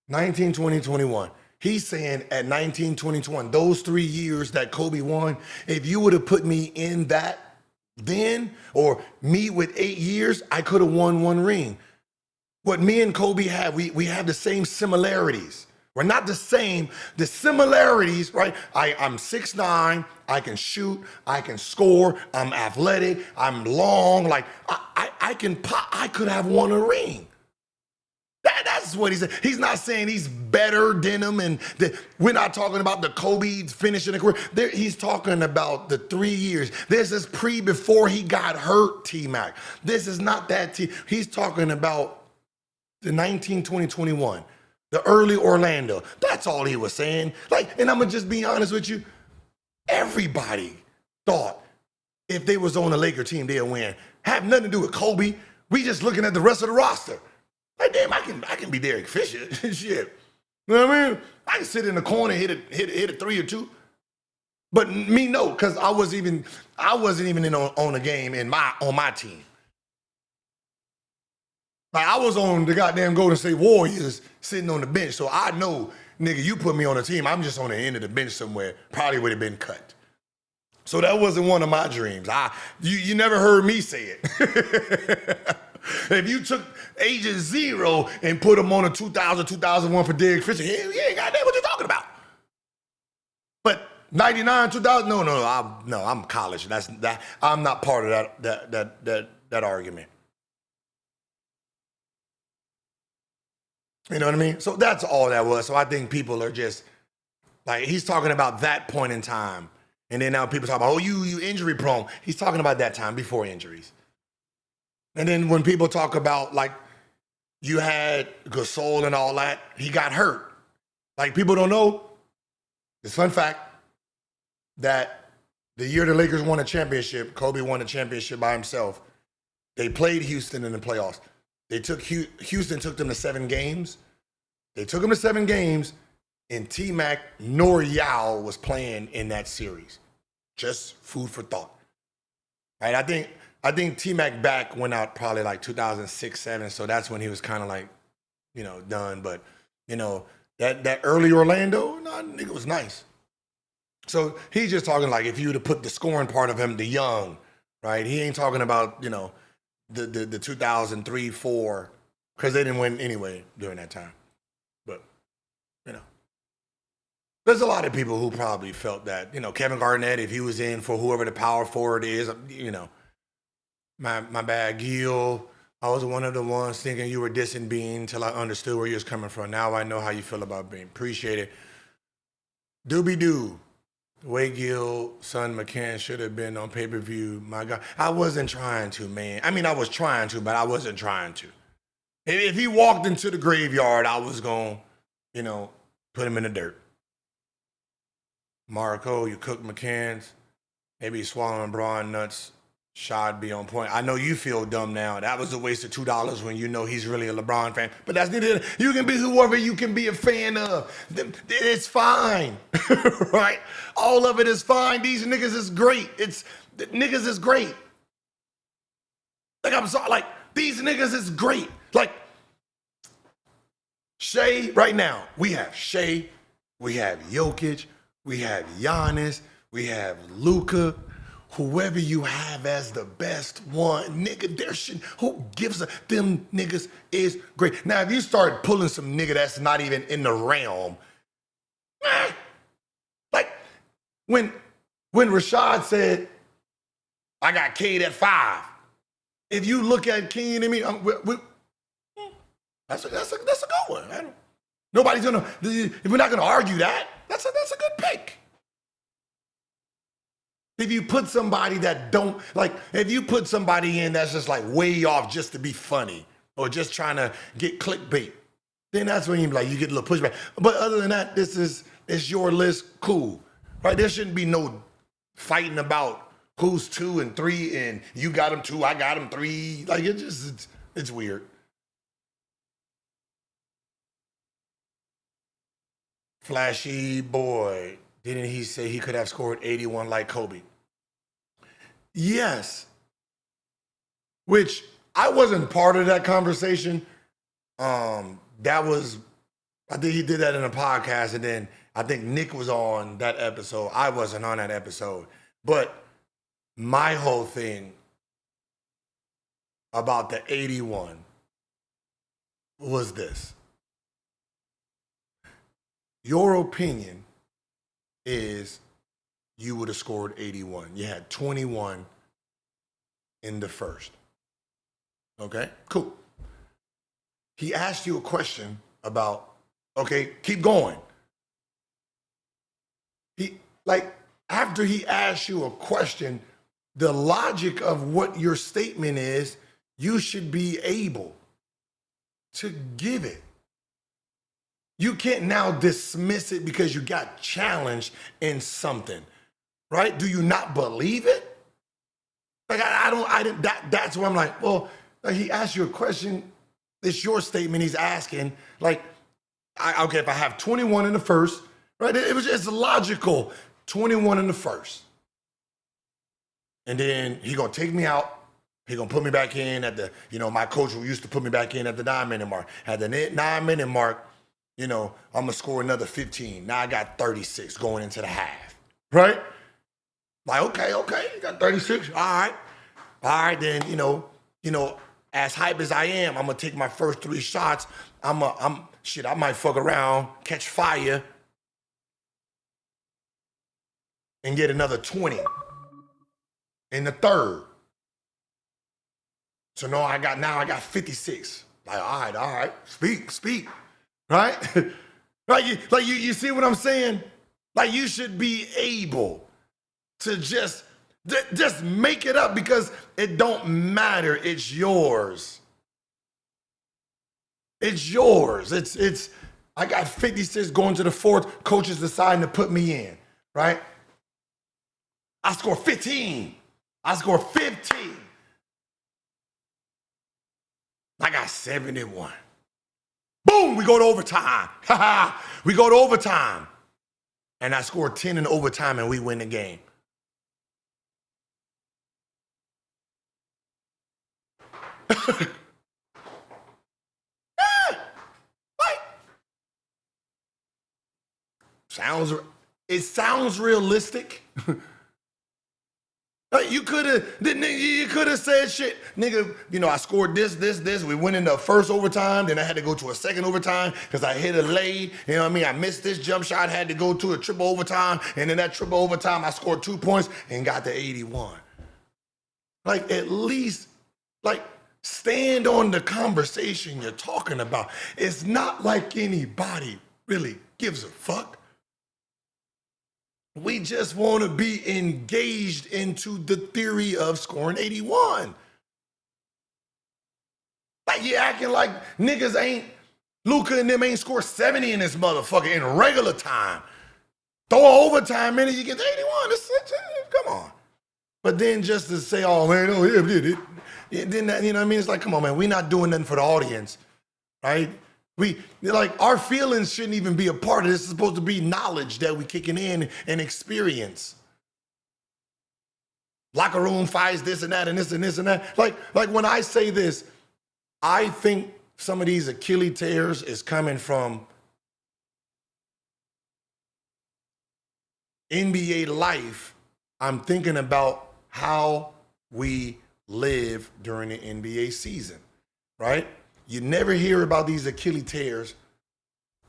19, 20, 21. He's saying at 19, 20, 21, those 3 years that Kobe won, if you would have put me in that then, or me with 8 years, I could have won 1 ring. What me and Kobe have, we have the same similarities. We're not the same. The similarities, right? I'm 6'9", I can shoot, I can score, I'm athletic, I'm long, like I could have won a ring. That's what he said. He's not saying he's better than him, and we're not talking about the Kobe finishing the career. He's talking about the 3 years. This is before he got hurt, T-Mac. This is not that He's talking about the 19, 20, 21. The early Orlando. That's all he was saying. Like, and I'm gonna just be honest with you. Everybody thought if they was on the Laker team, they'd win. Have nothing to do with Kobe. We just looking at the rest of the roster. Like, damn, I can be Derek Fisher. Shit. You know what I mean? I can sit in the corner and hit a 3 or 2. But me, no, because I wasn't even in on the game on my team. Like, I was on the goddamn Golden State Warriors sitting on the bench, so I know, nigga, you put me on a team, I'm just on the end of the bench somewhere, probably would have been cut. So that wasn't one of my dreams. You never heard me say it. If you took Agent Zero and put him on a 2000, 2001 for Derek Fisher, he ain't goddamn what you talking about. But 99, 2000, no, I'm college. I'm not part of that argument. You know what I mean? So that's all that was. So I think people are just, like, he's talking about that point in time. And then now people talk about, oh, you injury prone. He's talking about that time before injuries. And then when people talk about, like, you had Gasol and all that, he got hurt. Like, people don't know, it's a fun fact, that the year the Lakers won a championship, Kobe won a championship by himself. They played Houston in the playoffs. Houston took them to 7 games. They took them to 7 games, and T-Mac nor Yao was playing in that series. Just food for thought. Right? I think T-Mac back went out probably like 2006, 7, so that's when he was kind of like, done. But, that early Orlando, nigga was nice. So he's just talking like if you were to put the scoring part of him to Young, right? He ain't talking about, the 2003, 4, because they didn't win anyway during that time. But, there's a lot of people who probably felt that, Kevin Garnett, if he was in for whoever the power forward is, my bad, Gil. I was one of the ones thinking you were dissing Bean until I understood where you was coming from. Now I know how you feel about Bean. Appreciate it. Doobie-doo. The way Gil, son, McCann should have been on pay-per-view. My God. I wasn't trying to, man. I mean, I was trying to, but I wasn't trying to. If he walked into the graveyard, I was going to, put him in the dirt. Marco, you cook McCann's. Maybe swallowing Braun nuts. Shad be on point. I know you feel dumb now. That was a waste of $2 when you know he's really a LeBron fan. But that's neither. You can be whoever you can be a fan of. It's fine, right? All of it is fine. These niggas is great. Niggas is great. Like, I'm sorry. Like, these niggas is great. Like, Shea, right now, we have Shea, we have Jokic, we have Giannis, we have Luka. Whoever you have as the best one, nigga, there should, who gives a, them niggas is great. Now, if you start pulling some nigga that's not even in the realm, like when Rashad said, I got Cade at 5. If you look at Kenyon and me, that's a good one. Nobody's gonna, if we're not gonna argue that, that's a good pick. If you put somebody that don't, like, if you put somebody in that's just like way off just to be funny or just trying to get clickbait, then that's when you get a little pushback. But other than that, it's your list, cool, right? There shouldn't be no fighting about who's 2 and 3 and you got him 2, I got him 3. Like, it's weird. Flashy boy. Didn't he say he could have scored 81 like Kobe? Yes. Which I wasn't part of that conversation. I think he did that in a podcast, and then I think Nick was on that episode. I wasn't on that episode. But my whole thing about the 81 was this. Your opinion is you would have scored 81. You had 21 in the first. Okay, cool. He asked you a question about, okay, keep going. After he asked you a question, the logic of what your statement is, you should be able to give it. You can't now dismiss it because you got challenged in something, right? Do you not believe it? Like, that's where I'm like, well, like, he asked you a question. It's your statement he's asking. Like, okay, if I have 21 in the first, right? It's logical. 21 in the first. And then he gonna take me out. He gonna put me back in at the, my coach who used to put me back in at the 9-minute mark. At the 9-minute mark, I'm gonna score another 15. Now I got 36 going into the half, right? Like, okay, you got 36. All right, then, as hype as I am, I'm gonna take my first 3 shots. I might fuck around, catch fire, and get another 20 in the third. So now I got 56. Like, all right, speak. Right? like you see what I'm saying? Like, you should be able to just make it up because it don't matter. It's yours. It's yours. It's I got 56 going to the fourth. Coach is deciding to put me in, right? I score 15. I score 15. I got 71. Boom, we go to overtime. We go to overtime. And I scored 10 in overtime and we win the game. It sounds realistic. You could have said shit, nigga. You know, I scored this. We went in the first overtime, then I had to go to a second overtime because I hit a lay. You know what I mean? I missed this jump shot, had to go to a triple overtime, and in that triple overtime, I scored 2 points and got to 81. Like, at least, like, stand on the conversation you're talking about. It's not like anybody really gives a fuck. We just want to be engaged into the theory of scoring 81. Like, you acting like niggas ain't, Luka and them ain't scored 70 in this motherfucker in regular time. Throw an overtime in it, you get to 81. Come on. But then just to say, oh man, oh yeah, did it. Then that, you know what I mean? It's like, come on, man, we're not doing nothing for the audience, right? Our feelings shouldn't even be a part of this. It's supposed to be knowledge that we kicking in and experience. Locker room fights, this and that, and this and this and that. Like when I say this, I think some of these Achilles tears is coming from NBA life. I'm thinking about how we live during the NBA season, right? You never hear about these Achilles tears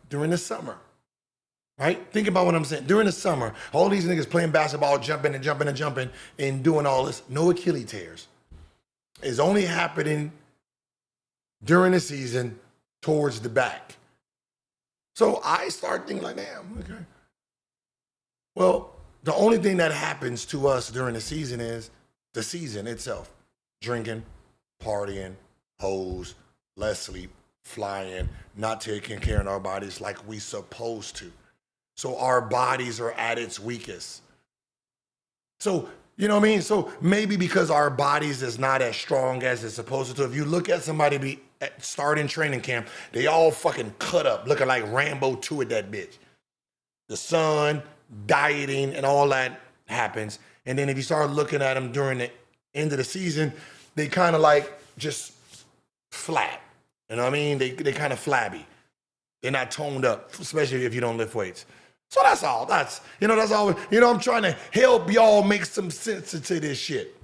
during the summer, right? Think about what I'm saying. During the summer, all these niggas playing basketball, jumping and doing all this. No Achilles tears. It's only happening during the season towards the back. So I start thinking like, damn, okay. Well, the only thing that happens to us during the season is the season itself. Drinking, partying, hoes, less sleep, flying, not taking care of our bodies like we supposed to. So our bodies are at its weakest. So, you know what I mean? So maybe because our bodies is not as strong as it's supposed to. If you look at somebody starting training camp, they all fucking cut up, looking like Rambo 2 at that bitch. The sun, dieting, and all that happens. And then if you start looking at them during the end of the season, they kind of like just flat. You know what I mean? They kind of flabby. They're not toned up, especially if you don't lift weights. So that's all. That's all. I'm trying to help y'all make some sense to this shit.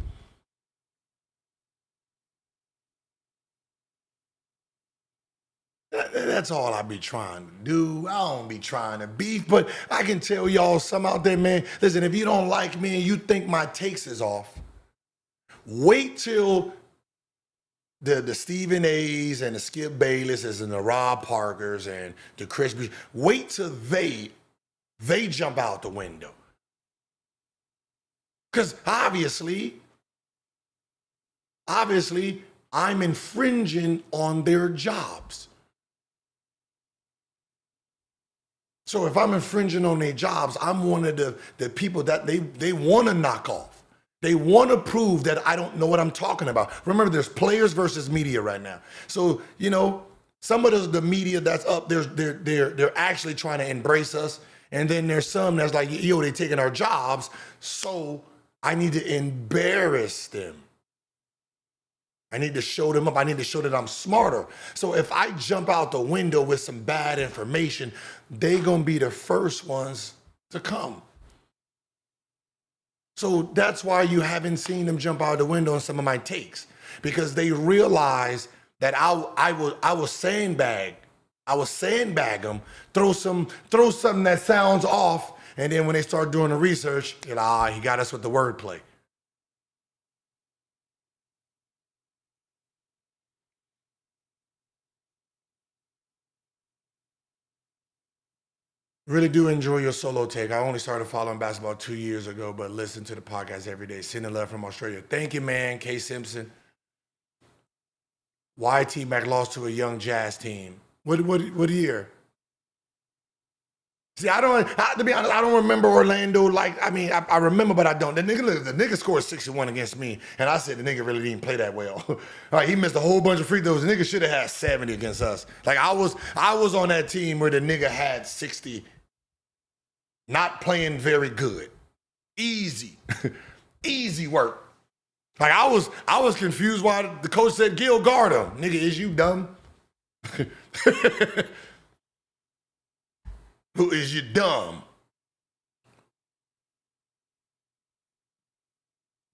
That's all I be trying to do. I don't be trying to beef, but I can tell y'all some out there, man. Listen, if you don't like me and you think my takes is off, wait till the Stephen A's and the Skip Baylesses and the Rob Parkers and the Chris B. Wait till they jump out the window. Because obviously, I'm infringing on their jobs. So if I'm infringing on their jobs, I'm one of the people that they want to knock off. They want to prove that I don't know what I'm talking about. Remember, there's players versus media right now. So, some of the media that's up, they're actually trying to embrace us. And then there's some that's like, yo, they're taking our jobs. So I need to embarrass them. I need to show them up. I need to show that I'm smarter. So if I jump out the window with some bad information, they gonna be the first ones to come. So that's why you haven't seen them jump out the window on some of my takes, because they realize that I will sandbag. I will sandbag them, throw something that sounds off, and then when they start doing the research, he got us with the wordplay. Really do enjoy your solo take. I only started following basketball 2 years ago, but listen to the podcast every day. Sending love from Australia. Thank you, man. K. Simpson. Why T-Mac lost to a young Jazz team? What year? See, to be honest, I don't remember Orlando I remember, but I don't. The nigga scored 61 against me, and I said the nigga really didn't play that well. All right, he missed a whole bunch of free throws. The nigga should have had 70 against us. Like, I was on that team where the nigga had 60, not playing very good. Easy. Easy work. Like, I was confused why the coach said, Gil, guard him. Nigga, is you dumb? Who is you dumb?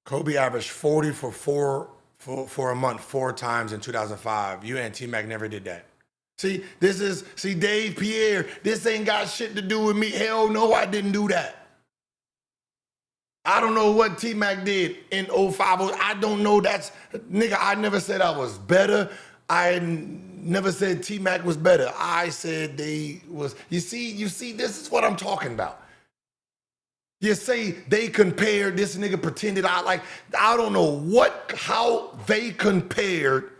Kobe averaged 40 for a month 4 times in 2005. You and T-Mac never did that. See, Dave Pierre, this ain't got shit to do with me. Hell no, I didn't do that. I don't know what T-Mac did in 05. I don't know. Nigga, I never said I was better. I never said T-Mac was better. I said they was. You see, this is what I'm talking about. You say they compared, this nigga pretended I don't know how they compared,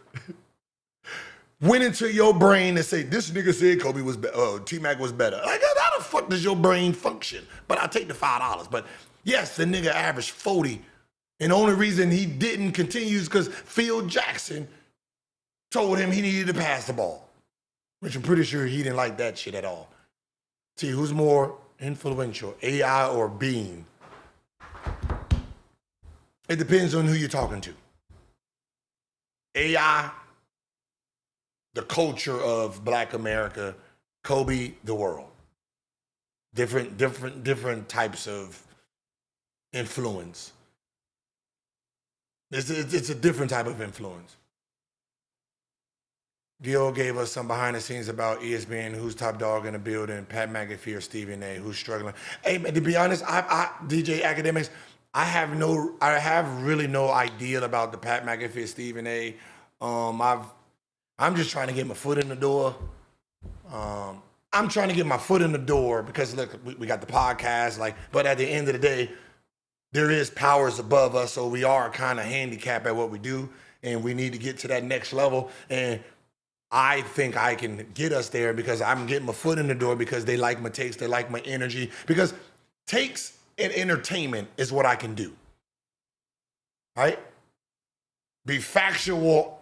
went into your brain and say, this nigga said Kobe was better, T-Mac was better. Like, how the fuck does your brain function? But I'll take the $5. But yes, the nigga averaged 40. And the only reason he didn't continue is because Phil Jackson told him he needed to pass the ball, which I'm pretty sure he didn't like that shit at all. See, who's more influential, AI or Bean? It depends on who you're talking to. AI, the culture of Black America. Kobe, the world. Different types of influence. It's a different type of influence. Gil gave us some behind the scenes about ESPN, who's top dog in the building, Pat McAfee or Stephen A, who's struggling. Hey, man, to be honest, DJ Academics, I have really no idea about the Pat McAfee, Stephen A. I'm just trying to get my foot in the door. I'm trying to get my foot in the door because look, we got the podcast, but at the end of the day, there is powers above us, so we are kind of handicapped at what we do, and we need to get to that next level. And I think I can get us there because I'm getting my foot in the door because they like my takes, they like my energy. Because takes and entertainment is what I can do. Right? Be factual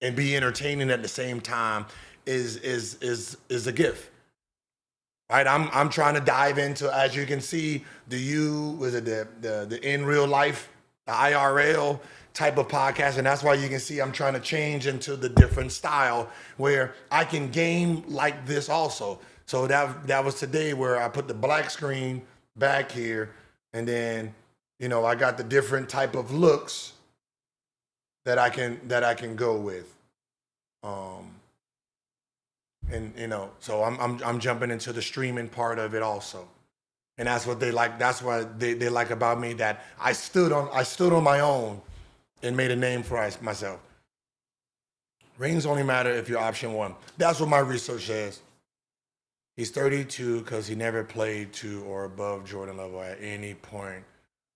and be entertaining at the same time is a gift. Right? I'm trying to dive into, as you can see, the in real life, the IRL type of podcast, and that's why you can see I'm trying to change into the different style where I can game like this also. So that was today where I put the black screen back here, and then I got the different type of looks that I can go with. So I'm jumping into the streaming part of it also. And that's what they like. That's what they like about me, that I stood on my own and made a name for myself. Rings only matter if you're option one. That's what my research says. He's 32 because he never played to or above Jordan level at any point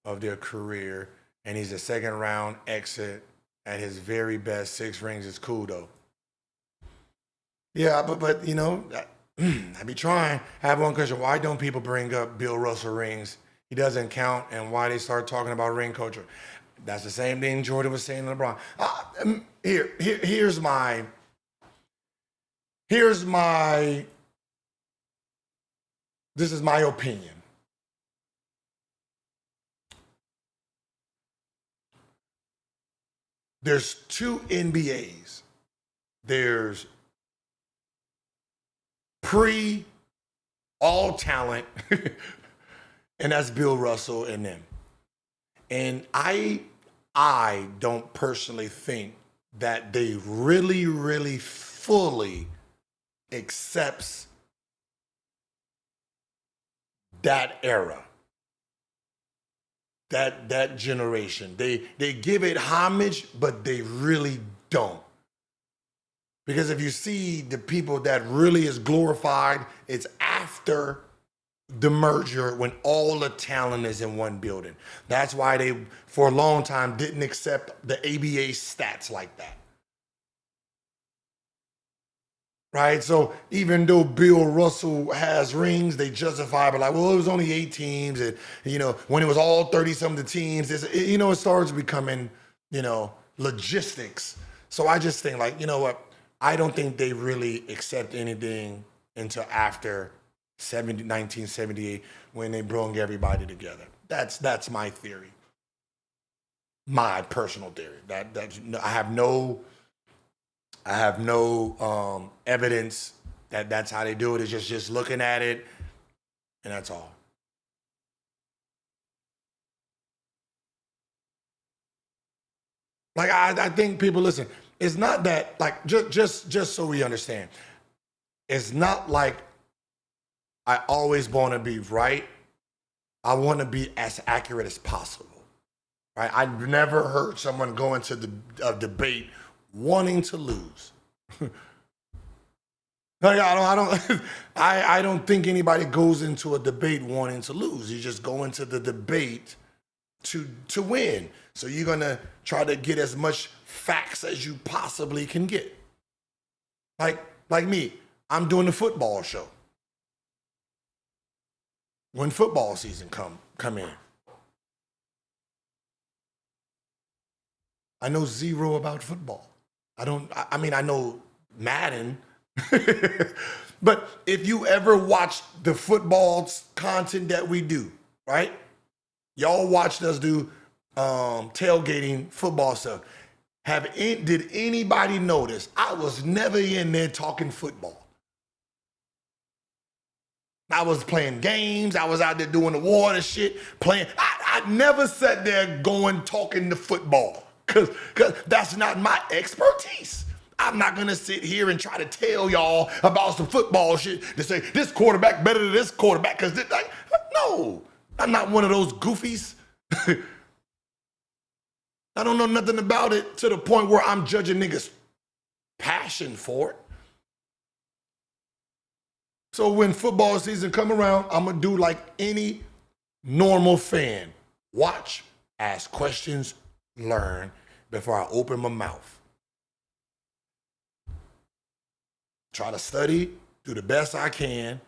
of their career. And he's a second round exit at his very best. 6 rings is cool though. Yeah, but I be trying. I have one question. Why don't people bring up Bill Russell rings? He doesn't count, and why they start talking about ring culture? That's the same thing Jordan was saying to LeBron. Here's my. This is my opinion. There's 2 NBAs. There's all talent, and that's Bill Russell and them. And I don't personally think that they really, really fully accepts that era, that generation. They give it homage, but they really don't. Because if you see the people that really is glorified, it's after the merger when all the talent is in one building. That's why they, for a long time, didn't accept the ABA stats like that. right? So even though Bill Russell has rings, they justify, but like, well, it was only 8 teams, and when it was all 30-something teams, it starts becoming, logistics. So I just think, like, you know what? I don't think they really accept anything until after 1978 when they brought everybody together. That's my theory, my personal theory. I have no evidence that that's how they do it. It's just looking at it, and that's all. Like I think people listen. It's not that, like, just so we understand. It's not like I always want to be right. I want to be as accurate as possible, right? I've never heard someone go into a debate wanting to lose. Like I don't think anybody goes into a debate wanting to lose. You just go into the debate to win. So you're gonna try to get as much facts as you possibly can get. Like me, I'm doing the football show. When football season come in, I know zero about football. I mean, I know Madden, but if you ever watched the football content that we do, right? Y'all watched us do tailgating football stuff. Did anybody notice I was never in there talking football? I was playing games. I was out there doing the water shit, playing. I never sat there talking to football because that's not my expertise. I'm not going to sit here and try to tell y'all about some football shit to say this quarterback better than this quarterback. Because, no, I'm not one of those goofies. I don't know nothing about it to the point where I'm judging niggas' passion for it. So when football season come around, I'm going to do like any normal fan. Watch, ask questions, learn before I open my mouth. Try to study, do the best I can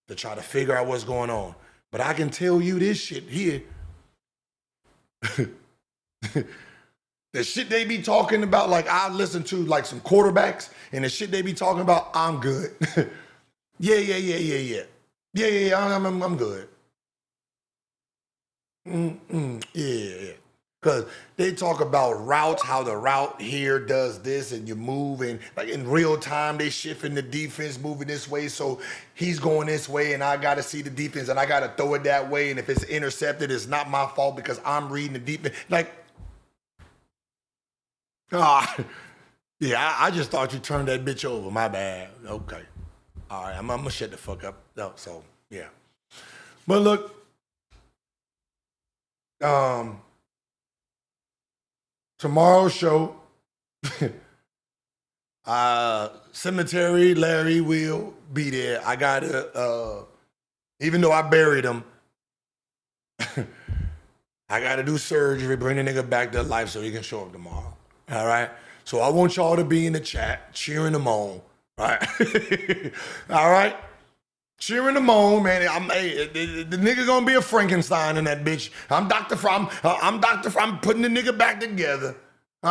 to try to figure out what's going on. But I can tell you this shit here. The shit they be talking about, like I listen to like some quarterbacks, and the shit they be talking about, I'm good. Yeah, I'm good. Yeah. Because they talk about routes, how the route here does this, and you move, and like in real time, they shifting the defense, moving this way, so he's going this way, and I got to see the defense, and I got to throw it that way, and if it's intercepted, it's not my fault because I'm reading the defense. Like, yeah, I just thought you turned that bitch over. My bad. Okay. All right, I'm going to shut the fuck up. No, so, yeah. But look, tomorrow's show, Cemetery Larry will be there. I got to, even though I buried him, I got to do surgery, bring the nigga back to life so he can show up tomorrow. All right? So I want y'all to be in the chat cheering him on. Right. All right. Cheering him on, man. The nigga gonna be a Frankenstein in that bitch. I'm Dr. Fromm. I'm putting the nigga back together.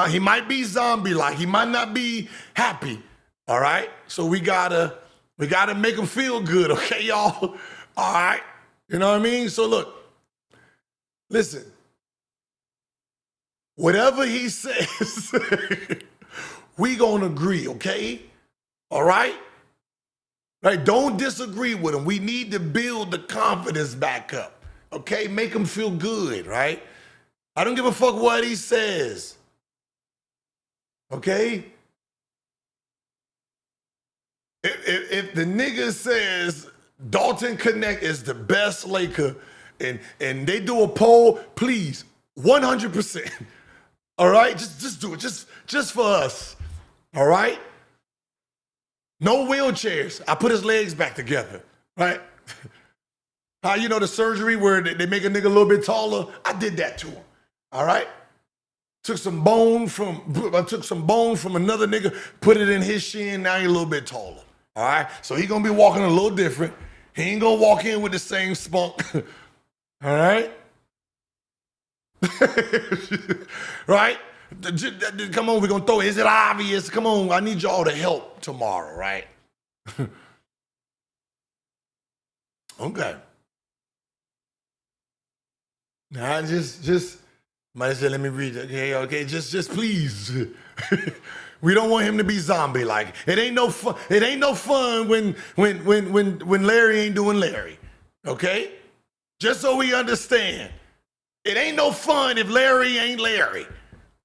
He might be zombie-like. He might not be happy. All right. So we gotta make him feel good, okay, y'all? All right. You know what I mean? So look, listen. Whatever he says, we gonna agree, okay? All right? Right? Don't disagree with him. We need to build the confidence back up. Okay? Make him feel good, right? I don't give a fuck what he says. Okay? If the nigga says Dalton Connect is the best Laker and they do a poll, please, 100%. All right? Just do it. Just for us. All right? No wheelchairs. I put his legs back together, right? How you know the surgery where they make a nigga a little bit taller? I did that to him, all right? Took some bone from another nigga, put it in his shin, now he's a little bit taller, All right? So he going to be walking a little different. He ain't going to walk in with the same spunk. All right? Right? Come on, we're going to throw it. Is it obvious? Come on, I need y'all to help tomorrow, right? Okay. Now, just, might say, let me read it. Okay, just please. We don't want him to be zombie-like. It ain't no fun. It ain't no fun when Larry ain't doing Larry. Okay? Just so we understand. It ain't no fun if Larry ain't Larry.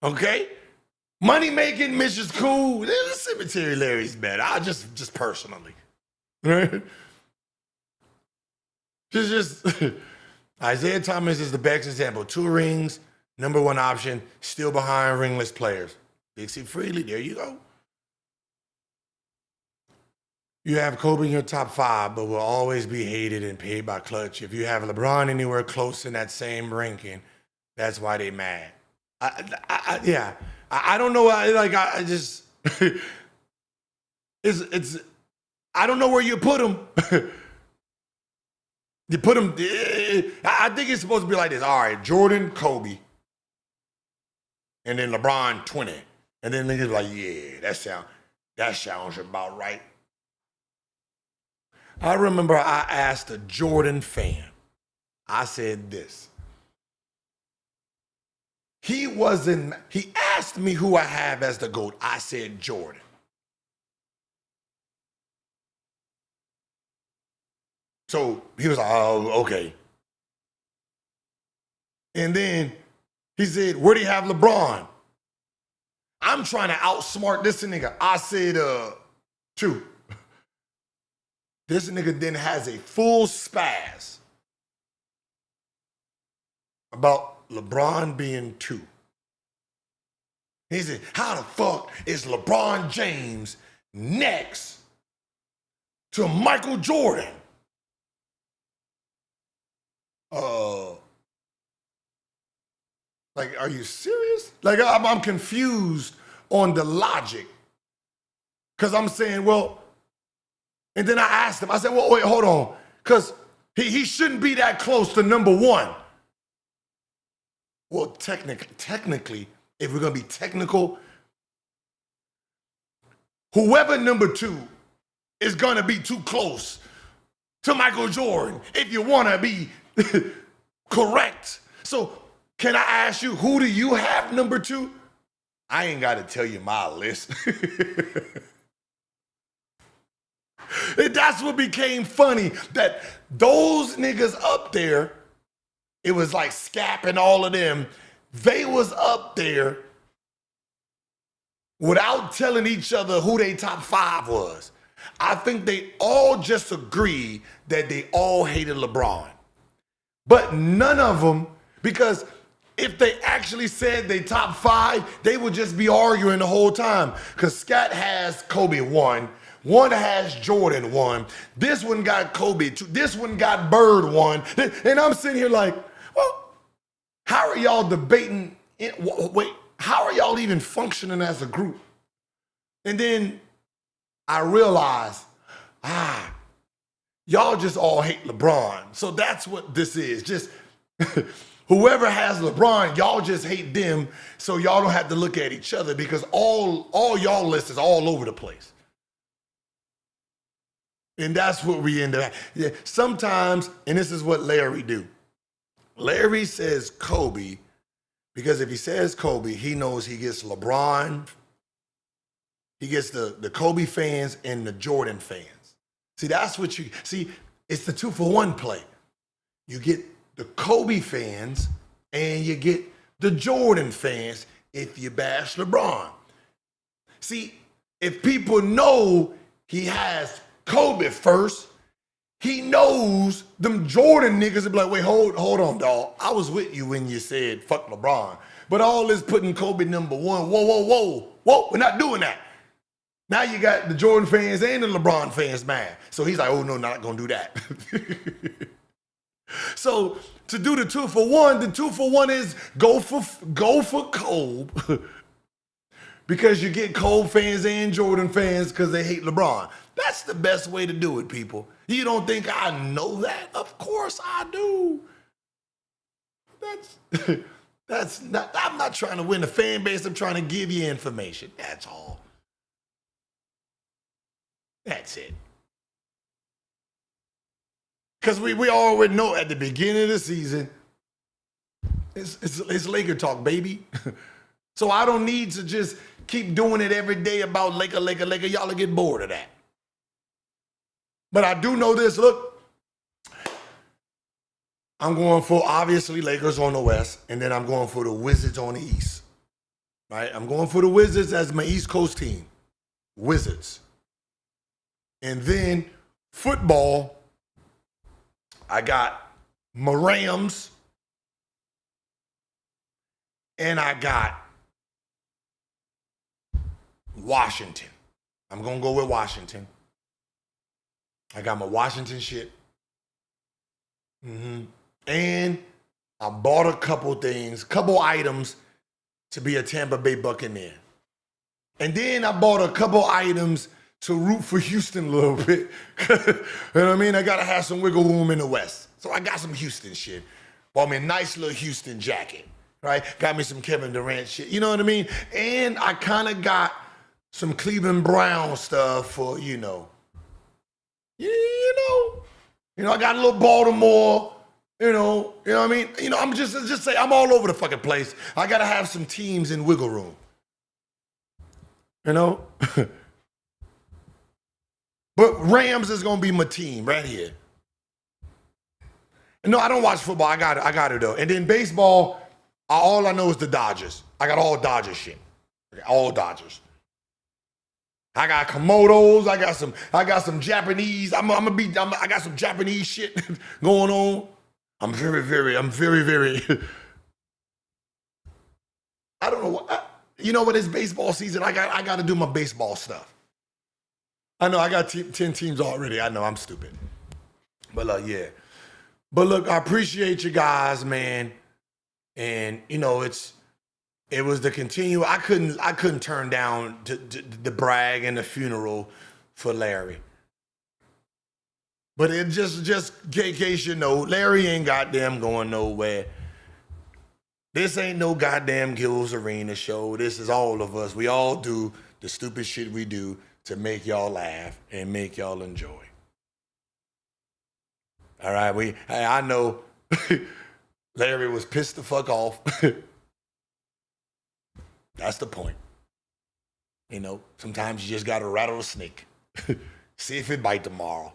Okay? Money making, Mrs. Cool. The cemetery Larry's better. I just personally. Right? Just Isaiah Thomas is the best example. 2 rings, number 1 option, still behind ringless players. Dixie Freely, there you go. You have Kobe in your top 5, but will always be hated and paid by Clutch. If you have LeBron anywhere close in that same ranking, that's why they mad. I don't know. I just it's I don't know where you put him. You put him. I think it's supposed to be like this. All right, Jordan, Kobe, and then LeBron 20, and then niggas like, yeah, that sounds about right. I remember I asked a Jordan fan. I said this. He asked me who I have as the GOAT. I said Jordan. So he was like, oh, okay. And then he said, where do you have LeBron? I'm trying to outsmart this nigga. I said, 2. This nigga then has a full spaz about LeBron being 2. He said, how the fuck is LeBron James next to Michael Jordan? Like, are you serious? Like, I'm confused on the logic. Because I'm saying, well, and then I asked him, I said, well, wait, hold on. Because he shouldn't be that close to number 1. Well, technically, if we're going to be technical, whoever number 2 is going to be too close to Michael Jordan if you want to be correct. So can I ask you, who do you have number 2? I ain't got to tell you my list. And that's what became funny, that those niggas up there, it was like Scap and all of them, they was up there without telling each other who their top 5 was. I think they all just agreed that they all hated LeBron. But none of them, because if they actually said they top 5, they would just be arguing the whole time. Because Scott has Kobe 1, one has Jordan 1, this one got Kobe 2, this one got Bird 1. And I'm sitting here like, well, how are y'all debating? Wait, how are y'all even functioning as a group? And then I realized, y'all just all hate LeBron. So that's what this is. Just whoever has LeBron, y'all just hate them, so y'all don't have to look at each other, because all y'all list is all over the place. And that's what we end up. Yeah, sometimes, and this is what Larry do. Larry says Kobe, because if he says Kobe, he knows he gets LeBron, he gets the Kobe fans and the Jordan fans. See, that's what you see. It's the 2-for-1 play. You get the Kobe fans and you get the Jordan fans if you bash LeBron. See, if people know he has Kobe first, he knows them Jordan niggas will be like, wait, hold on, dog. I was with you when you said fuck LeBron. But all this putting Kobe number 1, whoa, we're not doing that. Now you got the Jordan fans and the LeBron fans mad. So he's like, oh no, not gonna do that. So to do the 2-for-1, the 2-for-1 is go for Kobe, because you get Kobe fans and Jordan fans because they hate LeBron. That's the best way to do it, people. You don't think I know that? Of course I do. That's not, I'm not trying to win the fan base. I'm trying to give you information. That's all. That's it. Because we already know at the beginning of the season, it's Laker talk, baby. So I don't need to just keep doing it every day about Laker. Y'all will get bored of that. But I do know this. Look, I'm going for, obviously, Lakers on the West, and then I'm going for the Wizards on the East. Right? I'm going for the Wizards as my East Coast team. Wizards. And then football, I got my Rams, and I got Washington. I'm going to go with Washington. I got my Washington shit. And I bought a couple items to be a Tampa Bay Buccaneer. And then I bought a couple items to root for Houston a little bit. You know what I mean? I got to have some wiggle room in the West. So I got some Houston shit. Bought me a nice little Houston jacket, right? Got me some Kevin Durant shit. You know what I mean? And I kind of got some Cleveland Brown stuff for, you know, I got a little Baltimore, you know what I mean? You know, I'm just say I'm all over the fucking place. I gotta have some teams in wiggle room. You know? But Rams is gonna be my team right here. No, I don't watch football. I got it though. And then baseball, all I know is the Dodgers. I got all Dodgers shit. All Dodgers. I got Komodos. I got some Japanese. I got some Japanese shit going on. I'm very, very. I don't know what. You know what? It's baseball season. I got to do my baseball stuff. I know I got 10 teams already. I know I'm stupid. But yeah. But look, I appreciate you guys, man. And you know, it was the continue. I couldn't turn down the brag and the funeral for Larry. But it just in case you know, Larry ain't goddamn going nowhere. This ain't no goddamn Gills Arena show. This is all of us. We all do the stupid shit we do to make y'all laugh and make y'all enjoy. All right, I know Larry was pissed the fuck off. That's the point. You know, sometimes you just gotta rattle a snake. See if it bite tomorrow.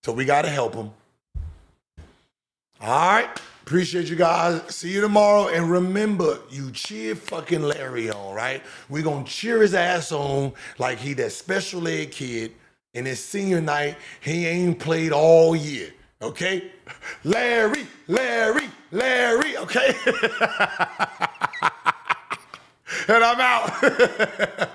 So we gotta help him. All right. Appreciate you guys. See you tomorrow. And remember, you cheer fucking Larry on, right? We're gonna cheer his ass on like he that special ed kid in his senior night. He ain't played all year. Okay? Larry, okay? And I'm out.